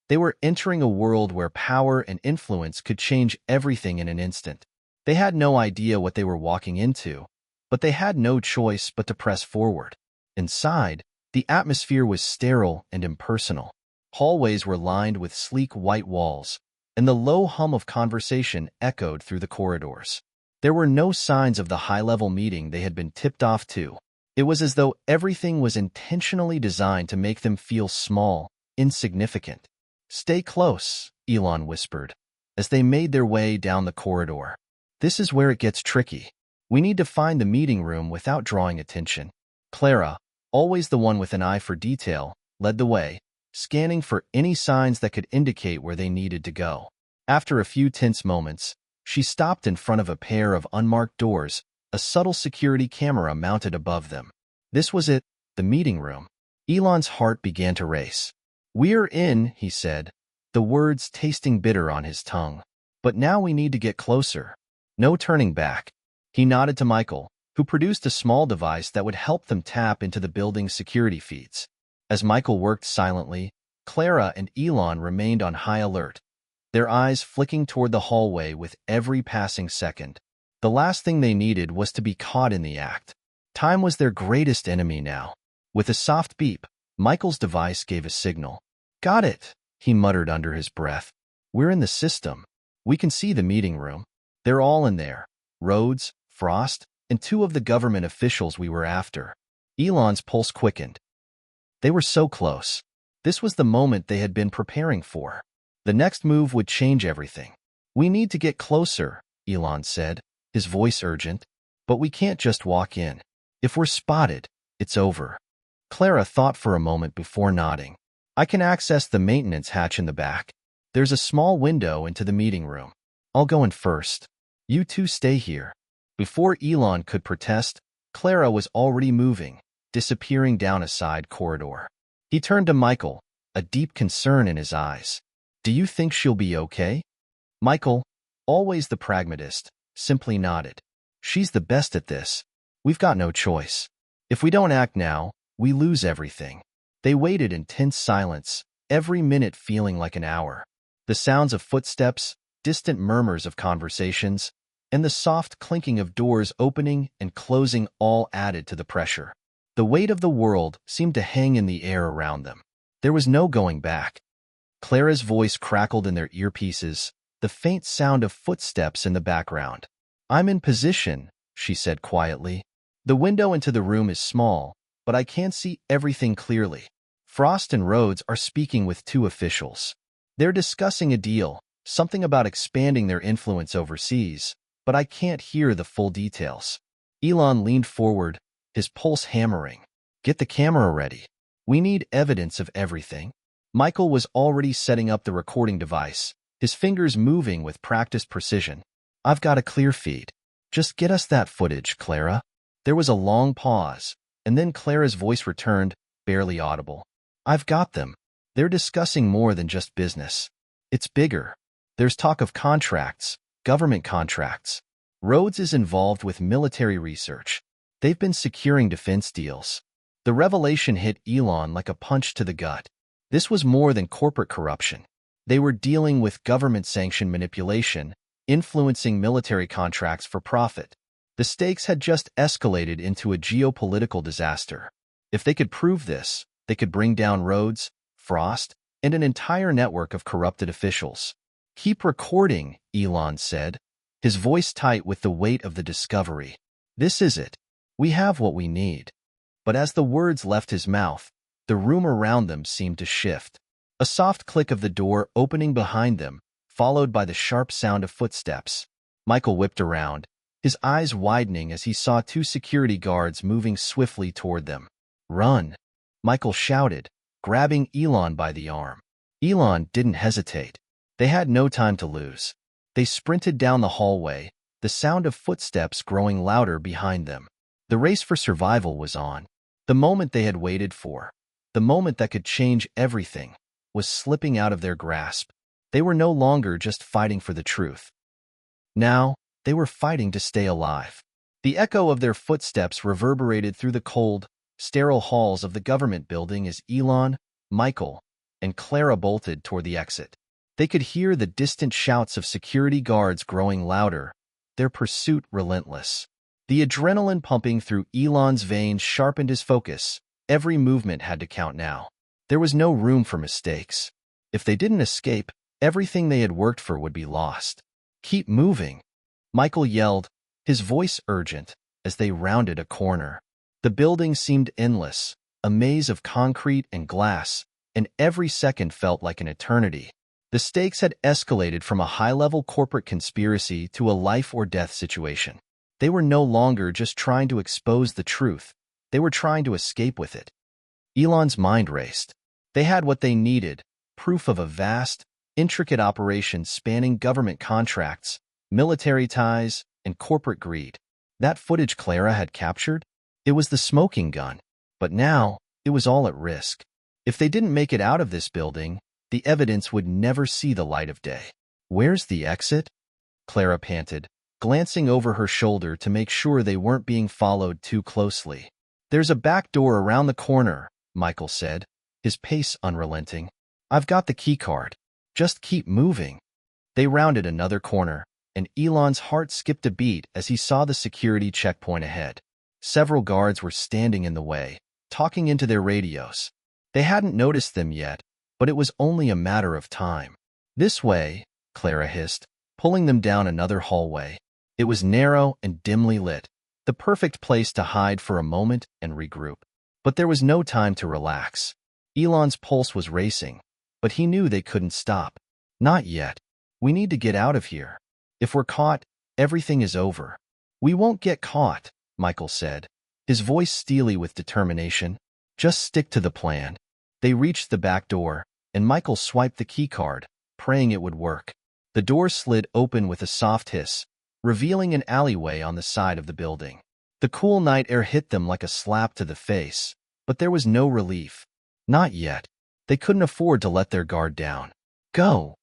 [SPEAKER 1] They were entering a world where power and influence could change everything in an instant. They had no idea what they were walking into, but they had no choice but to press forward. Inside, the atmosphere was sterile and impersonal. Hallways were lined with sleek white walls, and the low hum of conversation echoed through the corridors. There were no signs of the high-level meeting they had been tipped off to. It was as though everything was intentionally designed to make them feel small, insignificant. "Stay close," Elon whispered, as they made their way down the corridor. "This is where it gets tricky. We need to find the meeting room without drawing attention." Clara, always the one with an eye for detail, led the way, scanning for any signs that could indicate where they needed to go. After a few tense moments, she stopped in front of a pair of unmarked doors, a subtle security camera mounted above them. This was it, the meeting room. Elon's heart began to race. "We're in," he said, the words tasting bitter on his tongue. "But now we need to get closer. No turning back." He nodded to Michael, who produced a small device that would help them tap into the building's security feeds. As Michael worked silently, Clara and Elon remained on high alert, their eyes flicking toward the hallway with every passing second. The last thing they needed was to be caught in the act. Time was their greatest enemy now. With a soft beep, Michael's device gave a signal. "Got it," he muttered under his breath. "We're in the system. We can see the meeting room. They're all in there. Rhodes, Frost, and two of the government officials we were after." Elon's pulse quickened. They were so close. This was the moment they had been preparing for. The next move would change everything. "We need to get closer," Elon said, his voice urgent. "But we can't just walk in. If we're spotted, it's over." Clara thought for a moment before nodding. "I can access the maintenance hatch in the back. There's a small window into the meeting room. I'll go in first. You two stay here." Before Elon could protest, Clara was already moving, disappearing down a side corridor. He turned to Michael, a deep concern in his eyes. "Do you think she'll be okay?" Michael, always the pragmatist, simply nodded. "She's the best at this. We've got no choice. If we don't act now, we lose everything." They waited in tense silence, every minute feeling like an hour. The sounds of footsteps, distant murmurs of conversations, and the soft clinking of doors opening and closing all added to the pressure. The weight of the world seemed to hang in the air around them. There was no going back. Clara's voice crackled in their earpieces, the faint sound of footsteps in the background. "I'm in position," she said quietly. "The window into the room is small, but I can't see everything clearly. Frost and Rhodes are speaking with two officials. They're discussing a deal, something about expanding their influence overseas, but I can't hear the full details." Elon leaned forward, his pulse hammering. "Get the camera ready. We need evidence of everything." Michael was already setting up the recording device, his fingers moving with practiced precision. "I've got a clear feed. Just get us that footage, Clara." There was a long pause, and then Clara's voice returned, barely audible. "I've got them. They're discussing more than just business. It's bigger. There's talk of contracts, government contracts. Rhodes is involved with military research. They've been securing defense deals." The revelation hit Elon like a punch to the gut. This was more than corporate corruption. They were dealing with government-sanctioned manipulation, influencing military contracts for profit. The stakes had just escalated into a geopolitical disaster. If they could prove this, they could bring down Rhodes, Frost, and an entire network of corrupted officials. "Keep recording," Elon said, his voice tight with the weight of the discovery. "This is it. We have what we need." But as the words left his mouth, the room around them seemed to shift. A soft click of the door opening behind them, followed by the sharp sound of footsteps. Michael whipped around, his eyes widening as he saw two security guards moving swiftly toward them. "Run!" Michael shouted, grabbing Elon by the arm. Elon didn't hesitate. They had no time to lose. They sprinted down the hallway, the sound of footsteps growing louder behind them. The race for survival was on. The moment they had waited for, the moment that could change everything, was slipping out of their grasp. They were no longer just fighting for the truth. Now, they were fighting to stay alive. The echo of their footsteps reverberated through the cold, sterile halls of the government building as Elon, Michael, and Clara bolted toward the exit. They could hear the distant shouts of security guards growing louder, their pursuit relentless. The adrenaline pumping through Elon's veins sharpened his focus. Every movement had to count now. There was no room for mistakes. If they didn't escape, everything they had worked for would be lost. "Keep moving," Michael yelled, his voice urgent, as they rounded a corner. The building seemed endless, a maze of concrete and glass, and every second felt like an eternity. The stakes had escalated from a high-level corporate conspiracy to a life-or-death situation. They were no longer just trying to expose the truth. They were trying to escape with it. Elon's mind raced. They had what they needed, proof of a vast, intricate operation spanning government contracts, military ties, and corporate greed. That footage Clara had captured? It was the smoking gun. But now, it was all at risk. If they didn't make it out of this building, the evidence would never see the light of day. "Where's the exit?" Clara panted, glancing over her shoulder to make sure they weren't being followed too closely. "There's a back door around the corner," Michael said, his pace unrelenting. "I've got the keycard. Just keep moving." They rounded another corner, and Elon's heart skipped a beat as he saw the security checkpoint ahead. Several guards were standing in the way, talking into their radios. They hadn't noticed them yet, but it was only a matter of time. "This way," Clara hissed, pulling them down another hallway. It was narrow and dimly lit, the perfect place to hide for a moment and regroup. But there was no time to relax. Elon's pulse was racing, but he knew they couldn't stop. "Not yet. We need to get out of here. If we're caught, everything is over." "We won't get caught," Michael said, his voice steely with determination. "Just stick to the plan." They reached the back door, and Michael swiped the keycard, praying it would work. The door slid open with a soft hiss, revealing an alleyway on the side of the building. The cool night air hit them like a slap to the face, but there was no relief. Not yet. They couldn't afford to let their guard down. "Go,"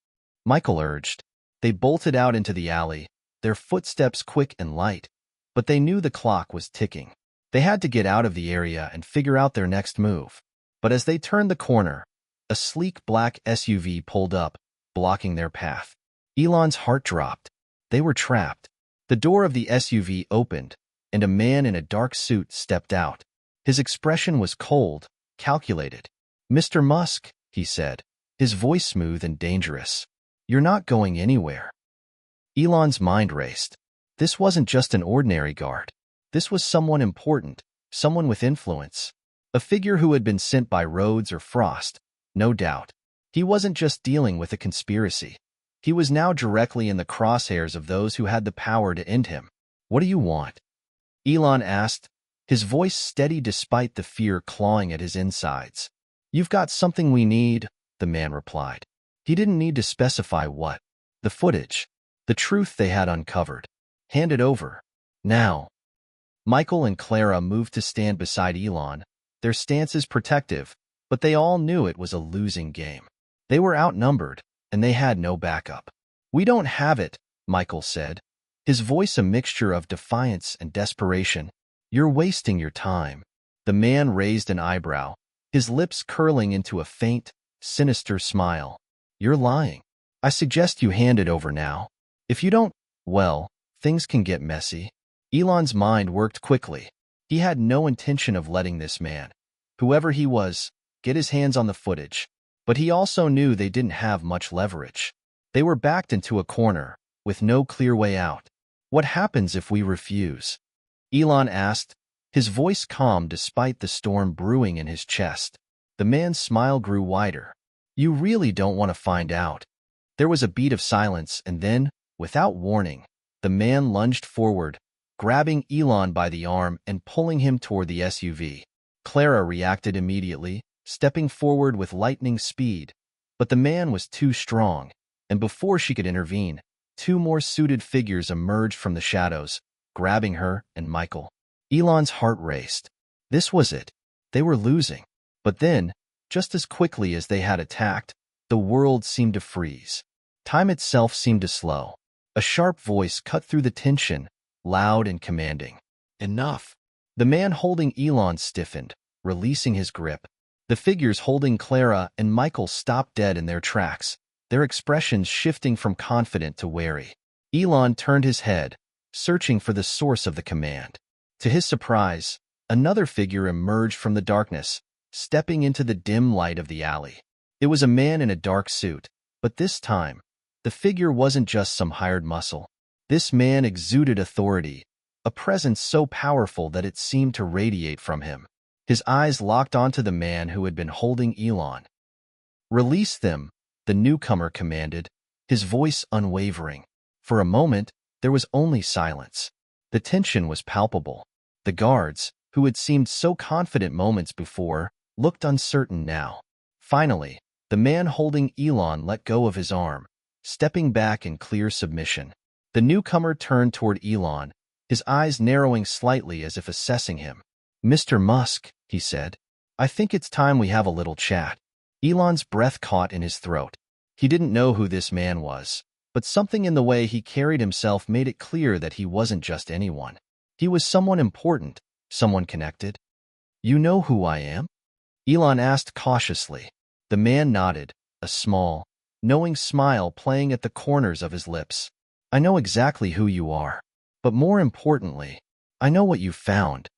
[SPEAKER 1] Michael urged. They bolted out into the alley, their footsteps quick and light, but they knew the clock was ticking. They had to get out of the area and figure out their next move. But as they turned the corner, a sleek black SUV pulled up, blocking their path. Elon's heart dropped. They were trapped. The door of the SUV opened, and a man in a dark suit stepped out. His expression was cold, calculated. "Mr. Musk," he said, his voice smooth and dangerous. "You're not going anywhere." Elon's mind raced. This wasn't just an ordinary guard. This was someone important, someone with influence. A figure who had been sent by Rhodes or Frost, no doubt. He wasn't just dealing with a conspiracy. He was now directly in the crosshairs of those who had the power to end him. "What do you want?" Elon asked, his voice steady despite the fear clawing at his insides. "You've got something we need," the man replied. He didn't need to specify what. The footage. The truth they had uncovered. "Hand it over. Now." Michael and Clara moved to stand beside Elon, their stances protective, but they all knew it was a losing game. They were outnumbered, and they had no backup. "We don't have it," Michael said, his voice a mixture of defiance and desperation. "You're wasting your time." The man raised an eyebrow, his lips curling into a faint, sinister smile. "You're lying. I suggest you hand it over now. If you don't, well, things can get messy." Elon's mind worked quickly. He had no intention of letting this man, whoever he was, get his hands on the footage. But he also knew they didn't have much leverage. They were backed into a corner, with no clear way out. "What happens if we refuse?" Elon asked, his voice calm despite the storm brewing in his chest. The man's smile grew wider. "You really don't want to find out." There was a beat of silence, and then, without warning, the man lunged forward, grabbing Elon by the arm and pulling him toward the SUV. Clara reacted immediately, stepping forward with lightning speed, but the man was too strong, and before she could intervene, two more suited figures emerged from the shadows, grabbing her and Michael. Elon's heart raced. This was it. They were losing. But then, just as quickly as they had attacked, the world seemed to freeze. Time itself seemed to slow. A sharp voice cut through the tension, loud and commanding. "Enough." The man holding Elon stiffened, releasing his grip. The figures holding Clara and Michael stopped dead in their tracks, their expressions shifting from confident to wary. Elon turned his head, searching for the source of the command. To his surprise, another figure emerged from the darkness, stepping into the dim light of the alley. It was a man in a dark suit, but this time, the figure wasn't just some hired muscle. This man exuded authority, a presence so powerful that it seemed to radiate from him. His eyes locked onto the man who had been holding Elon. "Release them," the newcomer commanded, his voice unwavering. For a moment, there was only silence. The tension was palpable. The guards, who had seemed so confident moments before, looked uncertain now. Finally, the man holding Elon let go of his arm, stepping back in clear submission. The newcomer turned toward Elon, his eyes narrowing slightly as if assessing him. "Mr. Musk," he said, "I think it's time we have a little chat." Elon's breath caught in his throat. He didn't know who this man was, but something in the way he carried himself made it clear that he wasn't just anyone. He was someone important, someone connected. "You know who I am?" Elon asked cautiously. The man nodded, a small, knowing smile playing at the corners of his lips. "I know exactly who you are. But more importantly, I know what you found."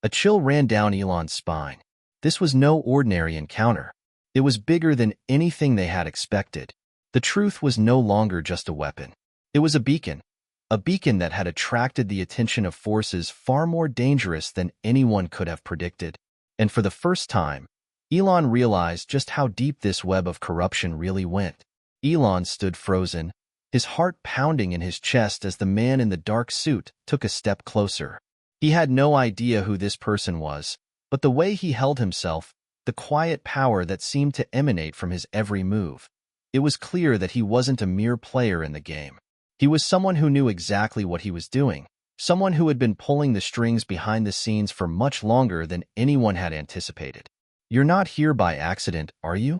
[SPEAKER 1] A chill ran down Elon's spine. This was no ordinary encounter. It was bigger than anything they had expected. The truth was no longer just a weapon. It was a beacon that had attracted the attention of forces far more dangerous than anyone could have predicted. And for the first time, Elon realized just how deep this web of corruption really went. Elon stood frozen, his heart pounding in his chest as the man in the dark suit took a step closer. He had no idea who this person was, but the way he held himself, the quiet power that seemed to emanate from his every move, it was clear that he wasn't a mere player in the game. He was someone who knew exactly what he was doing, someone who had been pulling the strings behind the scenes for much longer than anyone had anticipated. "You're not here by accident, are you?"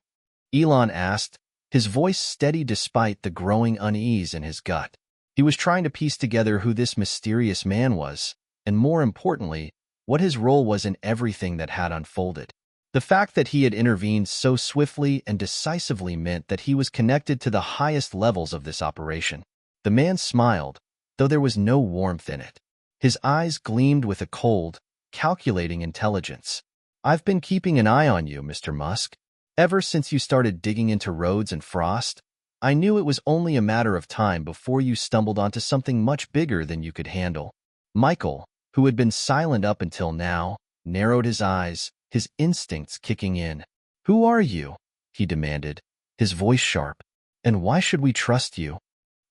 [SPEAKER 1] Elon asked, his voice steady despite the growing unease in his gut. He was trying to piece together who this mysterious man was, and more importantly, what his role was in everything that had unfolded. The fact that he had intervened so swiftly and decisively meant that he was connected to the highest levels of this operation. The man smiled, though there was no warmth in it. His eyes gleamed with a cold, calculating intelligence. "I've been keeping an eye on you, Mr. Musk. Ever since you started digging into roads and frost, I knew it was only a matter of time before you stumbled onto something much bigger than you could handle." Michael, who had been silent up until now, narrowed his eyes, his instincts kicking in. "Who are you?" he demanded, his voice sharp. "And why should we trust you?"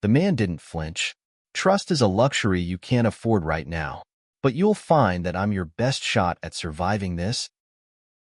[SPEAKER 1] The man didn't flinch. "Trust is a luxury you can't afford right now, but you'll find that I'm your best shot at surviving this.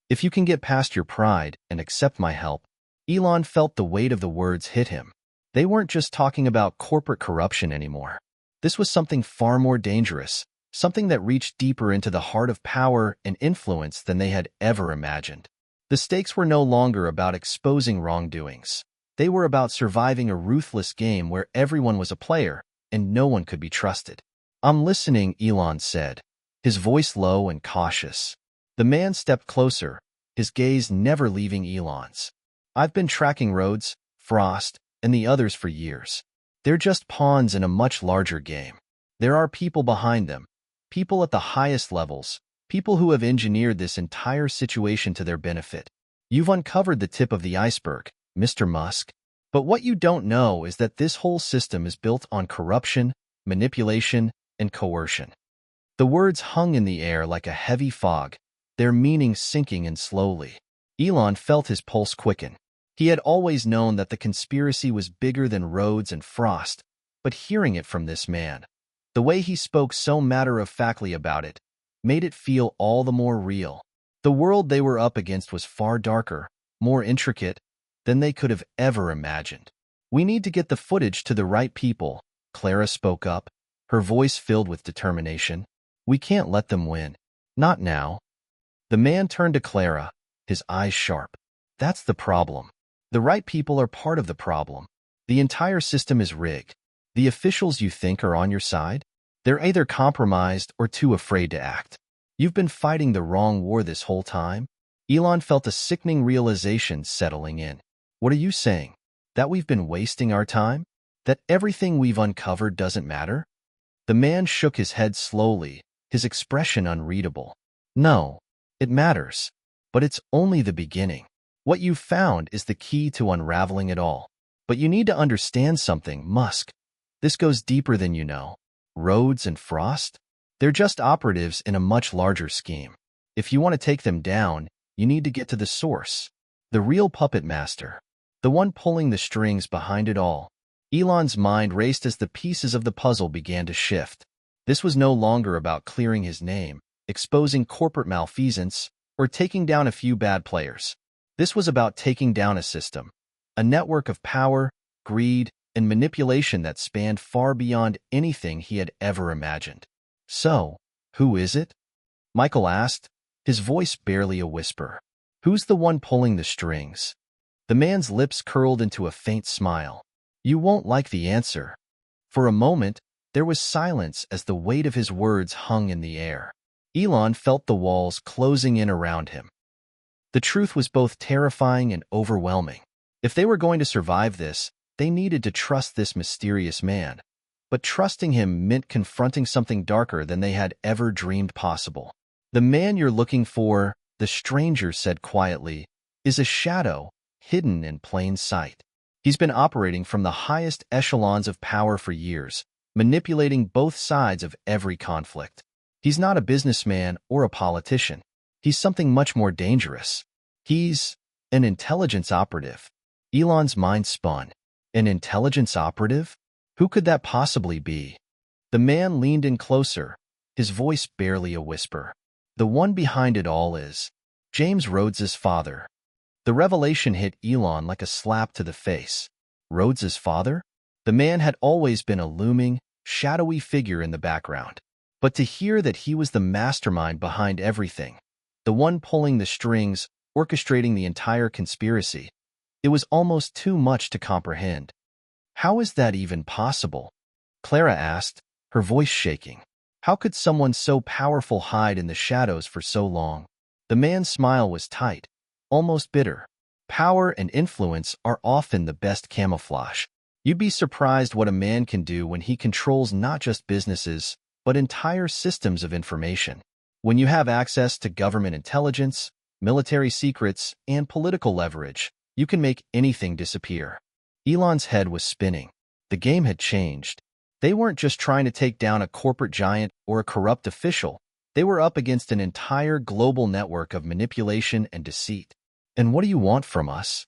[SPEAKER 1] If you can get past your pride and accept my help." Elon felt the weight of the words hit him. They weren't just talking about corporate corruption anymore. This was something far more dangerous, something that reached deeper into the heart of power and influence than they had ever imagined. The stakes were no longer about exposing wrongdoings. They were about surviving a ruthless game where everyone was a player and no one could be trusted. "I'm listening," Elon said, his voice low and cautious. The man stepped closer, his gaze never leaving Elon's. "I've been tracking Rhodes, Frost, and the others for years. They're just pawns in a much larger game. There are people behind them, people at the highest levels, people who have engineered this entire situation to their benefit. You've uncovered the tip of the iceberg, Mr. Musk. But what you don't know is that this whole system is built on corruption, manipulation, and coercion." The words hung in the air like a heavy fog, their meaning sinking in slowly. Elon felt his pulse quicken. He had always known that the conspiracy was bigger than Rhodes and Frost, but hearing it from this man, the way he spoke so matter-of-factly about it, made it feel all the more real. The world they were up against was far darker, more intricate than they could have ever imagined. "We need to get the footage to the right people," Clara spoke up, her voice filled with determination. "We can't let them win. Not now." The man turned to Clara, his eyes sharp. "That's the problem. The right people are part of the problem. The entire system is rigged. The officials you think are on your side? They're either compromised or too afraid to act. You've been fighting the wrong war this whole time." Elon felt a sickening realization settling in. "What are you saying? That we've been wasting our time? That everything we've uncovered doesn't matter?" The man shook his head slowly, his expression unreadable. No, it matters. But it's only the beginning. What you've found is the key to unraveling it all. But you need to understand something, Musk. This goes deeper than you know. Rhodes and Frost? They're just operatives in a much larger scheme. If you want to take them down, you need to get to the source. The real puppet master. The one pulling the strings behind it all. Elon's mind raced as the pieces of the puzzle began to shift. This was no longer about clearing his name, exposing corporate malfeasance, or taking down a few bad players. This was about taking down a system, a network of power, greed, and manipulation that spanned far beyond anything he had ever imagined. So, who is it? Michael asked, his voice barely a whisper. Who's the one pulling the strings? The man's lips curled into a faint smile. You won't like the answer. For a moment, there was silence as the weight of his words hung in the air. Elon felt the walls closing in around him. The truth was both terrifying and overwhelming. If they were going to survive this, they needed to trust this mysterious man. But trusting him meant confronting something darker than they had ever dreamed possible. The man you're looking for, the stranger said quietly, is a shadow, hidden in plain sight. He's been operating from the highest echelons of power for years, manipulating both sides of every conflict. He's not a businessman or a politician. He's something much more dangerous. He's an intelligence operative. Elon's mind spun. An intelligence operative? Who could that possibly be? The man leaned in closer, his voice barely a whisper. The one behind it all is James Rhodes's father. The revelation hit Elon like a slap to the face. Rhodes's father? The man had always been a looming, shadowy figure in the background. But to hear that he was the mastermind behind everything, the one pulling the strings, orchestrating the entire conspiracy, it was almost too much to comprehend. How is that even possible? Clara asked, her voice shaking. How could someone so powerful hide in the shadows for so long? The man's smile was tight, almost bitter. Power and influence are often the best camouflage. You'd be surprised what a man can do when he controls not just businesses, but entire systems of information. When you have access to government intelligence, military secrets, and political leverage, you can make anything disappear. Elon's head was spinning. The game had changed. They weren't just trying to take down a corporate giant or a corrupt official. They were up against an entire global network of manipulation and deceit. And what do you want from us?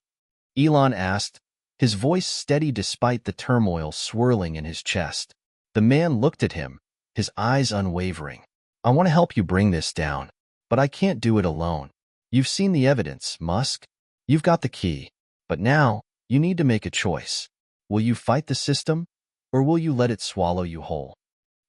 [SPEAKER 1] Elon asked, his voice steady despite the turmoil swirling in his chest. The man looked at him, his eyes unwavering. I want to help you bring this down, but I can't do it alone. You've seen the evidence, Musk. You've got the key. But now, you need to make a choice. Will you fight the system, or will you let it swallow you whole?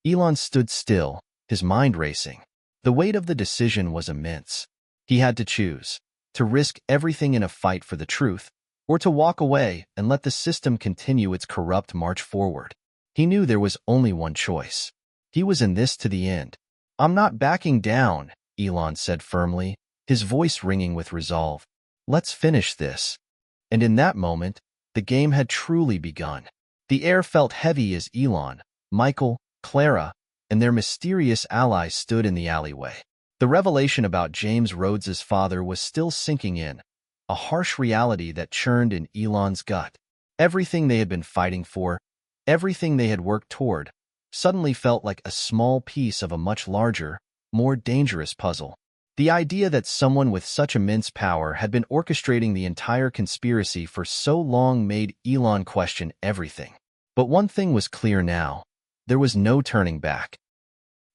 [SPEAKER 1] Elon stood still, his mind racing. The weight of the decision was immense. He had to choose, to risk everything in a fight for the truth, or to walk away and let the system continue its corrupt march forward. He knew there was only one choice. He was in this to the end. I'm not backing down, Elon said firmly, his voice ringing with resolve. Let's finish this. And in that moment, the game had truly begun. The air felt heavy as Elon, Michael, Clara, and their mysterious allies stood in the alleyway. The revelation about James Rhodes's father was still sinking in, a harsh reality that churned in Elon's gut. Everything they had been fighting for, everything they had worked toward, suddenly felt like a small piece of a much larger, more dangerous puzzle. The idea that someone with such immense power had been orchestrating the entire conspiracy for so long made Elon question everything. But one thing was clear now. There was no turning back.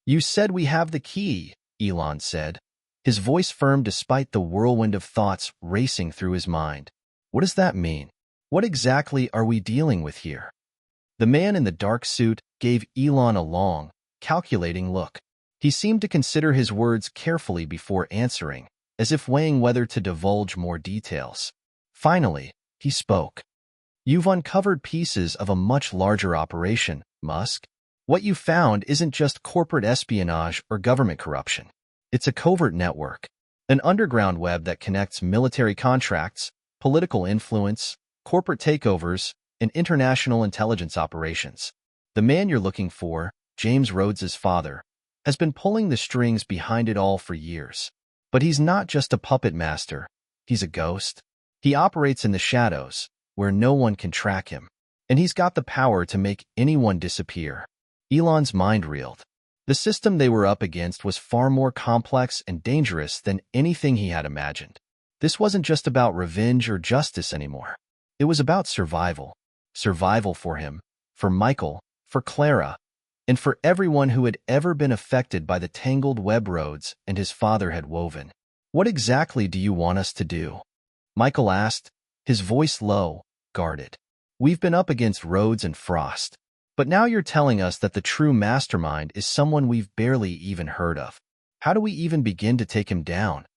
[SPEAKER 1] You said we have the key, Elon said, his voice firm despite the whirlwind of thoughts racing through his mind. What does that mean? What exactly are we dealing with here? The man in the dark suit gave Elon a long, calculating look. He seemed to consider his words carefully before answering, as if weighing whether to divulge more details. Finally, he spoke. You've uncovered pieces of a much larger operation, Musk. What you found isn't just corporate espionage or government corruption. It's a covert network, an underground web that connects military contracts, political influence, corporate takeovers, and international intelligence operations. The man you're looking for, James Rhodes's father, has been pulling the strings behind it all for years. But he's not just a puppet master, he's a ghost. He operates in the shadows, where no one can track him. And he's got the power to make anyone disappear. Elon's mind reeled. The system they were up against was far more complex and dangerous than anything he had imagined. This wasn't just about revenge or justice anymore. It was about survival. Survival for him, for Michael, for Clara, and for everyone who had ever been affected by the tangled web Rhodes and his father had woven. "What exactly do you want us to do?" Michael asked, his voice low, guarded. "We've been up against Rhodes and Frost. But now you're telling us that the true mastermind is someone we've barely even heard of. How do we even begin to take him down?"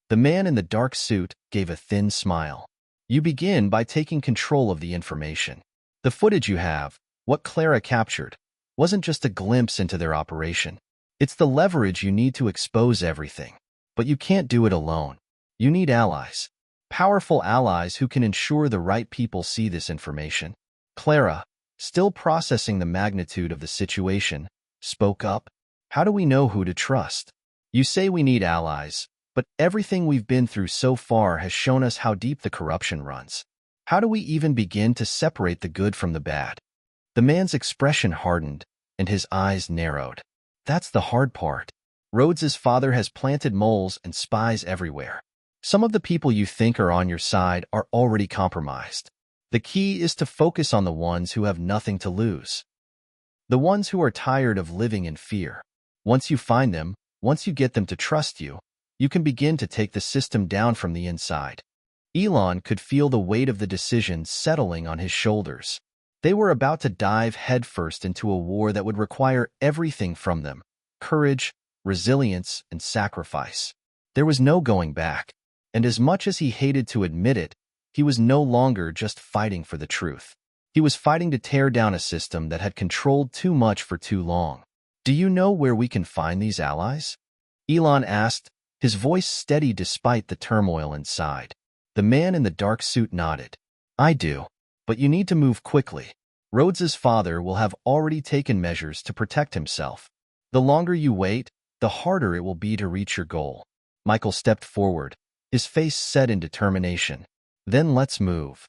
[SPEAKER 1] The man in the dark suit gave a thin smile. "You begin by taking control of the information. The footage you have, what Clara captured, wasn't just a glimpse into their operation. It's the leverage you need to expose everything. But you can't do it alone. You need allies. Powerful allies who can ensure the right people see this information." Clara, still processing the magnitude of the situation, spoke up. "How do we know who to trust? You say we need allies, but everything we've been through so far has shown us how deep the corruption runs. How do we even begin to separate the good from the bad?" The man's expression hardened, and his eyes narrowed. "That's the hard part. Rhodes's father has planted moles and spies everywhere. Some of the people you think are on your side are already compromised. The key is to focus on the ones who have nothing to lose. The ones who are tired of living in fear. Once you find them, once you get them to trust you, you can begin to take the system down from the inside." Elon could feel the weight of the decision settling on his shoulders. They were about to dive headfirst into a war that would require everything from them: courage, resilience, and sacrifice. There was no going back, and as much as he hated to admit it, he was no longer just fighting for the truth. He was fighting to tear down a system that had controlled too much for too long. "Do you know where we can find these allies?" Elon asked, his voice steady despite the turmoil inside. The man in the dark suit nodded. "I do, but you need to move quickly. Rhodes's father will have already taken measures to protect himself. The longer you wait, the harder it will be to reach your goal." Michael stepped forward, his face set in determination. "Then let's move."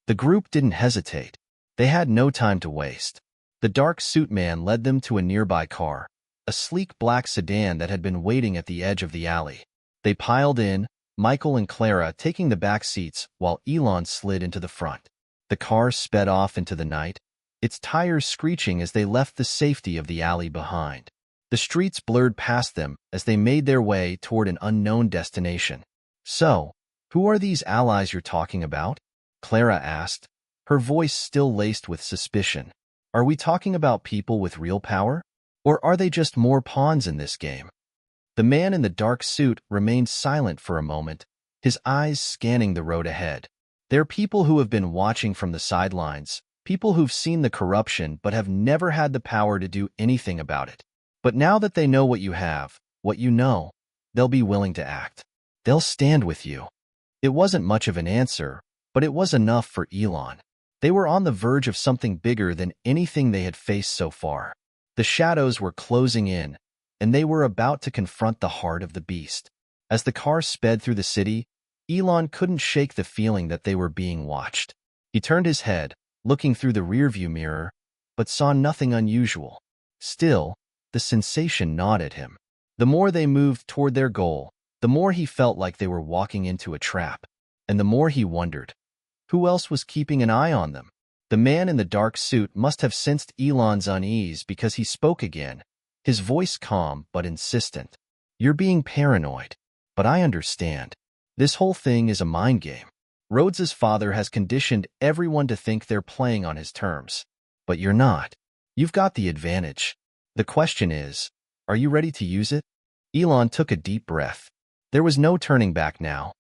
[SPEAKER 1] The group didn't hesitate. They had no time to waste. The dark suit man led them to a nearby car, a sleek black sedan that had been waiting at the edge of the alley. They piled in, Michael and Clara taking the back seats while Elon slid into the front. The car sped off into the night, its tires screeching as they left the safety of the alley behind. The streets blurred past them as they made their way toward an unknown destination. "So, who are these allies you're talking about?" Clara asked, her voice still laced with suspicion. "Are we talking about people with real power? Or are they just more pawns in this game?" The man in the dark suit remained silent for a moment, his eyes scanning the road ahead. "They're people who have been watching from the sidelines, people who've seen the corruption but have never had the power to do anything about it. But now that they know what you have, what you know, they'll be willing to act. They'll stand with you." It wasn't much of an answer, but it was enough for Elon. They were on the verge of something bigger than anything they had faced so far. The shadows were closing in, and they were about to confront the heart of the beast. As the car sped through the city, Elon couldn't shake the feeling that they were being watched. He turned his head, looking through the rearview mirror, but saw nothing unusual. Still, the sensation gnawed at him. The more they moved toward their goal, the more he felt like they were walking into a trap, and the more he wondered, who else was keeping an eye on them? The man in the dark suit must have sensed Elon's unease because he spoke again, his voice calm but insistent. "You're being paranoid, but I understand. This whole thing is a mind game. Rhodes's father has conditioned everyone to think they're playing on his terms. But you're not. You've got the advantage. The question is, are you ready to use it?" Elon took a deep breath. There was no turning back now.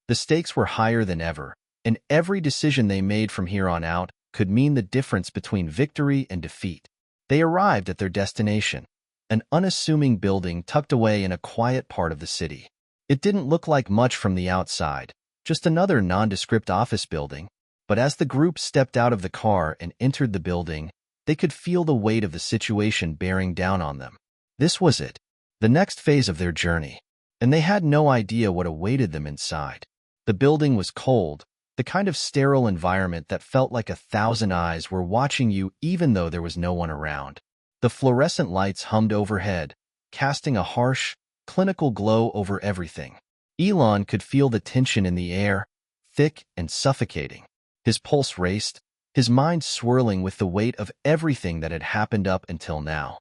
[SPEAKER 1] The stakes were higher than ever, and every decision they made from here on out could mean the difference between victory and defeat. They arrived at their destination, an unassuming building tucked away in a quiet part of the city. It didn't look like much from the outside, just another nondescript office building, but as the group stepped out of the car and entered the building, They could feel the weight of the situation bearing down on them. This was it, the next phase of their journey, and they had no idea what awaited them inside. The building was cold, the kind of sterile environment that felt like 1,000 eyes were watching you even though there was no one around. The fluorescent lights hummed overhead, casting a harsh, clinical glow over everything. Elon could feel the tension in the air, thick and suffocating. His pulse raced, his mind swirling with the weight of everything that had happened up until now.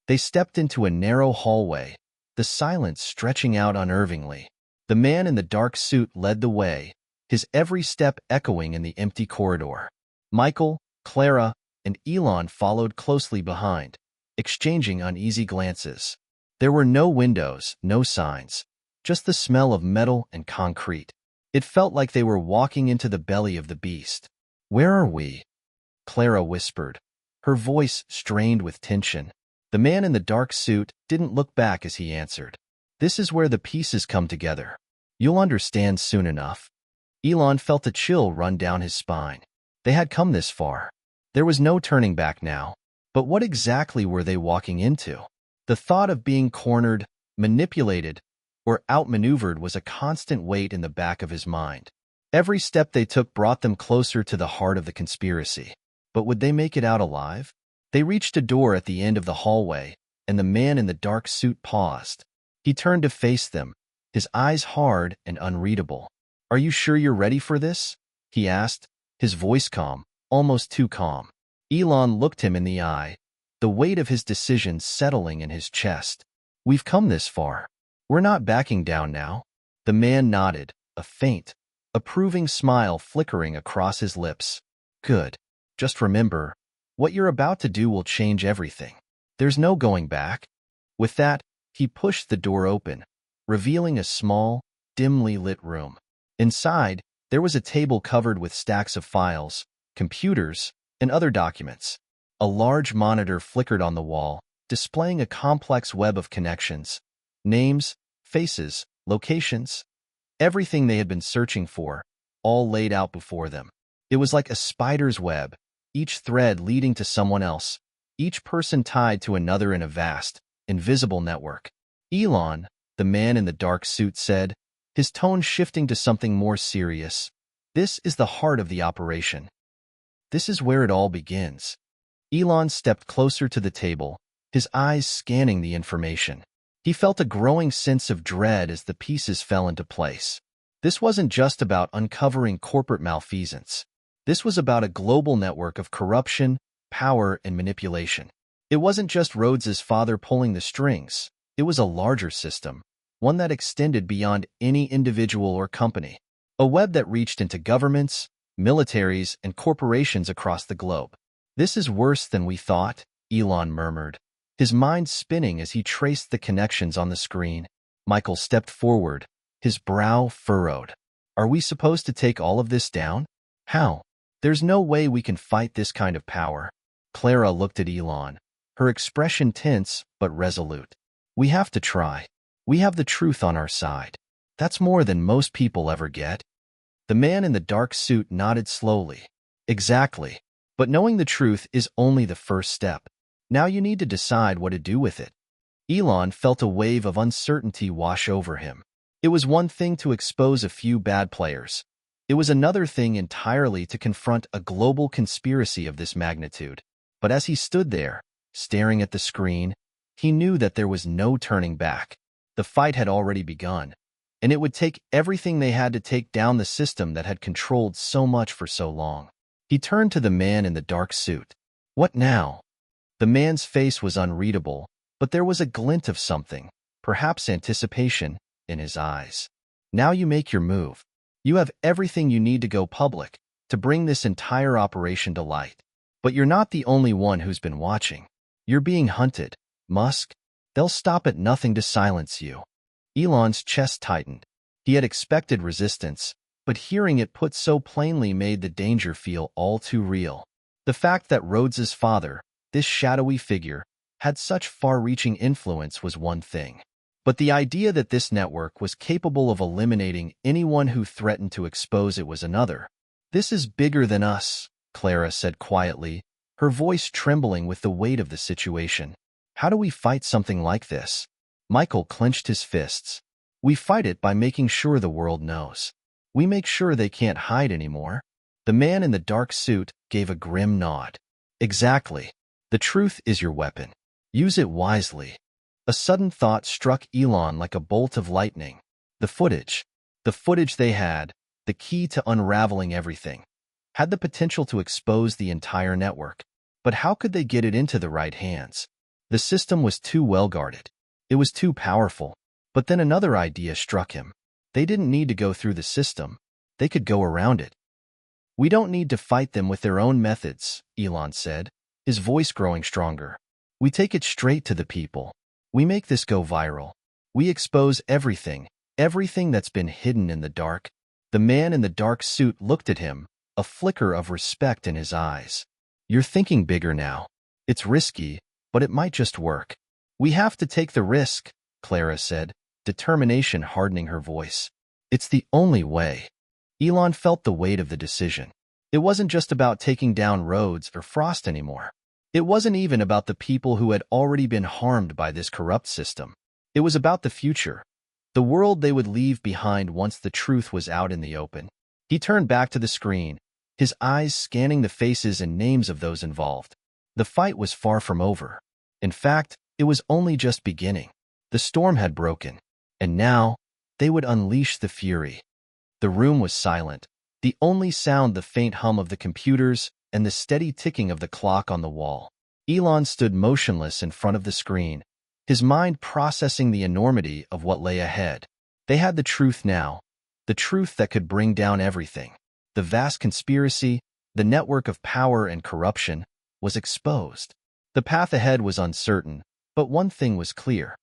[SPEAKER 1] They stepped into a narrow hallway, the silence stretching out unnervingly. The man in the dark suit led the way, his every step echoing in the empty corridor. Michael, Clara, and Elon followed closely behind, exchanging uneasy glances. There were no windows, no signs, just the smell of metal and concrete. It felt like they were walking into the belly of the beast. "Where are we?" Clara whispered, her voice strained with tension. The man in the dark suit didn't look back as he answered, "This is where the pieces come together. You'll understand soon enough." Elon felt a chill run down his spine. They had come this far. There was no turning back now. But what exactly were they walking into? The thought of being cornered, manipulated, or outmaneuvered was a constant weight in the back of his mind. Every step they took brought them closer to the heart of the conspiracy. But would they make it out alive? They reached a door at the end of the hallway, and the man in the dark suit paused. He turned to face them, his eyes hard and unreadable. "Are you sure you're ready for this?" he asked, his voice calm, almost too calm. Elon looked him in the eye, the weight of his decision settling in his chest. "We've come this far. We're not backing down now." The man nodded, a faint, approving smile flickering across his lips. "Good. Just remember, what you're about to do will change everything. There's no going back." With that, he pushed the door open, revealing a small, dimly lit room. Inside, there was a table covered with stacks of files, computers, and other documents. A large monitor flickered on the wall, displaying a complex web of connections, names, faces, locations, everything they had been searching for, all laid out before them. It was like a spider's web, each thread leading to someone else, each person tied to another in a vast, invisible network. "Elon," the man in the dark suit said, his tone shifting to something more serious, "this is the heart of the operation. This is where it all begins." Elon stepped closer to the table, his eyes scanning the information. He felt a growing sense of dread as the pieces fell into place. This wasn't just about uncovering corporate malfeasance. This was about a global network of corruption, power, and manipulation. It wasn't just Rhodes's father pulling the strings. It was a larger system, one that extended beyond any individual or company. A web that reached into governments, militaries, and corporations across the globe. "This is worse than we thought," Elon murmured, his mind spinning as he traced the connections on the screen. Michael stepped forward, his brow furrowed. "Are we supposed to take all of this down? How? There's no way we can fight this kind of power." Clara looked at Elon, her expression tense but resolute. "We have to try. We have the truth on our side. That's more than most people ever get." The man in the dark suit nodded slowly. "Exactly. But knowing the truth is only the first step. Now you need to decide what to do with it." Elon felt a wave of uncertainty wash over him. It was one thing to expose a few bad players. It was another thing entirely to confront a global conspiracy of this magnitude. But as he stood there, staring at the screen, he knew that there was no turning back. The fight had already begun, and it would take everything they had to take down the system that had controlled so much for so long. He turned to the man in the dark suit. "What now?" The man's face was unreadable, but there was a glint of something, perhaps anticipation, in his eyes. "Now you make your move. You have everything you need to go public, to bring this entire operation to light. But you're not the only one who's been watching. You're being hunted, Musk. They'll stop at nothing to silence you." Elon's chest tightened. He had expected resistance, but hearing it put so plainly made the danger feel all too real. The fact that Rhodes's father, this shadowy figure, had such far-reaching influence was one thing. But the idea that this network was capable of eliminating anyone who threatened to expose it was another. "This is bigger than us," Clara said quietly, her voice trembling with the weight of the situation. How do we fight something like this? Michael clenched his fists. We fight it by making sure the world knows. We make sure they can't hide anymore. The man in the dark suit gave a grim nod. Exactly. The truth is your weapon. Use it wisely. A sudden thought struck Elon like a bolt of lightning. The footage. The footage they had, the key to unraveling everything, had the potential to expose the entire network. But how could they get it into the right hands? The system was too well guarded. It was too powerful. But then another idea struck him. They didn't need to go through the system. They could go around it. We don't need to fight them with their own methods, Elon said, his voice growing stronger. We take it straight to the people. We make this go viral. We expose everything that's been hidden in the dark. The man in the dark suit looked at him, a flicker of respect in his eyes. You're thinking bigger now. It's risky, but it might just work. We have to take the risk, Clara said, determination hardening her voice. It's the only way. Elon felt the weight of the decision. It wasn't just about taking down Rhodes or Frost anymore. It wasn't even about the people who had already been harmed by this corrupt system. It was about the future, the world they would leave behind once the truth was out in the open. He turned back to the screen, his eyes scanning the faces and names of those involved. The fight was far from over. In fact, it was only just beginning. The storm had broken, and now they would unleash the fury. The room was silent, the only sound the faint hum of the computers and the steady ticking of the clock on the wall. Elon stood motionless in front of the screen, his mind processing the enormity of what lay ahead. They had the truth now, the truth that could bring down everything. The vast conspiracy, the network of power and corruption, was exposed. The path ahead was uncertain, but one thing was clear.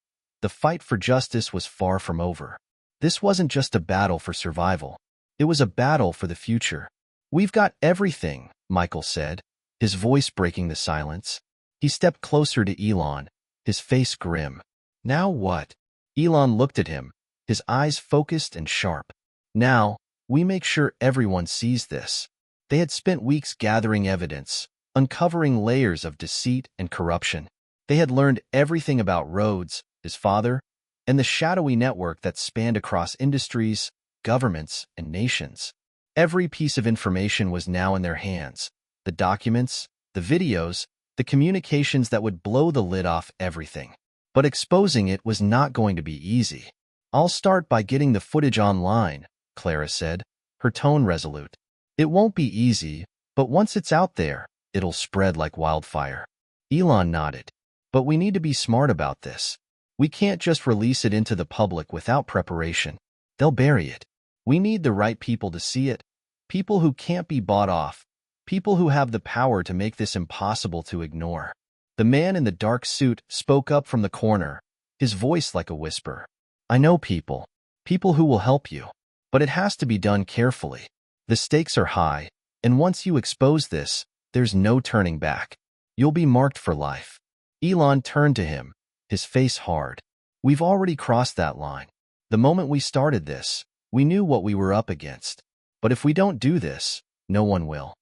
[SPEAKER 1] The fight for justice was far from over. This wasn't just a battle for survival. It was a battle for the future. We've got everything, Michael said, his voice breaking the silence. He stepped closer to Elon, his face grim. Now what? Elon looked at him, his eyes focused and sharp. Now, we make sure everyone sees this. They had spent weeks gathering evidence, uncovering layers of deceit and corruption. They had learned everything about Rhodes, his father, and the shadowy network that spanned across industries, governments, and nations. Every piece of information was now in their hands. The documents, the videos, the communications that would blow the lid off everything. But exposing it was not going to be easy. I'll start by getting the footage online, Clara said, her tone resolute. It won't be easy, but once it's out there, it'll spread like wildfire. Elon nodded. But we need to be smart about this. We can't just release it into the public without preparation. They'll bury it. We need the right people to see it, people who can't be bought off, people who have the power to make this impossible to ignore. The man in the dark suit spoke up from the corner, his voice like a whisper. I know people who will help you, but it has to be done carefully. The stakes are high, and once you expose this, there's no turning back. You'll be marked for life. Elon turned to him, his face hard. We've already crossed that line. The moment we started this, we knew what we were up against. But if we don't do this, no one will.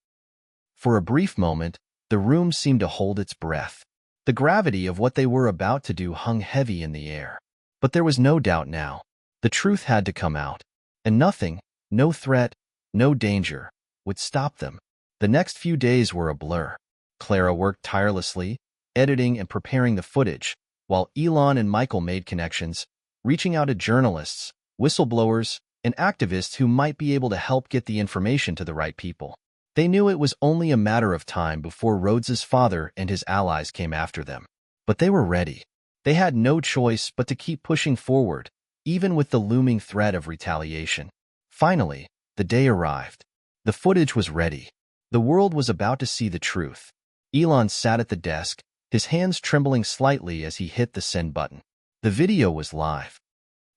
[SPEAKER 1] For a brief moment, the room seemed to hold its breath. The gravity of what they were about to do hung heavy in the air. But there was no doubt now. The truth had to come out. And nothing, no threat, no danger, would stop them. The next few days were a blur. Clara worked tirelessly, editing and preparing the footage, while Elon and Michael made connections, reaching out to journalists, whistleblowers, and activists who might be able to help get the information to the right people. They knew it was only a matter of time before Rhodes's father and his allies came after them. But they were ready. They had no choice but to keep pushing forward, even with the looming threat of retaliation. Finally, the day arrived. The footage was ready. The world was about to see the truth. Elon sat at the desk, his hands trembling slightly as he hit the send button. The video was live.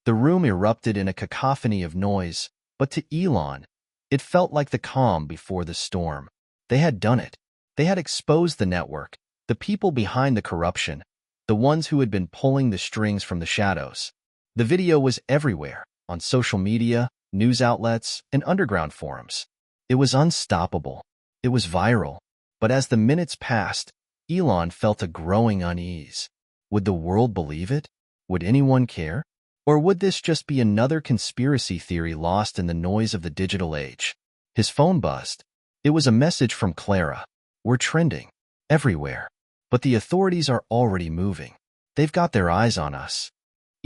[SPEAKER 1] The room erupted in a cacophony of noise, but to Elon, it felt like the calm before the storm. They had done it. They had exposed the network, the people behind the corruption, the ones who had been pulling the strings from the shadows. The video was everywhere, on social media, news outlets, and underground forums. It was unstoppable. It was viral. But as the minutes passed, Elon felt a growing unease. Would the world believe it? Would anyone care? Or would this just be another conspiracy theory lost in the noise of the digital age? His phone buzzed. It was a message from Clara. We're trending. Everywhere. But the authorities are already moving. They've got their eyes on us.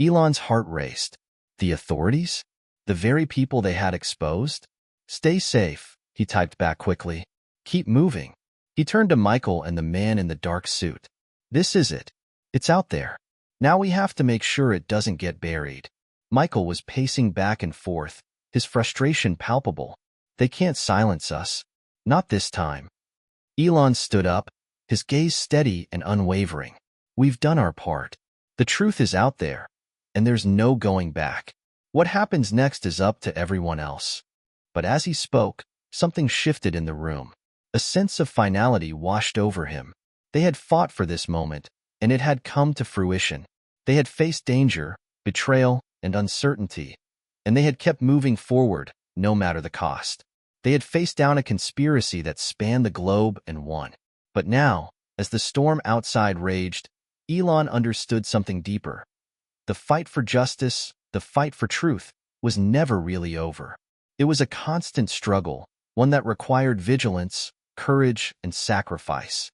[SPEAKER 1] Elon's heart raced. The authorities? The very people they had exposed? Stay safe, he typed back quickly. Keep moving. He turned to Michael and the man in the dark suit. This is it. It's out there. Now we have to make sure it doesn't get buried. Michael was pacing back and forth, his frustration palpable. They can't silence us. Not this time. Elon stood up, his gaze steady and unwavering. We've done our part. The truth is out there, and there's no going back. What happens next is up to everyone else. But as he spoke, something shifted in the room. A sense of finality washed over him. They had fought for this moment, and it had come to fruition. They had faced danger, betrayal, and uncertainty, and they had kept moving forward, no matter the cost. They had faced down a conspiracy that spanned the globe and won. But now, as the storm outside raged, Elon understood something deeper. The fight for justice, the fight for truth, was never really over. It was a constant struggle, one that required vigilance, courage, and sacrifice.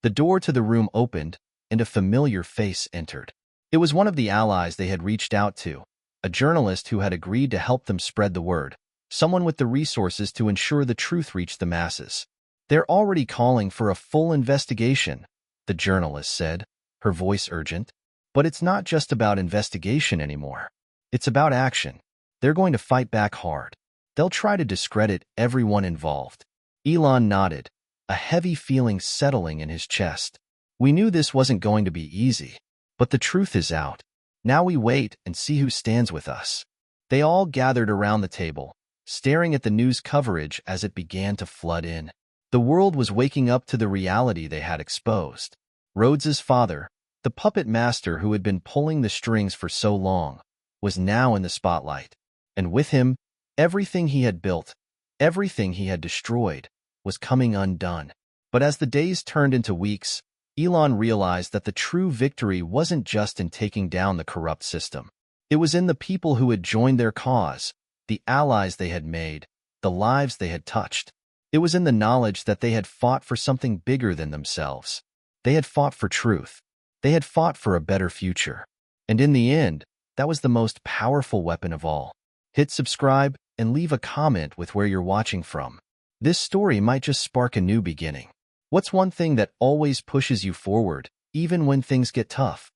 [SPEAKER 1] The door to the room opened, and a familiar face entered. It was one of the allies they had reached out to, a journalist who had agreed to help them spread the word, someone with the resources to ensure the truth reached the masses. They're already calling for a full investigation, the journalist said, her voice urgent. But it's not just about investigation anymore. It's about action. They're going to fight back hard. They'll try to discredit everyone involved. Elon nodded, a heavy feeling settling in his chest. We knew this wasn't going to be easy. But the truth is out. Now we wait and see who stands with us. They all gathered around the table, staring at the news coverage as it began to flood in. The world was waking up to the reality they had exposed. Rhodes's father, the puppet master who had been pulling the strings for so long, was now in the spotlight. And with him, everything he had built, everything he had destroyed, was coming undone. But as the days turned into weeks, Elon realized that the true victory wasn't just in taking down the corrupt system. It was in the people who had joined their cause, the allies they had made, the lives they had touched. It was in the knowledge that they had fought for something bigger than themselves. They had fought for truth. They had fought for a better future. And in the end, that was the most powerful weapon of all. Hit subscribe and leave a comment with where you're watching from. This story might just spark a new beginning. What's one thing that always pushes you forward, even when things get tough?